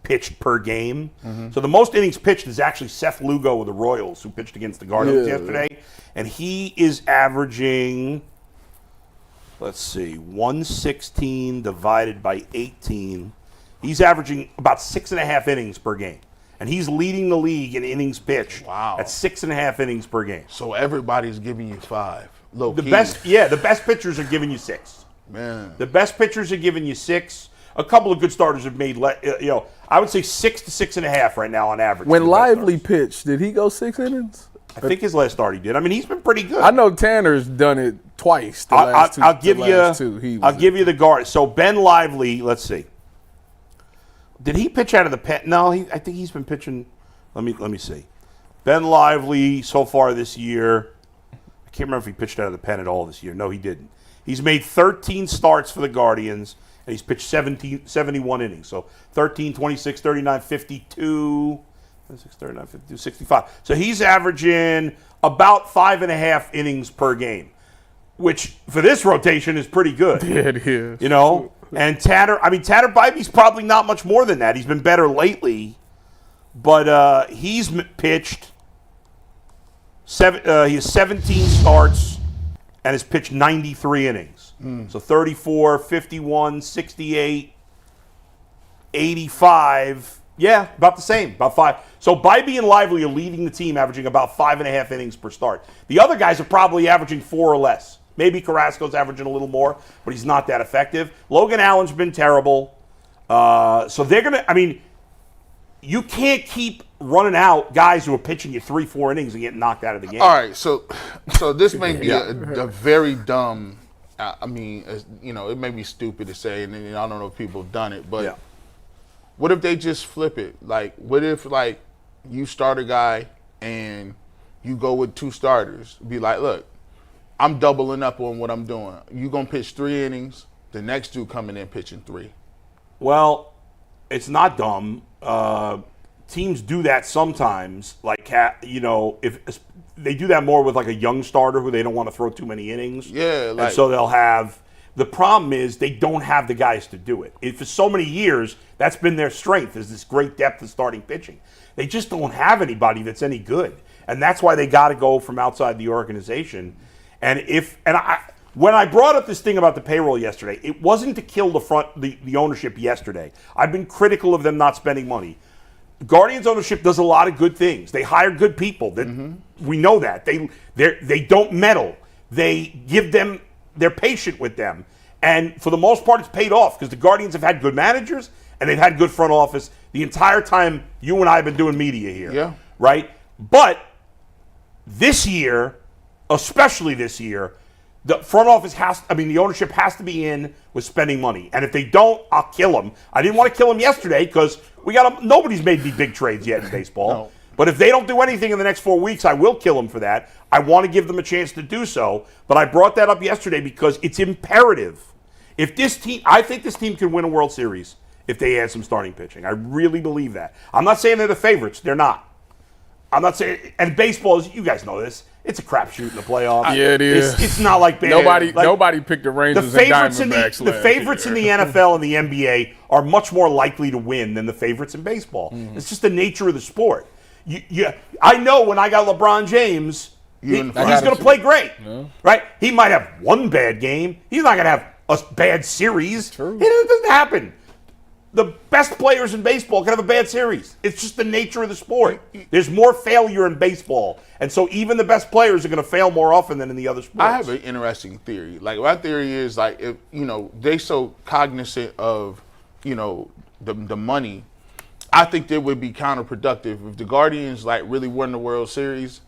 pitched per game. So the most innings pitched is actually Seth Lugo with the Royals, who pitched against the Guardians yesterday. And he is averaging, 116 divided by 18. He's averaging about 6.5 innings per game. And he's leading the league in innings pitched. Wow. At 6.5 innings per game. So everybody's giving you 5. The best pitchers are giving you 6. Man. The best pitchers are giving you 6. A couple of good starters have made, I would say 6 to 6.5 right now on average. When Lively pitched, did he go 6 innings? I think his last start he did. I mean, he's been pretty good. I know Tanner's done it twice. I'll give you the guard. So Ben Lively, let's see. Did he pitch out of the pen? No, I think he's been pitching. Let me see. Ben Lively so far this year. I can't remember if he pitched out of the pen at all this year. No, he didn't. He's made 13 starts for the Guardians, and he's pitched 71 innings. So 13, 26, 39, 52. 39, 52, 65. So he's averaging about 5.5 innings per game, which for this rotation is pretty good. Yeah, it is. And Tanner Bybee's probably not much more than that. He's been better lately, but he's pitched he has 17 starts and has pitched 93 innings. So 34, 51, 68, 85. Yeah, about the same, about 5. So Bybee and Lively are leading the team, averaging about 5.5 innings per start. The other guys are probably averaging 4 or less. Maybe Carrasco's averaging a little more, but he's not that effective. Logan Allen's been terrible. So they're going to, you can't keep running out guys who are pitching you 3-4 innings and getting knocked out of the game. All right, so this may be a very dumb. I mean, it may be stupid to say, and I don't know if people have done it, but what if they just flip it? Like, what if you start a guy and you go with 2 starters? Be like, look, I'm doubling up on what I'm doing. You gonna pitch 3 innings. The next dude coming in pitching 3. Well, it's not dumb. Teams do that sometimes. If they do that more with a young starter who they don't want to throw too many innings. Yeah, and so they'll have. The problem is they don't have the guys to do it. For so many years, that's been their strength, is this great depth of starting pitching. They just don't have anybody that's any good, and that's why they got to go from outside the organization. When I brought up this thing about the payroll yesterday, it wasn't to kill the ownership yesterday. I've been critical of them not spending money. Guardians ownership does a lot of good things. They hire good people. We know that. They don't meddle. They give them. They're patient with them, and for the most part, it's paid off because the Guardians have had good managers and they've had good front office the entire time you and I have been doing media here. Yeah. Right. But this year, especially this year, the front office the ownership has to be in with spending money. And if they don't, I'll kill them. I didn't want to kill them yesterday because nobody's made any big trades yet in baseball. No. But if they don't do anything in the next 4 weeks, I will kill them for that. I want to give them a chance to do so. But I brought that up yesterday because it's imperative. I think this team can win a World Series if they add some starting pitching. I really believe that. I'm not saying they're the favorites. They're not. I'm not saying, and baseball, you guys know this, it's a crapshoot in the playoffs. Yeah, it is. It's not like baseball. Nobody picked the Rangers and Diamondbacks. The favorites in the NFL and the NBA are much more likely to win than the favorites in baseball. Mm-hmm. It's just the nature of the sport. I know when I got LeBron James, he's going to play great, right? He might have one bad game. He's not going to have a bad series. True. It doesn't happen. The best players in baseball can have a bad series. It's just the nature of the sport. There's more failure in baseball, and so even the best players are going to fail more often than in the other sports. I have an interesting theory. My theory is if they so cognizant of the money. I think that would be counterproductive if the Guardians really won the World Series.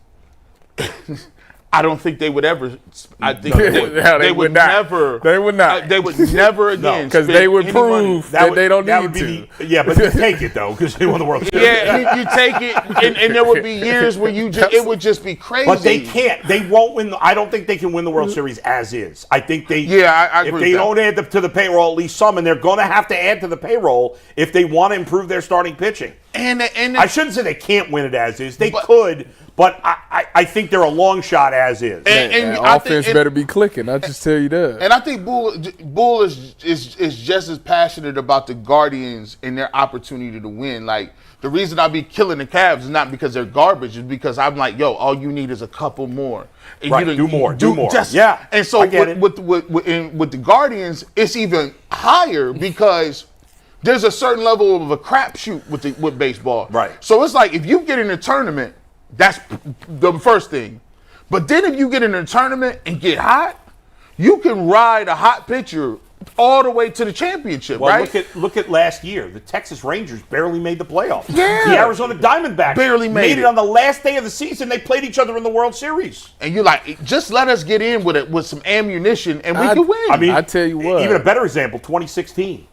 I don't think they would ever. I think they would never. They would not. They would never again. Because they would prove that they don't need to. But you take it though, because they won the World Series. Yeah, you take it, and there would be years where it would just be crazy. But they can't. They won't win. I don't think they can win the World Series as is. I think they. Yeah, I agree. If they don't add to the payroll, at least some, and they're going to have to add to the payroll if they want to improve their starting pitching. And I shouldn't say they can't win it as is. They could. But I think they're a long shot as is. And offense better be clicking. I'll just tell you that. And I think Bull is just as passionate about the Guardians and their opportunity to win. The reason I be killing the Cavs is not because they're garbage. It's because I'm all you need is a couple more. And right, do more. And so with the Guardians, it's even higher because there's a certain level of a crapshoot with baseball. Right. So it's if you get in a tournament, that's the first thing. But then if you get in a tournament and get hot, you can ride a hot pitcher all the way to the championship, right? Look at last year. The Texas Rangers barely made the playoffs. Yeah. The Arizona Diamondbacks barely made it on the last day of the season. They played each other in the World Series. And you're just let us get in with some ammunition and we can win. I mean, I tell you what. Even a better example, 2016.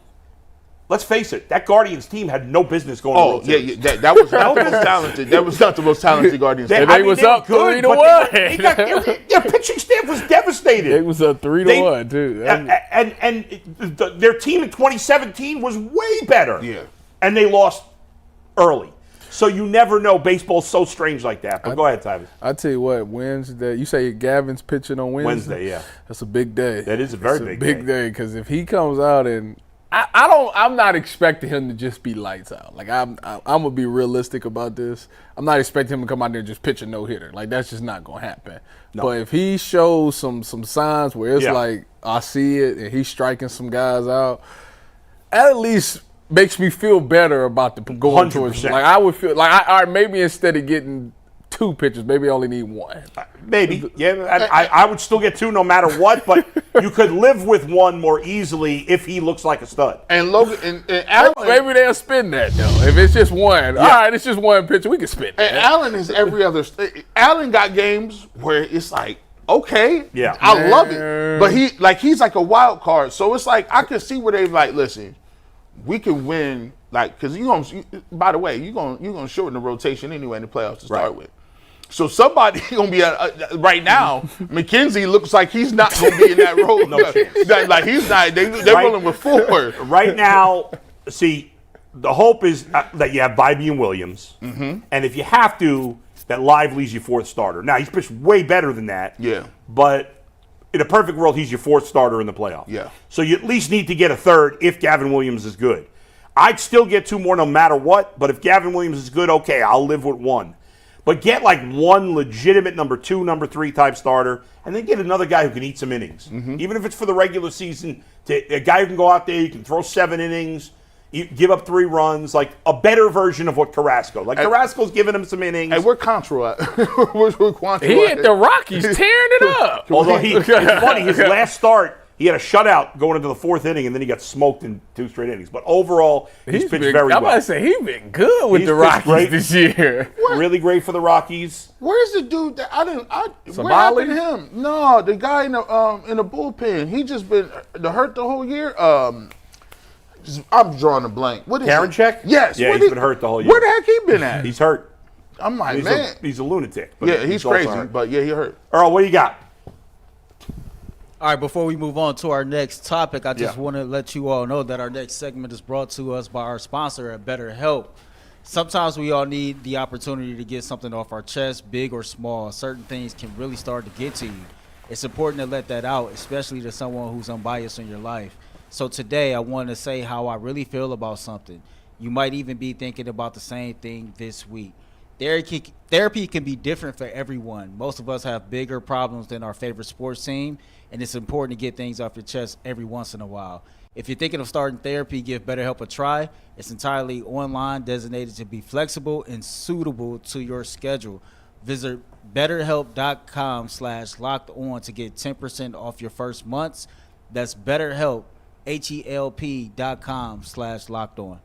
Let's face it, that Guardians team had no business going to the World Series. That was not the most talented. That was not the most talented Guardians team. They was up 3-1. Their pitching staff was devastated. It was up 3-1 too. And their team in 2017 was way better. Yeah. And they lost early. So you never know. Baseball's so strange like that. But go ahead, Tyvis. I tell you what, Wednesday. You say Gavin's pitching on Wednesday. Wednesday, yeah. That's a big day. That is a very big day because if he comes out and I'm not expecting him to just be lights out. I'm gonna be realistic about this. I'm not expecting him to come out there and just pitch a no-hitter. That's just not gonna happen. No. But if he shows some signs where it's I see it and he's striking some guys out, at least makes me feel better about the going 100%. towards. I would feel all right, maybe instead of getting 2 pitches. Maybe I only need 1. Maybe. Yeah, I would still get 2 no matter what, but you could live with 1 more easily if he looks like a stud. And Logan and Allen, Maybe they'll spin that, though. If it's just 1. All right, it's just 1 pitcher. We can spin that. and Allen is every other. Allen got games where it's like, okay, Yeah. I love it, but he's like a wild card. So it's like I can see where they like, listen, we can win, like, because by the way, you're gonna shorten the rotation anyway in the playoffs to start with. So somebody gonna be right now. McKenzie looks like he's not gonna be in that role. No chance. Like he's not. They're rolling with 4 Right now. See, the hope is that you have Bybee and Williams, and if you have to, that Lively's your 4th starter. Now he's pitched way better than that. Yeah. But in a perfect world, he's your 4th starter in the playoffs. Yeah. So you at least need to get a 3rd if Gavin Williams is good. I'd still get 2 more no matter what. But if Gavin Williams is good, okay, I'll live with 1. But get like 1 legitimate number 2, number 3 type starter, and then get another guy who can eat some innings. Even if it's for the regular season, a guy who can go out there, you can throw 7 innings, you give up 3 runs, like a better version of what Carrasco. Like Carrasco's giving him some innings. Hey, where Contra at? Where's Contra He at? hit the Rockies, tearing it up. Although it's funny, his last start, he had a shutout going into the 4th inning, and then he got smoked in 2 straight innings. But overall, he's pitched very well. I'm about to say he's been good with He's the pitched Rockies great. this year. Really great for the Rockies. Where's the dude that where Somali? happened to him? No, the guy in the bullpen. He just been hurt the whole year. I'm drawing a blank. What is Karinchak? it? Yes. Yeah, Where he's been hurt the whole year. Where the heck he been at? He's hurt. I'm like, man. He's a lunatic. But Yeah, he's also crazy, hurt. but yeah, he hurt. Earl, what do you got? All right, before we move on to our next topic, I just Yeah. want to let you all know that our next segment is brought to us by our sponsor at BetterHelp. Sometimes we all need the opportunity to get something off our chest, big or small. Certain things can really start to get to you. It's important to let that out, especially to someone who's unbiased in your life. So today I want to say how I really feel about something. You might even be thinking about the same thing this week. Therapy can be different for everyone. Most of us have bigger problems than our favorite sports team, and it's important to get things off your chest every once in a while. If you're thinking of starting therapy, give BetterHelp a try. It's entirely online, designated to be flexible and suitable to your schedule. Visit BetterHelp.com/lockedon to get 10% off your first months. That's BetterHelp, HELP.com/lockedon.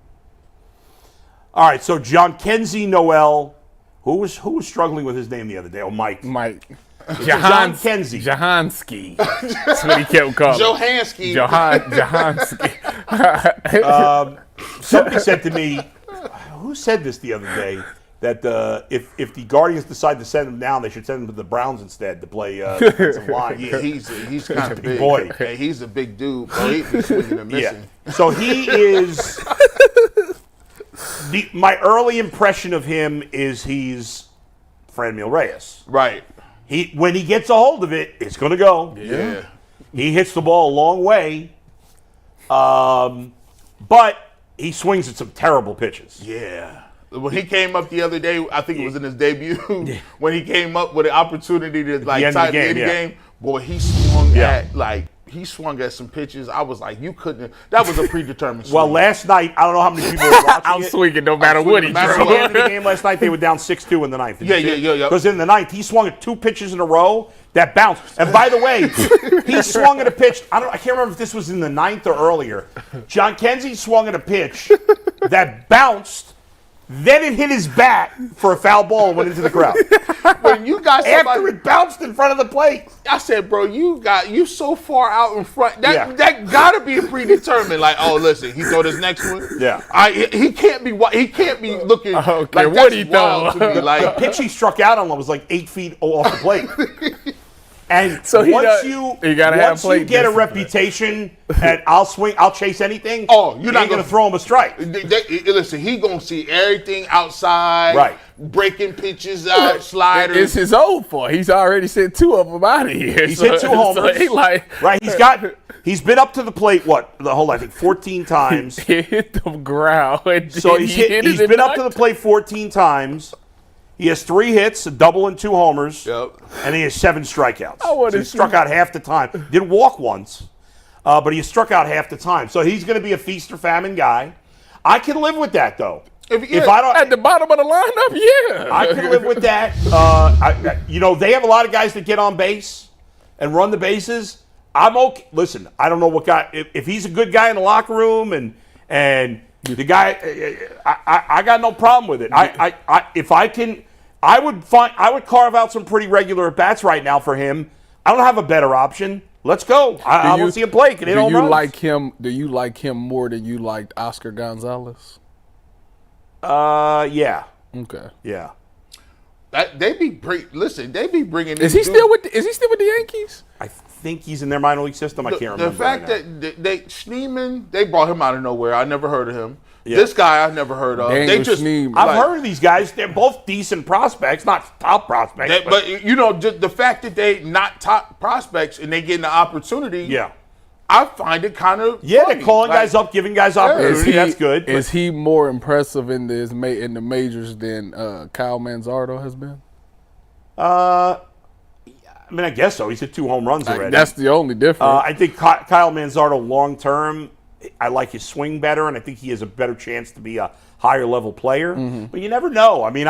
All right, so Jhonkensy Noel, who was struggling with his name the other day? Oh, Mike. Jhonkensy. Jhonkensy. That's what he kept calling. Jhonkensy. Jhonkensy. Somebody said to me, who said this the other day, that if the Guardians decide to send him down, they should send him to the Browns instead to play defensive line. Yeah, he's kind of big. boy. Hey, he's a big dude. But he's swinging and missing. Yeah. So he is. My early impression of him is he's Franmil Reyes. Right. When he gets a hold of it, it's going to go. Yeah. He hits the ball a long way, but he swings at some terrible pitches. Yeah. When he came up the other day, I think it was in his debut, when he came up with an opportunity to like tie the game, boy, he swung at some pitches. I was like, you couldn't. That was a predetermined swing. Well, last night, I don't know how many people were watching I'm it. swinging no matter what he At the throws. end of the game last night, they were down 6-2 in the ninth. Yeah. Because in the ninth, he swung at 2 pitches in a row that bounced. And by the way, he swung at a pitch. I can't remember if this was in the ninth or earlier. Jhonkensy swung at a pitch that bounced. Then it hit his bat for a foul ball and went into the crowd. When you got somebody, After it bounced in front of the plate. I said, bro, you so far out in front. That gotta be predetermined. Like, oh, listen, he throw this next one. Yeah. He can't be looking. Okay, like, what he wild throw? to me. Like, The pitch he struck out on was like 8 feet off the plate. And So once you you gotta have plate get a discipline. reputation at I'll chase anything. Oh, you're not going gonna to throw him a strike. listen, he gonna see everything outside. Right. Breaking pitches out, sliders. It's his own fault. He's already sent 2 of them out of here. He's hit 2 homers. So He's been up to the plate, I think 14 times. he hit the ground. And So then he's he hit it been up to in the plate 14 times. He has 3 hits, a double and 2 homers. Yep. And he has 7 strikeouts. I wanna So he see- struck out half the time. Did walk once, but he struck out half the time. So he's going to be a feast or famine guy. I can live with that, though. If I don't at the bottom of the lineup, yeah, I can live with that. They have a lot of guys that get on base and run the bases. I'm okay. Listen, I don't know what guy. If he's a good guy in the locker room and the guy, I got no problem with it. If I can, I would carve out some pretty regular at bats right now for him. I don't have a better option. Let's go. I want to see him play. Can hit home runs. Do you like him more than you liked Oscar Gonzalez? Yeah. Okay. Yeah. They be bringing. Is he still with the Yankees? I think he's in their minor league system. I can't remember. The fact right that Schneeman, they brought him out of nowhere. I never heard of him. Yeah. This guy I've never heard of. I've heard of these guys. They're both decent prospects, not top prospects. But just the fact that they not top prospects and they getting the opportunity. Yeah. I find it kind of funny. They're calling guys up, giving guys opportunity. That's good. Is he more impressive in the majors than Kyle Manzardo has been? I guess so. He's hit 2 home runs already. That's the only difference. I think Kyle Manzardo long term, I like his swing better, and I think he has a better chance to be a higher level player. Mm-hmm. But you never know. I mean,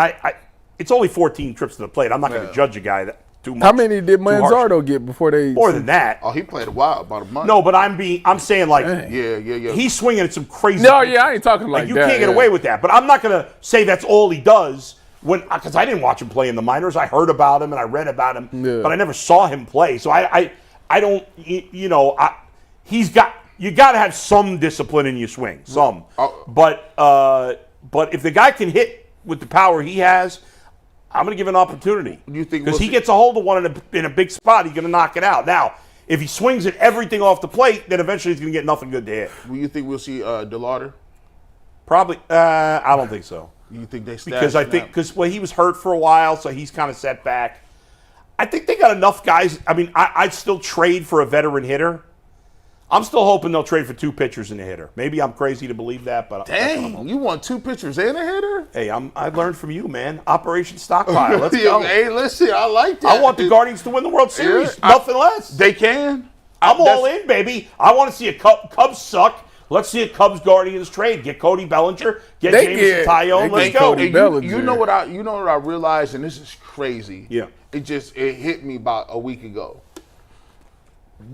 it's only 14 trips to the plate. I'm not going to judge a guy that too much. How many did Manzardo get before they? More than that. Oh, he played a while, about a month. No, but I'm saying like, yeah. He's swinging at some crazy. No, I ain't talking like you that. You can't get away with that. But I'm not going to say that's all he does. Because I didn't watch him play in the minors. I heard about him and I read about him, but I never saw him play. So I don't, he's got, you got to have some discipline in your swing, some. But if the guy can hit with the power he has, I'm going to give an opportunity. Do you think because he gets a hold of one in a big spot, he's going to knock it out. Now, if he swings at everything off the plate, then eventually he's going to get nothing good to hit. Do you think we'll see DeLauder? Probably. I don't think so. You think they because he was hurt for a while, so he's kind of set back. I think they got enough guys. I mean, I'd still trade for a veteran hitter. I'm still hoping they'll trade for 2 pitchers and a hitter. Maybe I'm crazy to believe that, but dang, you want 2 pitchers and a hitter? Hey, I learned from you, man. Operation Stockpile. Let's go. Hey, listen, I like that. I want the Guardians to win the World Series. Nothing less. They can. I'm all in, baby. I want to see a Cubs suck. Let's see a Cubs-Guardians trade. Get Cody Bellinger. Get Jameson Taillon. Let's go. You know what I realized, and this is crazy. Yeah. It hit me about a week ago.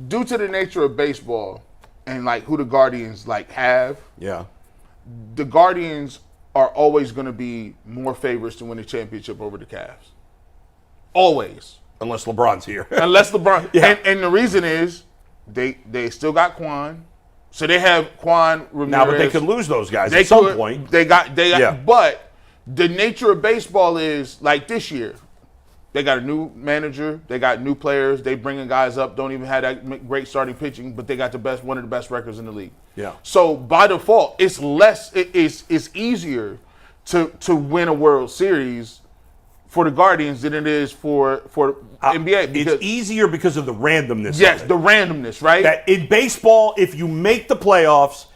Due to the nature of baseball and like who the Guardians have, the Guardians are always going to be more favorites to win the championship over the Cavs. Always. Unless LeBron's here. Yeah. And the reason is they still got Quan. So they have Quan Ramirez. Now, but they could lose those guys at some point. They got. But the nature of baseball is like this year. They got a new manager. They got new players. They bringing guys up. Don't even have that great starting pitching, but they got one of the best records in the league. Yeah. So by default, it's easier to win a World Series for the Guardians than it is for NBA. It's easier because of the randomness. Yes, of it. The randomness, right? That in baseball, if you make the playoffs,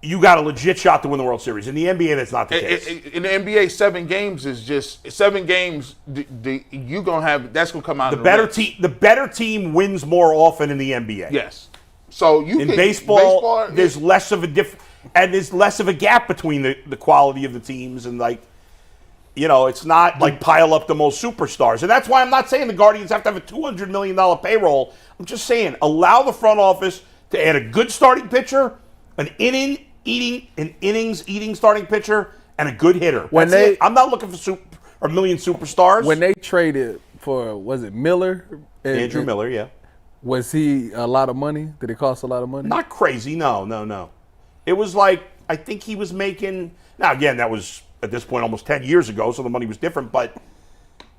you got a legit shot to win the World Series. In the NBA, that's not the case. In the NBA, 7 games is just 7 games. You gonna have that's gonna come out. The better team wins more often in the NBA. Yes. So baseball there's less of a and there's less of a gap between the quality of the teams and it's not like pile up the most superstars. And that's why I'm not saying the Guardians have to have a $200 million payroll. I'm just saying allow the front office to add a good starting pitcher, an innings eating starting pitcher, and a good hitter. I'm not looking for a million superstars. When they traded for, was it Miller? Andrew Miller, yeah. Was he a lot of money? Did it cost a lot of money? Not crazy, no. It was like, I think he was making, now again, that was at this point almost 10 years ago, so the money was different, but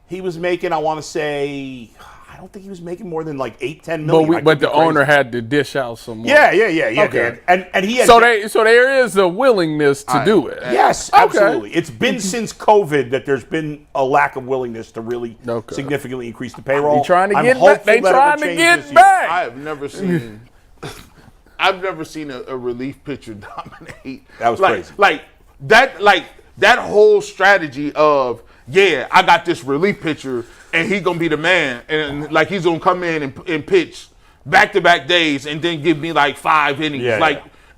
he was making, I want to say, I don't think he was making more than like $8-10 million. But the owner had to dish out some more. Yeah. Okay. And he had so there is a willingness to do it. Yes, absolutely. It's been since COVID that there's been a lack of willingness to really significantly increase the payroll. They trying to get back. I've never seen a relief pitcher dominate. That was crazy. That whole strategy of I got this relief pitcher and he's gonna be the man, and like he's gonna come in and pitch back-to-back days and then give me like 5 innings.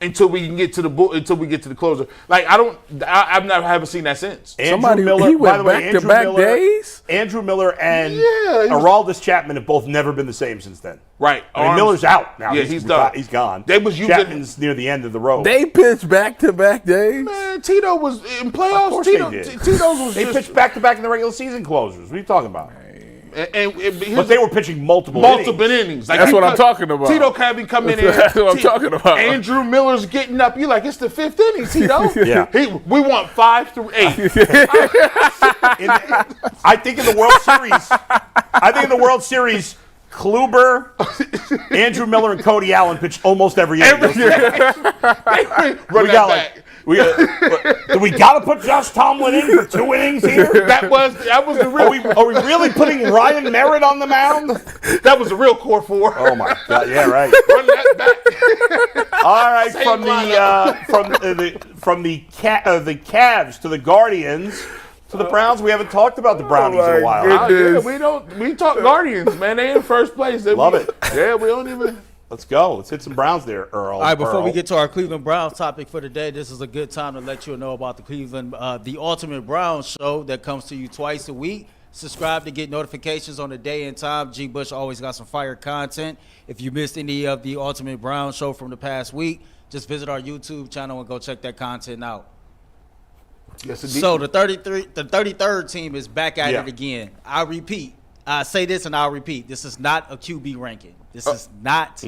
until we can get to the closer. Like haven't seen that since. Somebody Miller, he went by the way, back-to-back days. Andrew Miller and Yeah, Aroldis Chapman have both never been the same since then. Right. I mean, Miller's out now. Yeah, he's done. He's gone. They was using- Chapman's near the end of the road. They pitched back-to-back days. Man, Tito was in playoffs. Of course Tito's they did. Tito's was They just pitched back-to-back in the regular season closers. What are you talking about? but They were pitching multiple innings. Like That's what I'm talking about. Tito can't be coming in. That's what I'm talking about. Andrew Miller's getting up. You like it's the 5th inning, Tito. Yeah. We want 5 through 8. I think in the World Series, Kluber, Andrew Miller, and Cody Allen pitched almost every inning. Run that back. Do we got to put Josh Tomlin in for 2 innings here? That was the real. Are we really putting Ryan Merritt on the mound? That was the real core 4. Oh my God! Yeah, right. Run that back. All right, Same from the Cavs to the Guardians to the Browns. We haven't talked about the Brownies in a while. We talk Guardians, man. They in first place. Love it. Yeah, we don't even. Let's go. Let's hit some Browns there, Earl. All right, before we get to our Cleveland Browns topic for today, this is a good time to let you know about the Ultimate Browns show that comes to you twice a week. Subscribe to get notifications on the day and time. G. Bush always got some fire content. If you missed any of the Ultimate Browns show from the past week, just visit our YouTube channel and go check that content out. Yes, indeed. So the 33rd team is back at it again. I repeat. I say this and I'll repeat. This is not a QB ranking. This is not a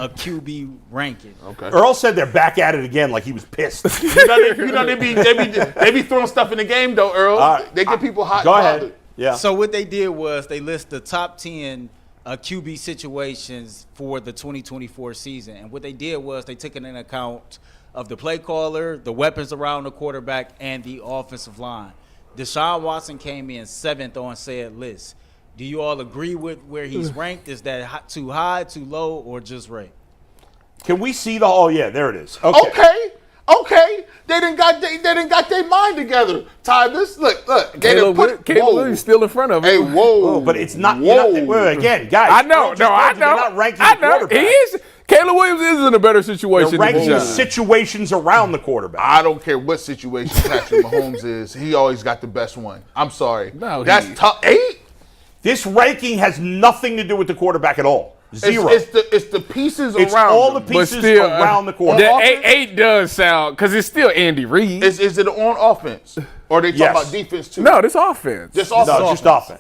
QB ranking. Okay. Earl said they're back at it again like he was pissed. they be throwing stuff in the game, though, Earl. They get people hot. Go ahead. Yeah. So what they did was they list the top 10 QB situations for the 2024 season. And what they did was they took into account of the play caller, the weapons around the quarterback, and the offensive line. Deshaun Watson came in 7th on said list. Do you all agree with where he's ranked? Is that too high, too low, or just right? Can we see the? Oh yeah, there it is. Okay. They didn't got their mind together. Tyvis, look. Caleb Williams still in front of him. Hey, whoa! But it's not. Whoa. Again, guys. I know. They're not ranking the quarterback. He is. Caleb Williams is in a better situation. They're ranking the situations around the quarterback. I don't care what situation Patrick Mahomes is. He always got the best one. I'm sorry. No, that's tough. 8. This ranking has nothing to do with the quarterback at all. Zero. It's the pieces It's around. all the them. pieces still, around the quarterback. The 8 does sound because it's still Andy Reid. Is it on offense or are they talking about defense too? No, this offense. Just offense.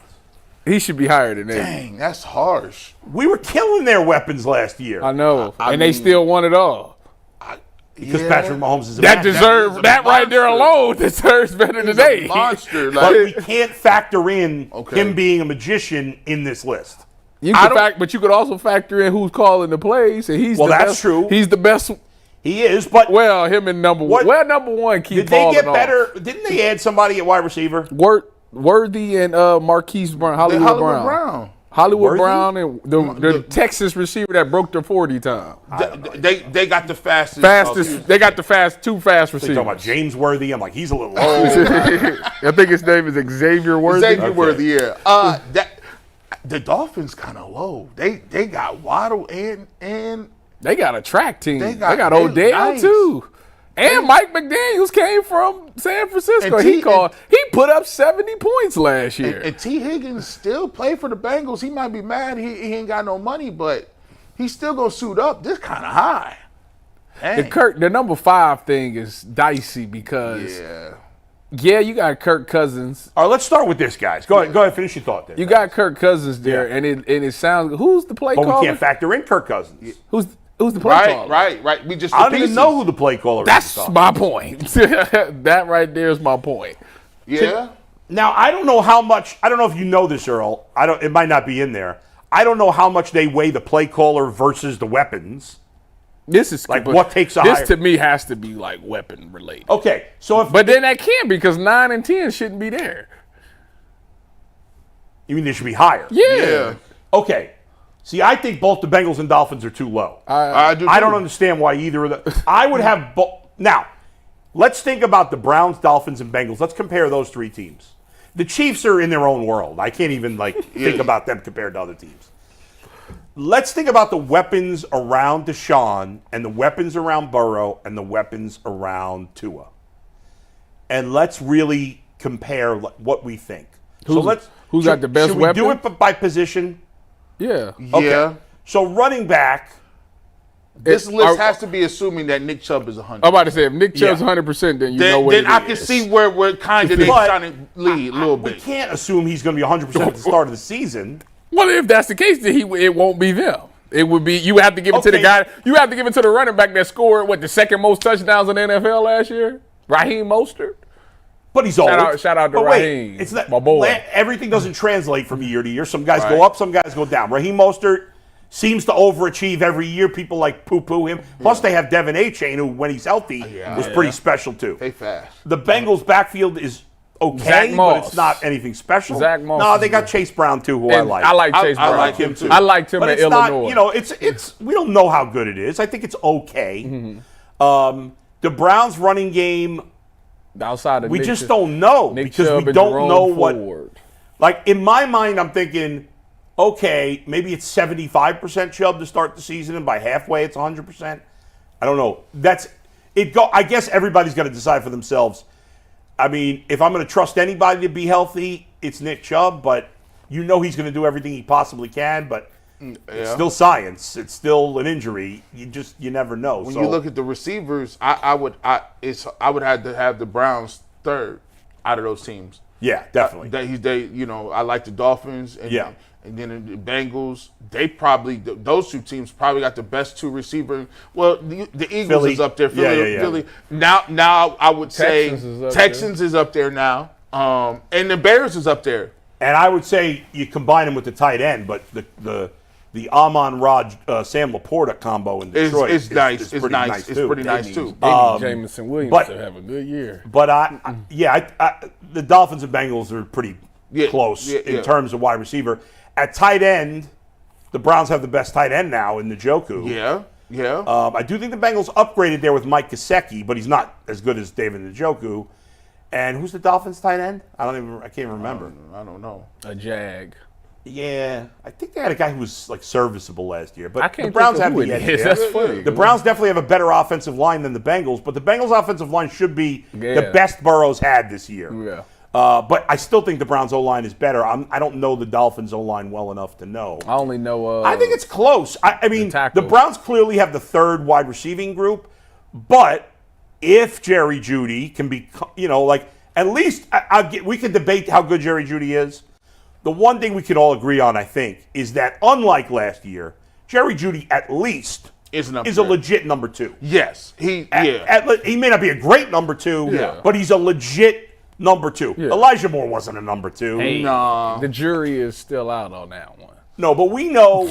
He should be higher than 8. Dang, that's harsh. We were killing their weapons last year. I know, I and they mean- still won it all. Because Patrick Mahomes is a That monster. deserves that right there alone deserves better than 8. Monster. But we Like, can't factor in Okay. him being a magician in this list. But you could also factor in who's calling the plays, and he's Well, the that's best. true. He's the best. He is, but Well, him and number What- one. Well, number one keep did they falling get off. better? Didn't they add somebody at wide receiver? Worthy and Marquise Brown, Hollywood Brown. Hollywood Worthy? Brown and the Texas receiver that broke the 40 time. they got the fastest. They got the two fast They receivers. talking about James Worthy. I'm like, he's a little low. I think his name is Xavier Worthy. Xavier Worthy, yeah. The Dolphins kind of low. They got Waddle and They got a track team. They got they Odell nice. too. And Mike McDaniels came from San Francisco. And He put up 70 points last year. and T. Higgins still play for the Bengals. He might be mad he ain't got no money, but he's still gonna suit up. This kind of high. Dang. The number 5 thing is dicey because you got Kirk Cousins. All right, let's start with this, guys. Go ahead, finish your thought there. You got Kirk Cousins there, and it sounds. Who's the play But caller? we can't factor in Kirk Cousins. Who's the play caller? Right. We just I don't even know who the play caller is. That's my point. That right there is my point. Yeah. Now, I don't know how much. I don't know if you know this, Earl. It might not be in there. I don't know how much they weigh the play caller versus the weapons. This is Like, what takes a This higher? to me has to be like weapon related. Okay, so But then that can't because 9 and 10 shouldn't be there. you mean they should be higher? Yeah. Okay. See, I think both the Bengals and Dolphins are too low. I do. I don't understand why either of them. I would have both. Now, let's think about the Browns, Dolphins, and Bengals. Let's compare those 3 teams. The Chiefs are in their own world. I can't even think about them compared to other teams. let's think about the weapons around Deshaun and the weapons around Burrow and the weapons around Tua. And let's really compare what we think. Who's got the best should weapon? we do it by position? Yeah. Okay. Yeah. So running back. This list has to be assuming that Nick Chubb is 100. I'm about to say, if Nick Chubb's Yeah. 100%, then you know what Then it I is. can see where kind of they're But trying to lead a little We bit. can't assume he's going to be 100% at the start of the season. Well, if that's the case, then it won't be them. It would be you have to give it to the Okay. guy. You have to give it to the running back that scored the second most touchdowns in the NFL last year, Raheem Mostert. But he's old. Shout out to But Raheem, It's not, my boy. Everything doesn't translate from year to year. Some guys go Right. up, some guys go down. Raheem Mostert seems to overachieve every year. People like poo-poo him. Plus, they have Devin A-Chain, who, when he's healthy, was pretty special too. They fast. The Bengals' backfield is okay, Zach but Moss. it's not anything special. Zach Moss No, is they got good. Chase Brown too, who And I like. Chase Brown. I like him too. I liked him But in it's not, Illinois. it's we don't know how good it is. I think it's okay. Mm-hmm. The Browns' running game, Outside of we Nick just Chubb- don't know Nick because Chubb we and don't Jerome know what. Ford. Like in my mind, I'm thinking, okay, maybe it's 75% Chubb to start the season, and by halfway it's 100%. I don't know. That's it. I guess everybody's got to decide for themselves. I mean, if I'm going to trust anybody to be healthy, it's Nick Chubb, but you know he's going to do everything he possibly can. But it's still science. It's still an injury. You never know. When you look at the receivers, I would have to have the Browns third out of those teams. yeah, definitely. I like the Dolphins and then the Bengals. They probably those two teams probably got the best two receiver. Well, the Eagles Philly. is up there. Yeah. Philly. Now I would say Texans is up there now. And the Bears is up there. And I would say you combine him with the tight end, but the Amon-Rod Sam Laporta combo in Detroit It's nice. is It's pretty nice. It's too. pretty nice too. They need Jameson Williams but- to have a good year. But the Dolphins and Bengals are pretty close Yeah. in terms of wide receiver. At tight end, the Browns have the best tight end now in Njoku. Yeah. I do think the Bengals upgraded there with Mike Gesicki, but he's not as good as David Njoku. And who's the Dolphins tight end? I can't even remember. I don't know. A Jag. Yeah, I think they had a guy who was like serviceable last year, but I can't the Browns think have of who the it edge is. there. That's funny. The Browns definitely have a better offensive line than the Bengals, but the Bengals' offensive line should be the best Burrow's had this year. Yeah. But I still think the Browns' O-line is better. I don't know the Dolphins' O-line well enough to know. I only know. I think it's close. I mean, the tackles. Browns clearly have the third wide receiving group, but if Jerry Jeudy can be, at least we can debate how good Jerry Jeudy is. The one thing we can all agree on, I think, is that unlike last year, Jerry Jeudy at least is a legit number two. Yes. He may not be a great number two, but he's a legit number two. Yeah. Elijah Moore wasn't a number two. Nah. the jury is still out on that one. No, but we know.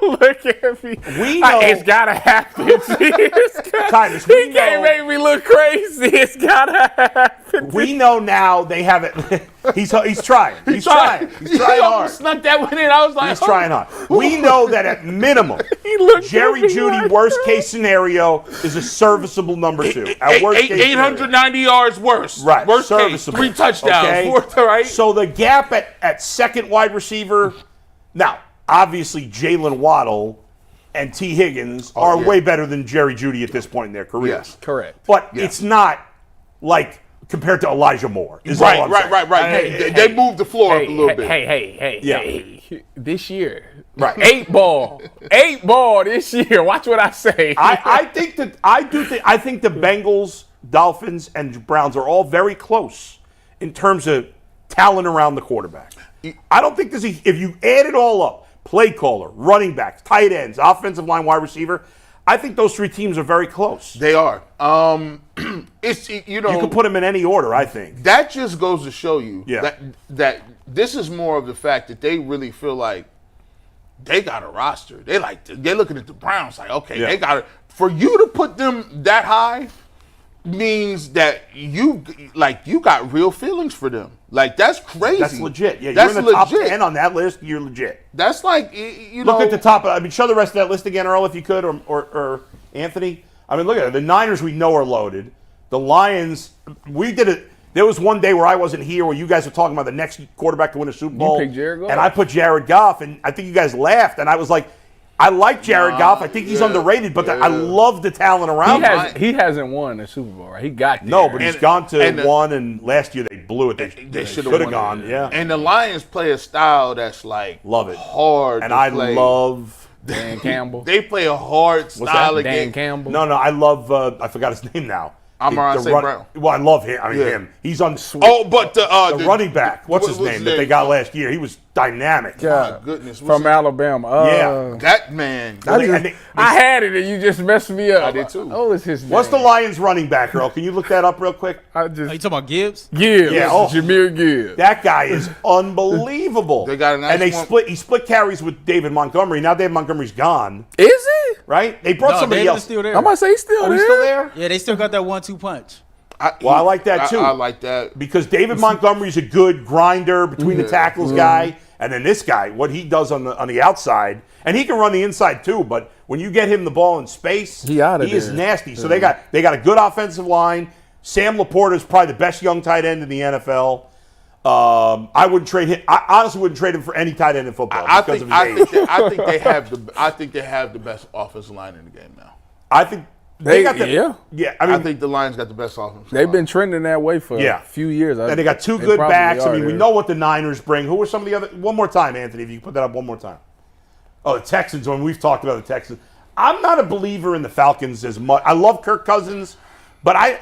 Look at me. We know It's gotta happen. Titus, He can't make me look crazy. It's gotta happen. We know now they have it. He's trying. He's trying. He's trying hard. Snuck that one in. I was like, He's trying hard. We know that at minimum, looked Jerry at me Jeudy, like- worst case scenario, is a serviceable number two. At worst case scenario. 890 yards worse. Right. Worst case. Serviceable. 3 touchdowns. Okay? 4, right? So the gap at second wide receiver, now, obviously Jalen Waddle and T. Higgins are way better than Jerry Jeudy at this point in their careers. Yes. Correct. But it's not like compared to Elijah Moore. Is all I'm saying. Right. They moved the floor up a little bit. Hey. This year. Right. 8 ball this year. Watch what I say. I think the Bengals, Dolphins, and Browns are all very close in terms of talent around the quarterback. I don't think if you add it all up, play caller, running backs, tight ends, offensive line, wide receiver, I think those three teams are very close. They are. It's You can put them in any order, I think. that just goes to show you Yeah. that this is more of the fact that they really feel like they got a roster. They're looking at the Browns like, okay, they got it. For you to put them that high means that you got real feelings for them. Like, that's crazy. That's legit. Yeah, that's you're in the top legit. 10 on that list. You're legit. That's like, Look at the top. Show the rest of that list again, Earl, if you could, or Anthony. Look at it. The Niners we know are loaded. The Lions, we did it. There was one day where I wasn't here where you guys were talking about the next quarterback to win a Super Bowl. picked Jared Goff. And I put Jared Goff, and I think you guys laughed. And I was like, I like Jared Goff. I think he's underrated, but I love the talent around him. He hasn't won a Super Bowl, right? He got there. No, but he's gone to one, and last year they blew it. They should have gone. Yeah. And the Lions play a style that's like love it. hard. And to I play. love Dan Campbell. They play a hard style Dan again. Campbell. No, I love. I forgot his name now. Amon St. Brown. Well, I love him. I mean, him. He's on But the running back. What's his name that they got last year? He was dynamic. My goodness. From Alabama. Yeah. That man. I had it, and you just messed me up. I did too. Oh, it's his name. What's the Lions running back, Earl? Can you look that up real quick? Are you talking about Gibbs? Gibbs. Yeah, Jameer Gibbs. That guy is unbelievable. They got a nice and one. he split carries with David Montgomery. Now David Montgomery's gone, Is he? right? They brought somebody David else. is still there. I might say he's still Oh, there. he's still there? Yeah, they still got that 1-2 punch. I like that too. I like that. Because David Montgomery's a good grinder between the tackles guy, and then this guy, what he does on the outside, and he can run the inside too. But when you get him the ball in space, He outta is there. nasty. So they got a good offensive line. Sam Laporta is probably the best young tight end in the NFL. I wouldn't trade him. I honestly wouldn't trade him for any tight end in football I because think of his age. I think they have the best offensive line in the game now. I think they got the yeah. I mean, think the Lions got the best offensive They've line. been trending that way for a few years. and they got two good backs. I mean, we know what the Niners bring. Who are some of the other? One more time, Anthony, if you can put that up one more time. Oh, the Texans. When we've talked about the Texans, I'm not a believer in the Falcons as much. I love Kirk Cousins, but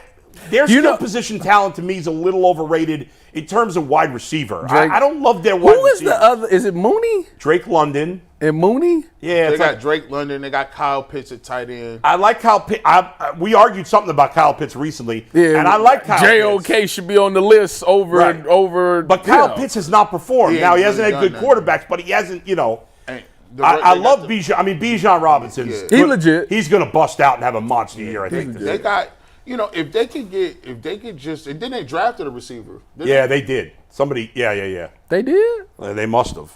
their skill position talent to me is a little overrated in terms of wide receiver. I don't love their wide Who is receiver. the other? Is it Mooney Drake London. and Mooney? Yeah, They it's got like, Drake London. They got Kyle Pitts at tight end. I like Kyle Pitts. We argued something about Kyle Pitts recently, Yeah, and I like Kyle Pitts. JOK should be on the list over. But Kyle Pitts has not performed. He Now, he ain't hasn't had really good done quarterbacks, but he hasn't, And I love Bijan. I mean, Bijan Robinson's Yeah. He legit. He's going to bust out and have a monster year, I think. They got, if they could just, and then they drafted a receiver. Yeah, they did. Somebody, yeah. They did. They must have.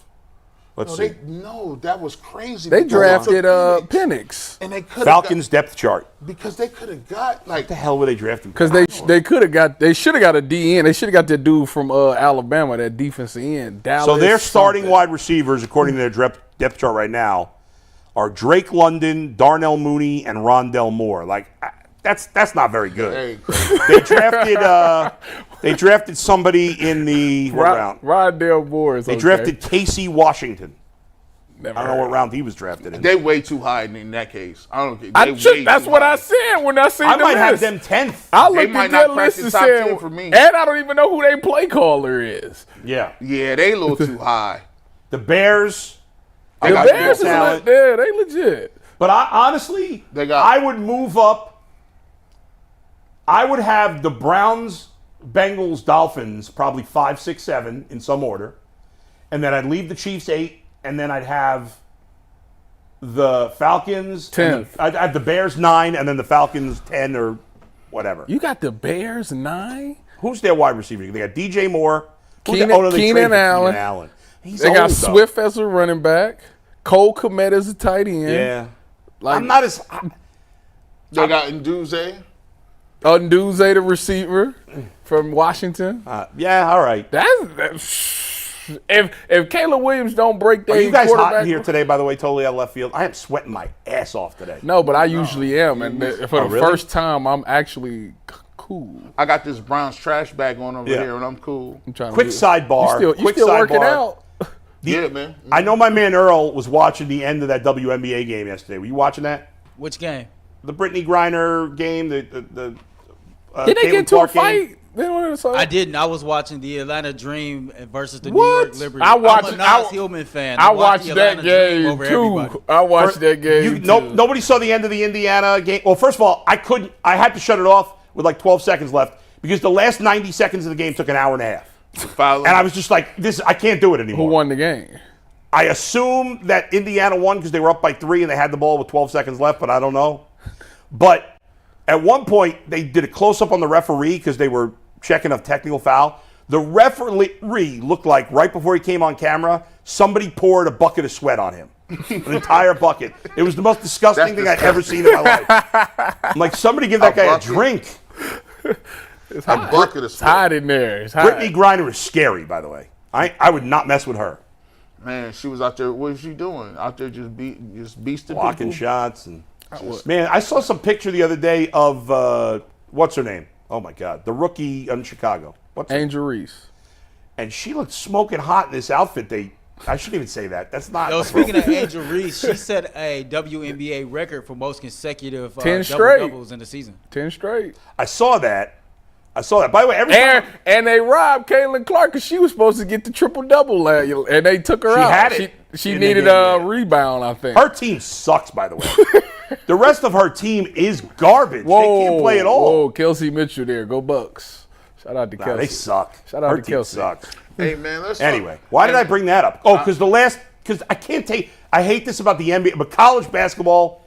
Let's see. That was crazy. They because drafted of Penix and they could Falcons depth chart. because they could have got like What the hell were they drafting? because they should have got a DN. They should have got that dude from Alabama, that defensive end. Dallas. So their starting something. wide receivers, according to their depth chart right now, are Drake London, Darnell Mooney, and Rondell Moore. Like that's not very good. They drafted somebody in the what round? Rondell Moore is They okay. drafted Casey Washington. Never I don't know heard. what round he was drafted in. they way too high in that case. I don't. They That's what I said when I seen I the might have list. them 10th. I They looked might at not that crack list the and top said, 10 for me. and I don't even know who their play caller is. Yeah. Yeah, they a little too high. The Bears. The got Bears is good talent. they legit. But honestly, I would move up. I would have the Browns, Bengals, Dolphins probably 5, 6, 7 in some order. And then I'd leave the Chiefs 8. And then I'd have the Falcons 10th. I'd have the Bears 9, and then the Falcons 10 or whatever. You got the Bears 9? Who's their wide receiver? They got DJ Moore. Keenan traded for Allen. He's They got old, though. Swift as a running back. Cole Kmet as a tight end. Yeah. Like, I'm not as. They got Nduze. Nduze, the receiver from Washington. Yeah, all right. If Caleb Williams don't break Are their you guys quarterback hot in here today, by the way, totally out of left field? I am sweating my ass off today. No, but I usually am, and for the really? first time, I'm actually cool. I got this Browns trash bag on over Yeah. here, and I'm cool. I'm trying Quick to sidebar. You quick still sidebar. working out? Yeah, man. I know my man Earl was watching the end of that WNBA game yesterday. Were you watching that? Which game? The Brittany Griner game, the Did they Caitlin get into Clark a game? fight? I didn't. I was watching the Atlanta Dream versus the What? New York Liberty. I watched- I'm a Nas Hillman fan. I watched watched the that Atlanta Dream game over too. everybody. I watched that game too. Nobody saw the end of the Indiana game. Well, first of all, I had to shut it off with like 12 seconds left because the last 90 seconds of the game took an hour and a half. And I was just like, I can't do it anymore. Who won the game? I assume that Indiana won because they were up by 3 and they had the ball with 12 seconds left, but I don't know. But at one point, they did a close-up on the referee because they were checking a technical foul. The referee looked like, right before he came on camera, somebody poured a bucket of sweat on him. An entire bucket. It was the most disgusting thing I'd ever seen in my life. I'm like, somebody give that guy a drink. It's A hot. bucket of It's sweat. hot in there. It's hot. Brittany Griner is scary, by the way. I would not mess with her. Man, she was out there. What was she doing? Out there just beasting Blocking people. shots. And man, I saw some picture the other day of, what's her name? Oh, my God. The rookie in Chicago. What's her name? Angel Reese. And she looked smoking hot in this outfit. I shouldn't even say that. That's not. Yo, speaking of Angel Reese, she set a WNBA record for most consecutive 10 straight. double-doubles in the season. 10 straight. I saw that. By the way, every time And they robbed Caitlin Clark because she was supposed to get the triple-double last year, and they took her She out. had it She in the needed game, a yeah. rebound, I think. her team sucks, by the way. The rest of her team is garbage. They can't play at all. Whoa, Kelsey Mitchell there. Go Bucks. Shout out to Nah, Kelsey. they suck. Shout out her to team Kelsey. sucks. Hey man, let's Anyway, why did I bring that up? Oh, because I hate this about the NBA, but college basketball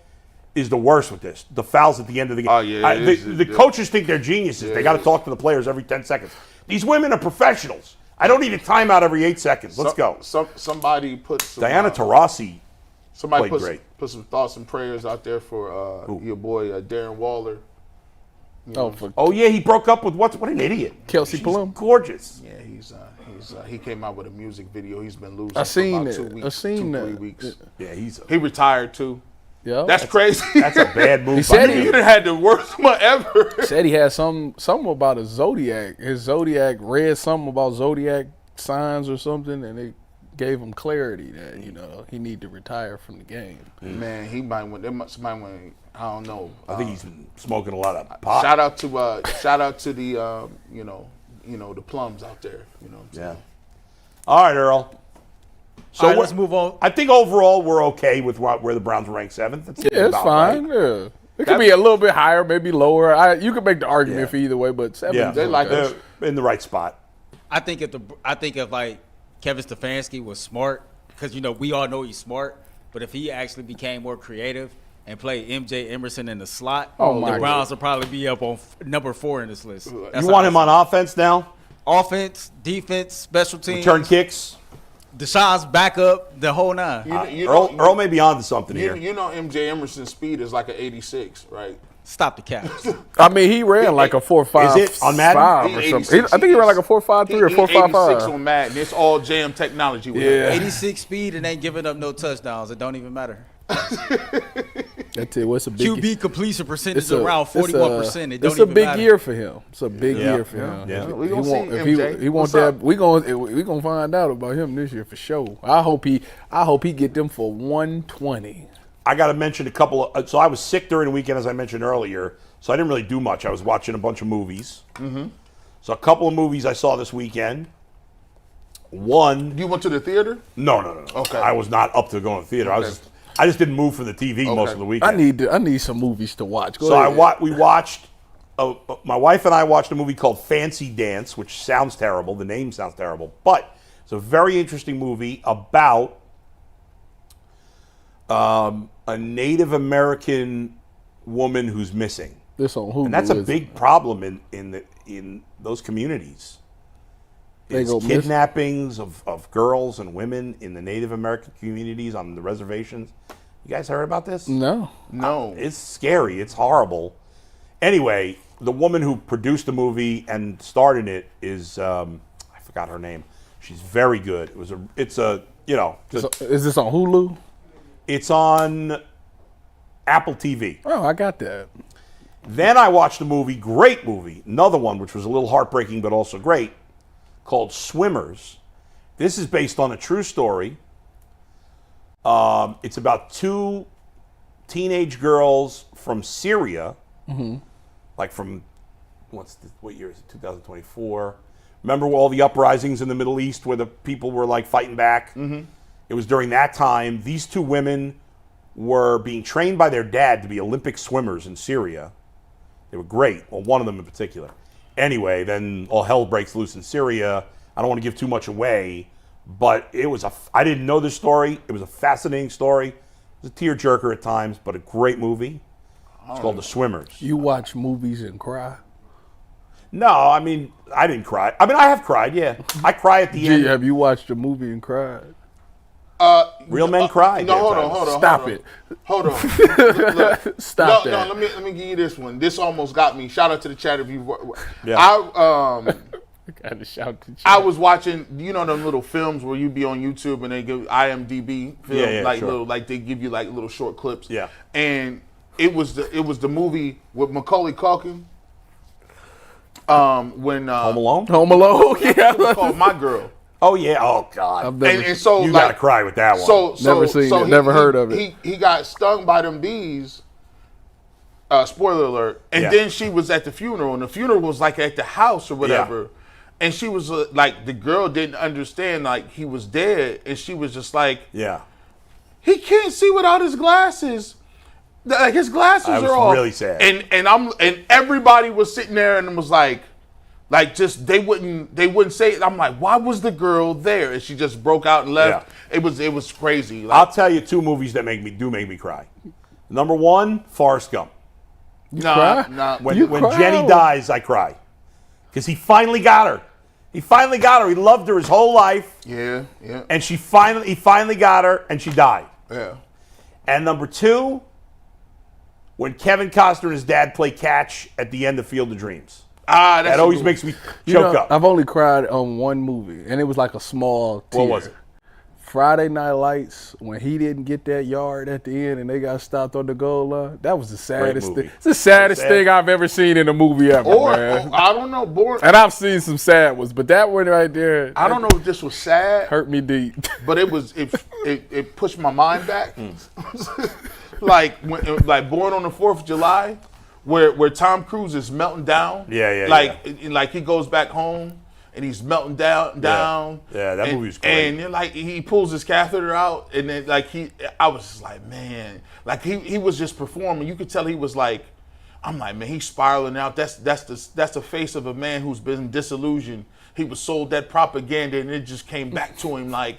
is the worst with this. The fouls at the end of the game. Oh, yeah, The coaches think they're geniuses. They got to talk to the players every 10 seconds. These women are professionals. I don't need a timeout every 8 seconds. Let's go. Somebody put some, Diana Taurasi. Somebody played great. put some thoughts and prayers out there for your boy Darren Waller. Oh, yeah, he broke up with what an idiot. Kelsey She's Plum. gorgeous. Yeah, he came out with a music video. He's been losing. I seen for about it. 2 weeks. I seen 2-3 that. weeks. Yeah, He retired too. Yeah. That's crazy. That's a bad move. He said by he- him. You done had the worst one ever. said he had something about a zodiac. His zodiac read something about zodiac signs or something, and it gave him clarity that he need to retire from the game. Man, he might win. Somebody win. I don't know. I think he's been smoking a lot of pot. Shout out to the the plums out there. You know what I'm saying? Yeah. All right, Earl. So All right, let's move on. I think overall we're okay with where the Browns are ranked 7th. That's Yeah, it's about fine. right. Yeah. It could be a little bit higher, maybe lower. You could make the argument for either way, but 7. Yeah, They like they're us. in the right spot. I think if like Kevin Stefanski was smart, because we all know he's smart, but if he actually became more creative and played MJ Emerson in the slot, my the Browns will probably be up on number 4 in this list. That's You how want I him see on offense now? offense, defense, special teams, Return kicks? Deshaun's backup, the whole nine. Earl may be on to something here. You know MJ Emerson's speed is like an 86, right? Stop the cap. I mean, he ran like a 4.5. Is it on Madden? 5 or something. I think he ran like a 4.53 or 4.55. 86 on Madden. It's all jam technology with Yeah. him. 86 speed and ain't giving up no touchdowns. It don't even matter. That's it. What's a big QB completion percentage it's a- around it's a- 41%. It don't It's a even big matter. year for him. It's a big year for him. Yeah. We He gonna see want- if MJ. he want What's that. up? We gonna find out about him this year for sure. I hope he get them for 120. I got to mention a couple of. So I was sick during the weekend, as I mentioned earlier. So I didn't really do much. I was watching a bunch of movies. Mm-hmm. So a couple of movies I saw this weekend. One. You went to the theater? No. Okay. I was not up to going to the theater. I just didn't move from the TV most of the weekend. I need some movies to watch. Go So ahead. we watched. My wife and I watched a movie called Fancy Dance, which sounds terrible. The name sounds terrible, but it's a very interesting movie about a Native American woman who's missing, This on Hulu. and that's a is- big problem in those communities. They It's go miss- kidnappings of girls and women in the Native American communities on the reservations. You guys heard about this? No. No. It's scary. It's horrible. Anyway, the woman who produced the movie and starred in it is I forgot her name. She's very good. It's on Hulu? It's on Apple TV. Oh, I got that. Then I watched a movie, great movie, another one which was a little heartbreaking but also great, called Swimmers. This is based on a true story. It's about 2 teenage girls from Syria, like from what year is it? 2024. Remember all the uprisings in the Middle East where the people were like fighting back? Mm-hmm. It was during that time. These 2 women were being trained by their dad to be Olympic swimmers in Syria. They were great. Well, one of them in particular. Anyway, then all hell breaks loose in Syria. I don't want to give too much away, but I didn't know this story. It was a fascinating story. It was a tearjerker at times, but a great movie. It's called The Swimmers. You watch movies and cry? No, I mean, I didn't cry. I mean, I have cried, yeah. I cry at the end. Have you watched a movie and cried? Real men cry. No, hold on. Stop it. Hold on. Look, Stop that. No, let me give you this one. This almost got me. Shout out to the chat if you. Yeah. Gotta shout to I was watching, them little films where you be on YouTube and they give IMDb film, sure. like they give you like little short clips. Yeah. And it was the movie with Macaulay Culkin. When Home Alone? Home Alone. it was called My Girl. Oh, yeah. Oh, God. And so You got to cry with that one. Never seen it, never heard of it. He got stung by them bees. Spoiler alert. And then she was at the funeral, and the funeral was like at the house or whatever. Yeah. And she was like, the girl didn't understand, like, he was dead. And she was just like, yeah. he can't see without his glasses. Like, his glasses I was are off. really sad. And everybody was sitting there and was like just they wouldn't say it. I'm like, why was the girl there? And she just broke out and left. Yeah. It was crazy. Like, I'll tell you 2 movies that make me cry. Number 1, Forrest Gump. Nah. When Jenny dies, I cry. Because he finally got her. He loved her his whole life. Yeah. And he finally got her, and she died. Yeah. And number 2, when Kevin Costner and his dad play catch at the end of Field of Dreams. That always makes me choke up. I've only cried on one movie, and it was like a small tear. What was it? Friday Night Lights, when he didn't get that yard at the end and they got stopped on the goal line. That was the saddest movie. thing. It's the saddest thing I've ever seen in a movie ever, man. I don't know, and I've seen some sad ones, but that one right there, I don't know if this was sad, hurt me deep. but it pushed my mind back. like Born on the 4th of July, where Tom Cruise is melting down. Like he goes back home. And he's melting down. Yeah, that movie was great. And then, he pulls his catheter out, and then I was just like, man, he was just performing. You could tell he was like, I'm like, man, he's spiraling out. That's the face of a man who's been disillusioned. He was sold that propaganda, and it just came back to him like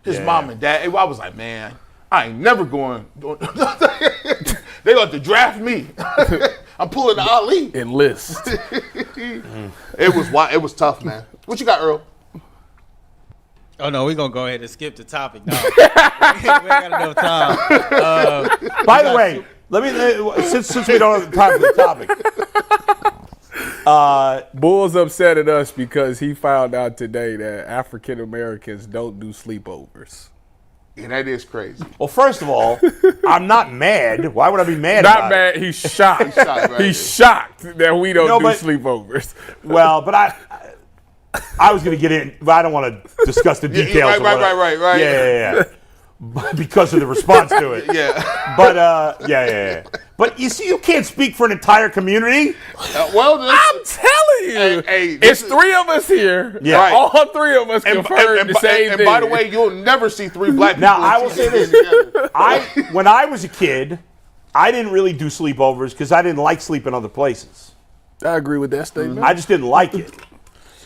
his mom and dad. I was like, man, I ain't never going. They got to draft me. I'm pulling the Ali. Enlist. It was tough, man. What you got, Earl? Oh no, we're gonna go ahead and skip the topic now. we ain't got enough time. By the way, let me since we don't have time for the topic. Bull's upset at us because he found out today that African Americans don't do sleepovers. And that is crazy. Well, first of all, I'm not mad. Why would I be mad Not about mad. it? He's shocked. Right? He's shocked that we don't do sleepovers. Well, but I was going to get in, but I don't want to discuss the details. Right. Yeah. Because of the response to it. Yeah. But, yeah. But you see, you can't speak for an entire community. I'm telling you. It's 3 of us here. Yeah. Right. All 3 of us confirmed the same thing. And by the way, you'll never see 3 black people. Now, I will say this. When I was a kid, I didn't really do sleepovers because I didn't like sleeping other places. I agree with that statement. I just didn't like it.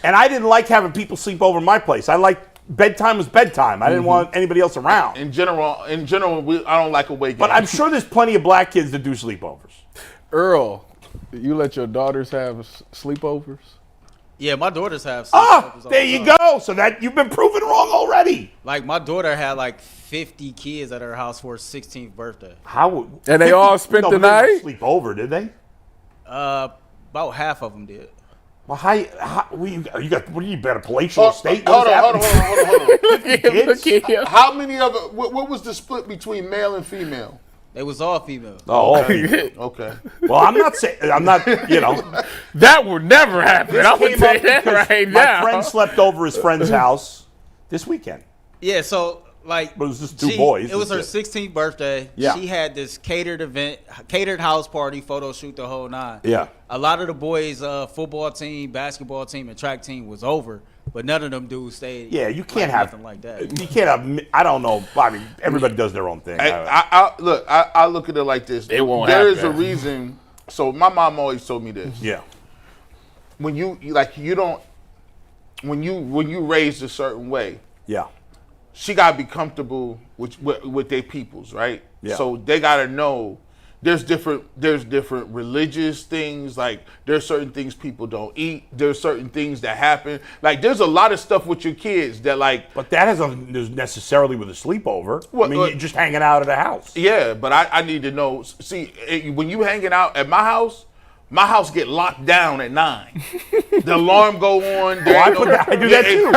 And I didn't like having people sleep over my place. I liked bedtime was bedtime. I didn't want anybody else around. In general, I don't like away games. But I'm sure there's plenty of black kids that do sleepovers. Earl, you let your daughters have sleepovers? Yeah, my daughters have sleepovers. There you go. So that you've been proven wrong already. Like, my daughter had like 50 kids at her house for her 16th birthday. And they all spent the night? They didn't sleep over, did they? About half of them did. Well, you got a palatial estate? Hold on. Kids? How many of it? What was the split between male and female? They was all female. Oh, okay. Well, I'm not. That would never happen. I'm going to tell you that right now. My friend slept over his friend's house this weekend. Yeah, so, like, but it was just 2 boys. It was her 16th birthday. Yeah. She had this catered house party, photo shoot, the whole 9. Yeah. A lot of the boys' football team, basketball team, and track team was over, but none of them dudes stayed. Yeah, you can't have nothing like that. You can't have. I don't know. I mean, everybody does their own thing. I look at it like this. It won't There happen. is a reason. So my mom always told me this. Yeah. When you raised a certain way. Yeah. She gotta be comfortable with their peoples, right? Yeah. So they gotta know there's different religious things. Like there's certain things people don't eat. There's certain things that happen. Like there's a lot of stuff with your kids that like. But that has nothing to do necessarily with a sleepover. Well, I mean, you're just hanging out at a house. Yeah, but I need to know. See, when you hanging out at my house get locked down at 9. The alarm go on. I do that too.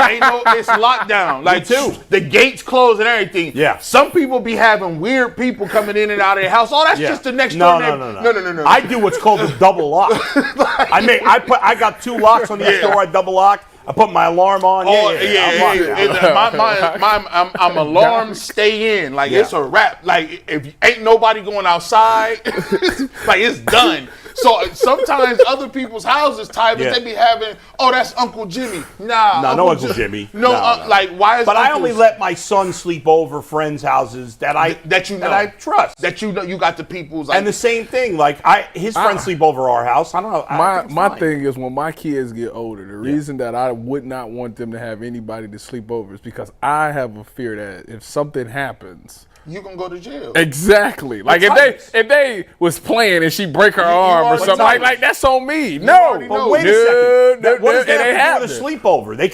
It's locked down. Like too. The gates close and everything. Yeah. Some people be having weird people coming in and out of their house. Oh, that's just the next door neighbor. No. I do what's called a double lock. I got 2 locks on each door. I double lock. I put my alarm on. I'm alarm stay in. Like it's a wrap. Like if ain't nobody going outside, like it's done. So sometimes other people's houses, they be having, oh, that's Uncle Jimmy. No Uncle Jimmy. No, like why is? But I only let my son sleep over friends' houses that I trust. That you know you got the people's. And the same thing, like his friends sleep over our house. I don't know. My thing is when my kids get older, the reason that I would not want them to have anybody to sleep over is because I have a fear that if something happens, you gonna go to jail. Exactly. Like if they was playing and she break her arm or something like that's on me. No. But wait a second. What does that have to do with a sleepover? That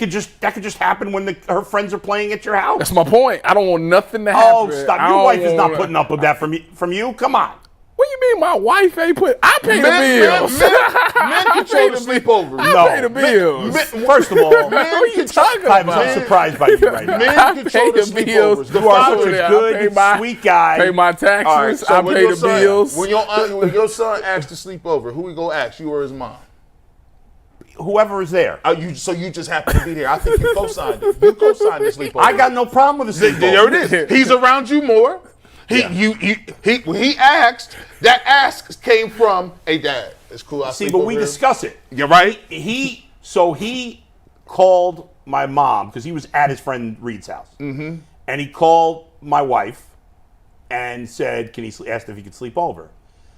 could just happen when her friends are playing at your house. That's my point. I don't want nothing to happen. Oh, stop. Your wife is not putting up with that from you. Come on. What do you mean my wife ain't put? I pay the bills. Men control the sleepovers. I pay the bills. First of all, what are you talking about? I'm surprised by you right now. Men control the sleepovers. You are such a good, sweet guy. Pay my taxes. I pay the bills. When your son asks to sleep over, who we go ask, you or his mom? Whoever is there. So you just happen to be there. I think you co-signed it. You co-signed the sleepover. I got no problem with the sleepover. There it is. He's around you more. When he asked, that ask came from a dad. It's cool. But we discuss it. You're right. He called my mom because he was at his friend Reed's house, and he called my wife and said, asked if he could sleep over.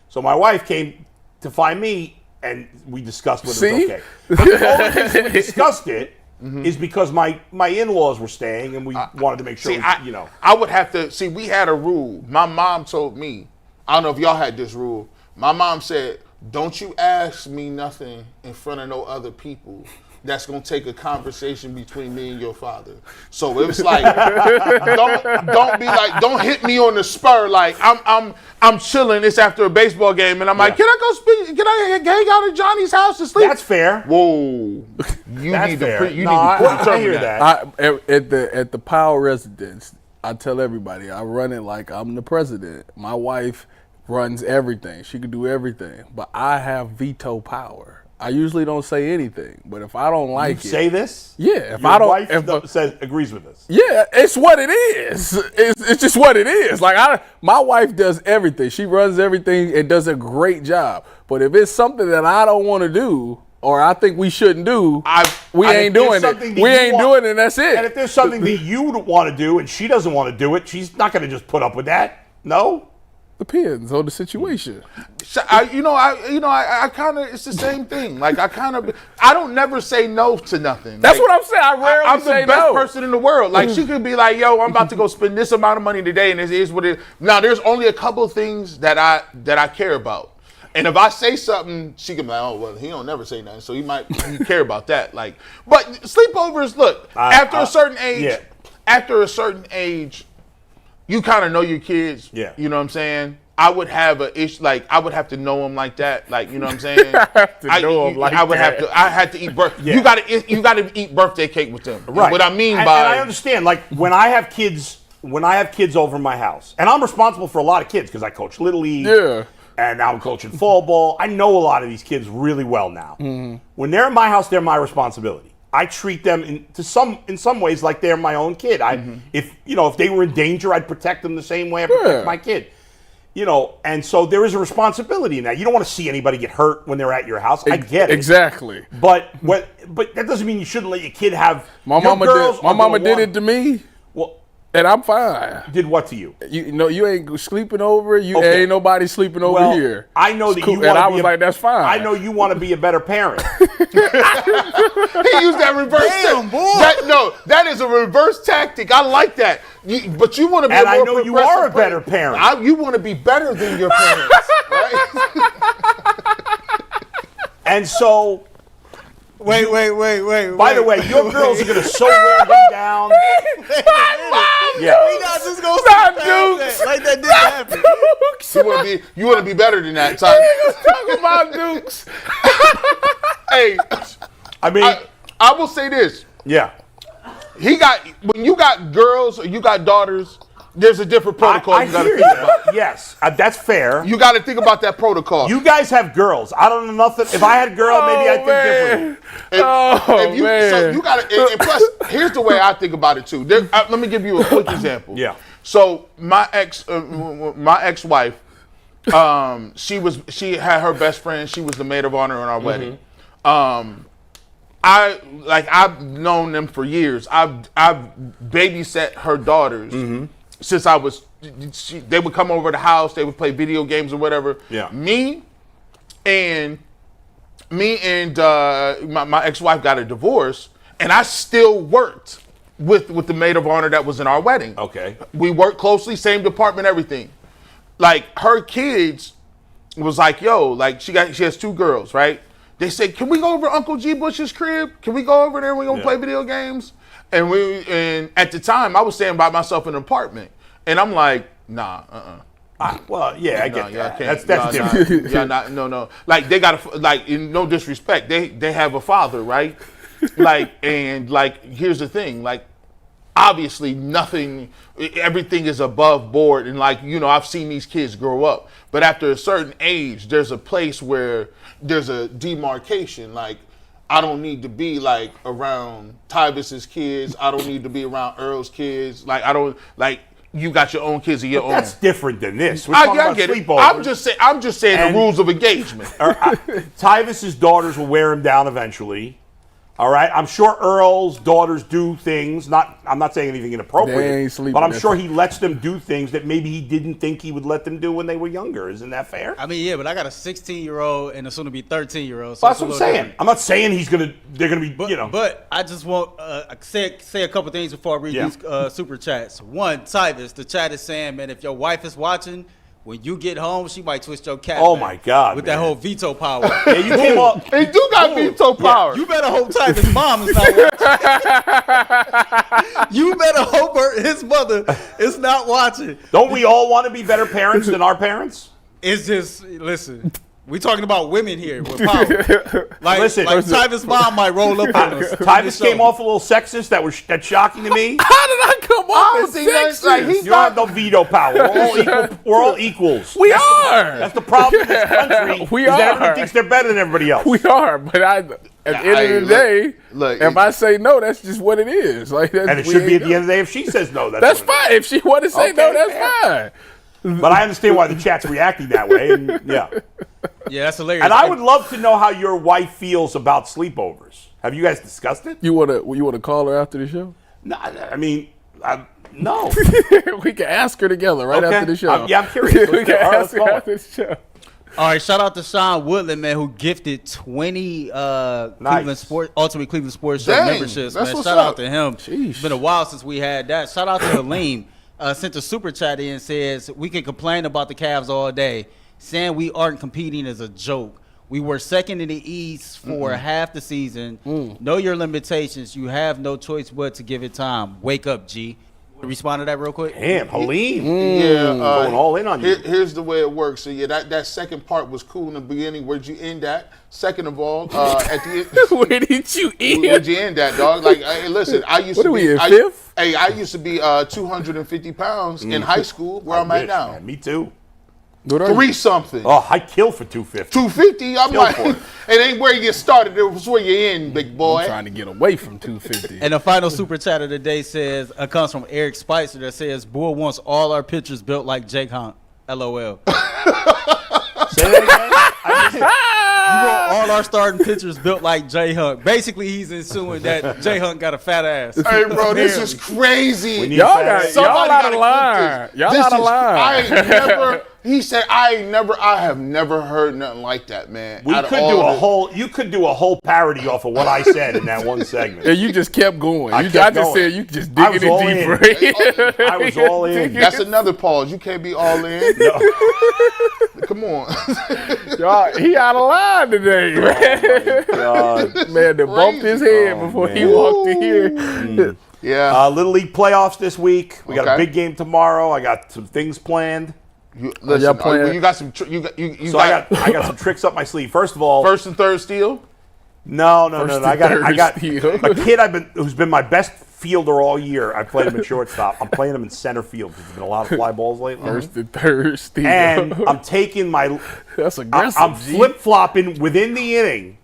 So my wife came to find me, and we discussed whether it was okay. The only reason we discussed it is because my in-laws were staying and we wanted to make sure, I would have to, we had a rule. My mom told me, I don't know if y'all had this rule. My mom said, don't you ask me nothing in front of no other people that's going to take a conversation between me and your father. So it was like, don't be like, don't hit me on the spur. Like I'm chilling. It's after a baseball game, and I'm like, can I hang out at Johnny's house and sleep? That's fair. Whoa, I hear that. At the Powell residence, I tell everybody I run it like I'm the president. My wife runs everything. She can do everything, but I have veto power. I usually don't say anything, but if I don't like it, say this. Yeah, Your wife agrees with this. Yeah, it's what it is. It's just what it is. Like my wife does everything. She runs everything and does a great job. But if it's something that I don't want to do or I think we shouldn't do, we ain't doing it. We ain't doing it. That's it. And if there's something that you want to do and she doesn't want to do it, she's not going to just put up with that. No. Depends on the situation. I kind of, it's the same thing. Like I don't never say no to nothing. That's what I'm saying. I rarely say no. I'm the best person in the world. Like she could be like, yo, I'm about to go spend this amount of money today, and it is what it is. Now there's only a couple of things that I care about. And if I say something, she can be like, oh, well, he don't never say nothing, so you care about that. Like, but sleepovers, look, after a certain age, you kind of know your kids. Yeah. You know what I'm saying? I would have a issue, like, I would have to know them like that. Like, you know what I'm saying? I had to eat birthday. Yeah. You gotta eat birthday cake with them. Right. What I mean and I understand, like, when I have kids over my house, and I'm responsible for a lot of kids because I coach Little League. Yeah. And now I'm coaching fall ball. I know a lot of these kids really well now. Mm-hmm. When they're in my house, they're my responsibility. I treat them in some ways like they're my own kid. If they were in danger, I'd protect them the same way I protect my kid. And so there is a responsibility in that. You don't want to see anybody get hurt when they're at your house. I get it. Exactly. But that doesn't mean you shouldn't let your kid have. My mama did it to me. Well, and I'm fine. Did what to you? You ain't sleeping over. Ain't nobody sleeping over here. I know that you want to be. And I was like, that's fine. I know you want to be a better parent. He used that reverse. Damn, boy. That is a reverse tactic. I like that. But you want to be. And I know you are a better parent. You want to be better than your parents. And so, Wait. by the way, your girls are going to so wear them down. Yeah. We not just gonna Not skip past Dukes. that. Like that didn't happen. You want to be better than that, Ty. Talk about Dukes. Hey, I mean, I will say this. yeah. When you got girls or you got daughters, there's a different protocol I you got to hear think you. about. Yes, that's fair. You got to think about that protocol. You guys have girls. I don't know nothing. If I had a girl, maybe I'd think differently. So you got to. And plus, here's the way I think about it too. Let me give you a quick example. Yeah. So my ex-wife, she had her best friend. She was the maid of honor on our wedding. I've known them for years. I've babysat her daughters since I was. They would come over to the house. They would play video games or whatever. Yeah. Me and my ex-wife got a divorce, and I still worked with the maid of honor that was in our wedding. Okay. We worked closely, same department, everything. Like her kids was like, yo, like she has 2 girls, right? They said, can we go over to Uncle G. Bush's crib? Can we go over there? We're gonna play video games. And at the time I was staying by myself in an apartment. And I'm like, nah, Well, yeah, I get y'all that. can't. That's Y'all different. Y'all not, no. Like they got no disrespect. They have a father, right? Here's the thing, obviously everything is above board, and I've seen these kids grow up, but after a certain age, there's a place where there's a demarcation. Like, I don't need to be around Tyvis's kids. I don't need to be around Earl's kids. You got your own kids of your own. That's different than this. We're talking about get it. sleepovers. I'm just saying And- the rules of engagement. Tyvis's daughters will wear him down eventually. All right, I'm sure Earl's daughters do things. I'm not saying anything inappropriate, They ain't sleeping, but I'm that's sure it. he lets them do things that maybe he didn't think he would let them do when they were younger. Isn't that fair? I mean, yeah, but I got a 16-year-old and a soon-to-be 13-year-old. So Well, that's it's what a I'm little saying. different. I'm not saying they're gonna be, But I just want say a couple things before I read Yeah. these super chats. One, Tyvis, the chat is saying, man, if your wife is watching, when you get home, she might twist your cat. Oh, back my God, with man. that whole veto power. Yeah, you came off. They do got veto power. You better hope Tyvis' mom is not watching. You better hope his mother is not watching. Don't we all want to be better parents than our parents? It's just, listen, we talking about women here with power. Listen. Tyvis' mom might roll up on us. Tyvis came off a little sexist. That's shocking to me. How did I come off as sexist? You don't have no veto power. We're all equals. We are. That's the problem in this country. We is that are. everybody thinks they're better than everybody else. We are, but at the end of the day, if I say no, that's just what it is. And it should be at the end of the day if she says no. That's fine. If she want to say no, that's fine. But I understand why the chat's reacting that way. And yeah, that's hilarious. And I would love to know how your wife feels about sleepovers. Have you guys discussed it? You wanna call her after the show? No, I mean, no. We can ask her together after the show. I'm curious. We can All right, ask her let's call after the show. All right, shout out to Sean Woodland, man, who gifted 20 Ultimate Cleveland Sports Show Dang, memberships, that's man. what's Shout up. out to him. It's been a while since we had that. Shout out to Aleem. Sent a super chat in and says, we can complain about the Cavs all day. Saying we aren't competing is a joke. We were second in the East for half the season. Know your limitations. You have no choice but to give it time. Wake up, G. Respond to that real quick. Damn, Halim. Going all in on you. Here's the way it works. So that second part was cool in the beginning. Where'd you end at? Second of all, at the end, Where did you end? where'd you end at, dog? Hey, listen, I used What to are be we in fifth? I used to be 250 pounds in high school. Where I'm at now, Man, me too. What are you? 3-something. Oh, I kill for 250. 250. I'm Kill like, for it. it ain't where you get started. It was where you end, big boy. I'm trying to get away from 250. And the final super chat of the day comes from Eric Spicer that says, Bull wants all our pictures built like Jake Hunt. LOL. Say that again? You want all our starting pitchers built like Jay Hunt. Basically, he's insinuating that Jay Hunt got a fat ass. Hey, bro, this is crazy. We need Y'all fans. y'all out of gotta line. keep this. Y'all This out of is- line. He said, I have never heard nothing like that, man. We Out of could all do of a the- whole. You could do a whole parody off of what I said in that one segment. And you just kept going. I I kept just going. said you just I was digging all it in. deeper. I was all in. That's another pause. You can't be all in. Come on. He out of line today, man. Man, they bumped his head before he walked in here. Yeah. Little League playoffs this week. We got a big game tomorrow. I got some things planned. Listen, you got some. I got some tricks up my sleeve. First of all, first and third steal. No. I got steal. a kid who's been my best fielder all year. I played him at shortstop. I'm playing him in center field because there's been a lot of fly balls lately. First and third steal. And I'm taking my. That's aggressive. I'm flip flopping within the inning.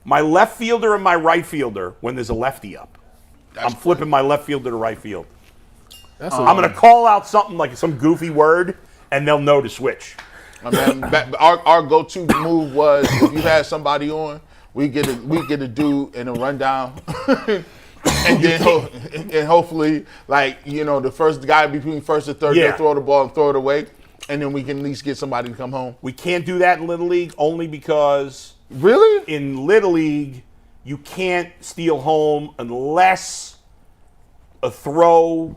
My left fielder and my right fielder when there's a lefty up. I'm flipping my left fielder to right field. I'm going to call out something like some goofy word, and they'll know to switch. Our go-to move was if you had somebody on, we get a dude in a rundown, and then hopefully, like, the first guy between first and third, they'll throw the ball and throw it away, and then we can at least get somebody to come home. We can't do that in Little League only because in Little League you can't steal home unless a throw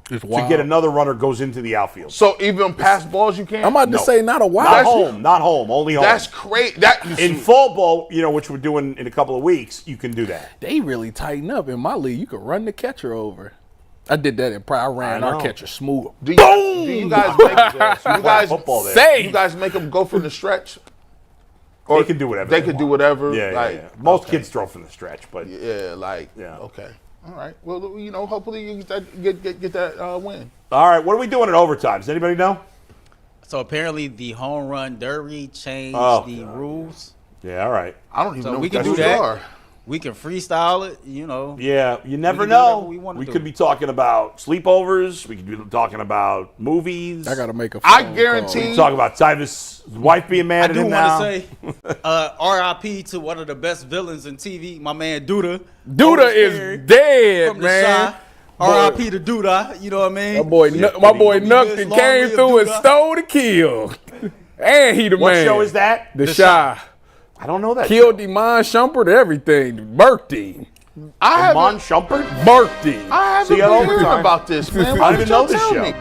to get another runner goes into the outfield. So even pass balls you can't? I'm about to say not a wild. Not home, only home. That's crazy. In fall ball, which we're doing in a couple of weeks, you can do that. They really tighten up in my league. You could run the catcher over. I did that in I ran our catcher smooth. Do you guys make them go from the stretch? Or they can do whatever. They could do whatever. Yeah. Most kids throw from the stretch, but okay. All right. Well, hopefully you get that win. All right. What are we doing in overtime? Does anybody know? So apparently the home run derby changed the rules. Yeah. All right. I don't even know we what can do that that. are. We can freestyle it, Yeah, you never know. We could be talking about sleepovers. We could be talking about movies. I got to make a phone I guarantee. We can talk about Tyvus' wife being mad at him now. I do want to say R.I.P. to one of the best villains in TV, my man Duda. Duda is dead, from the man. Shy. R.I.P. to Duda, you know what I mean? My boy Nuckton came through and stole the kill. And he the man. What show is that? The Shy. I don't know that. Killed Iman Shumpert, everything. Birthday. Iman Shumpert? Birthday. I haven't been hearing about this, man. I don't even know this show.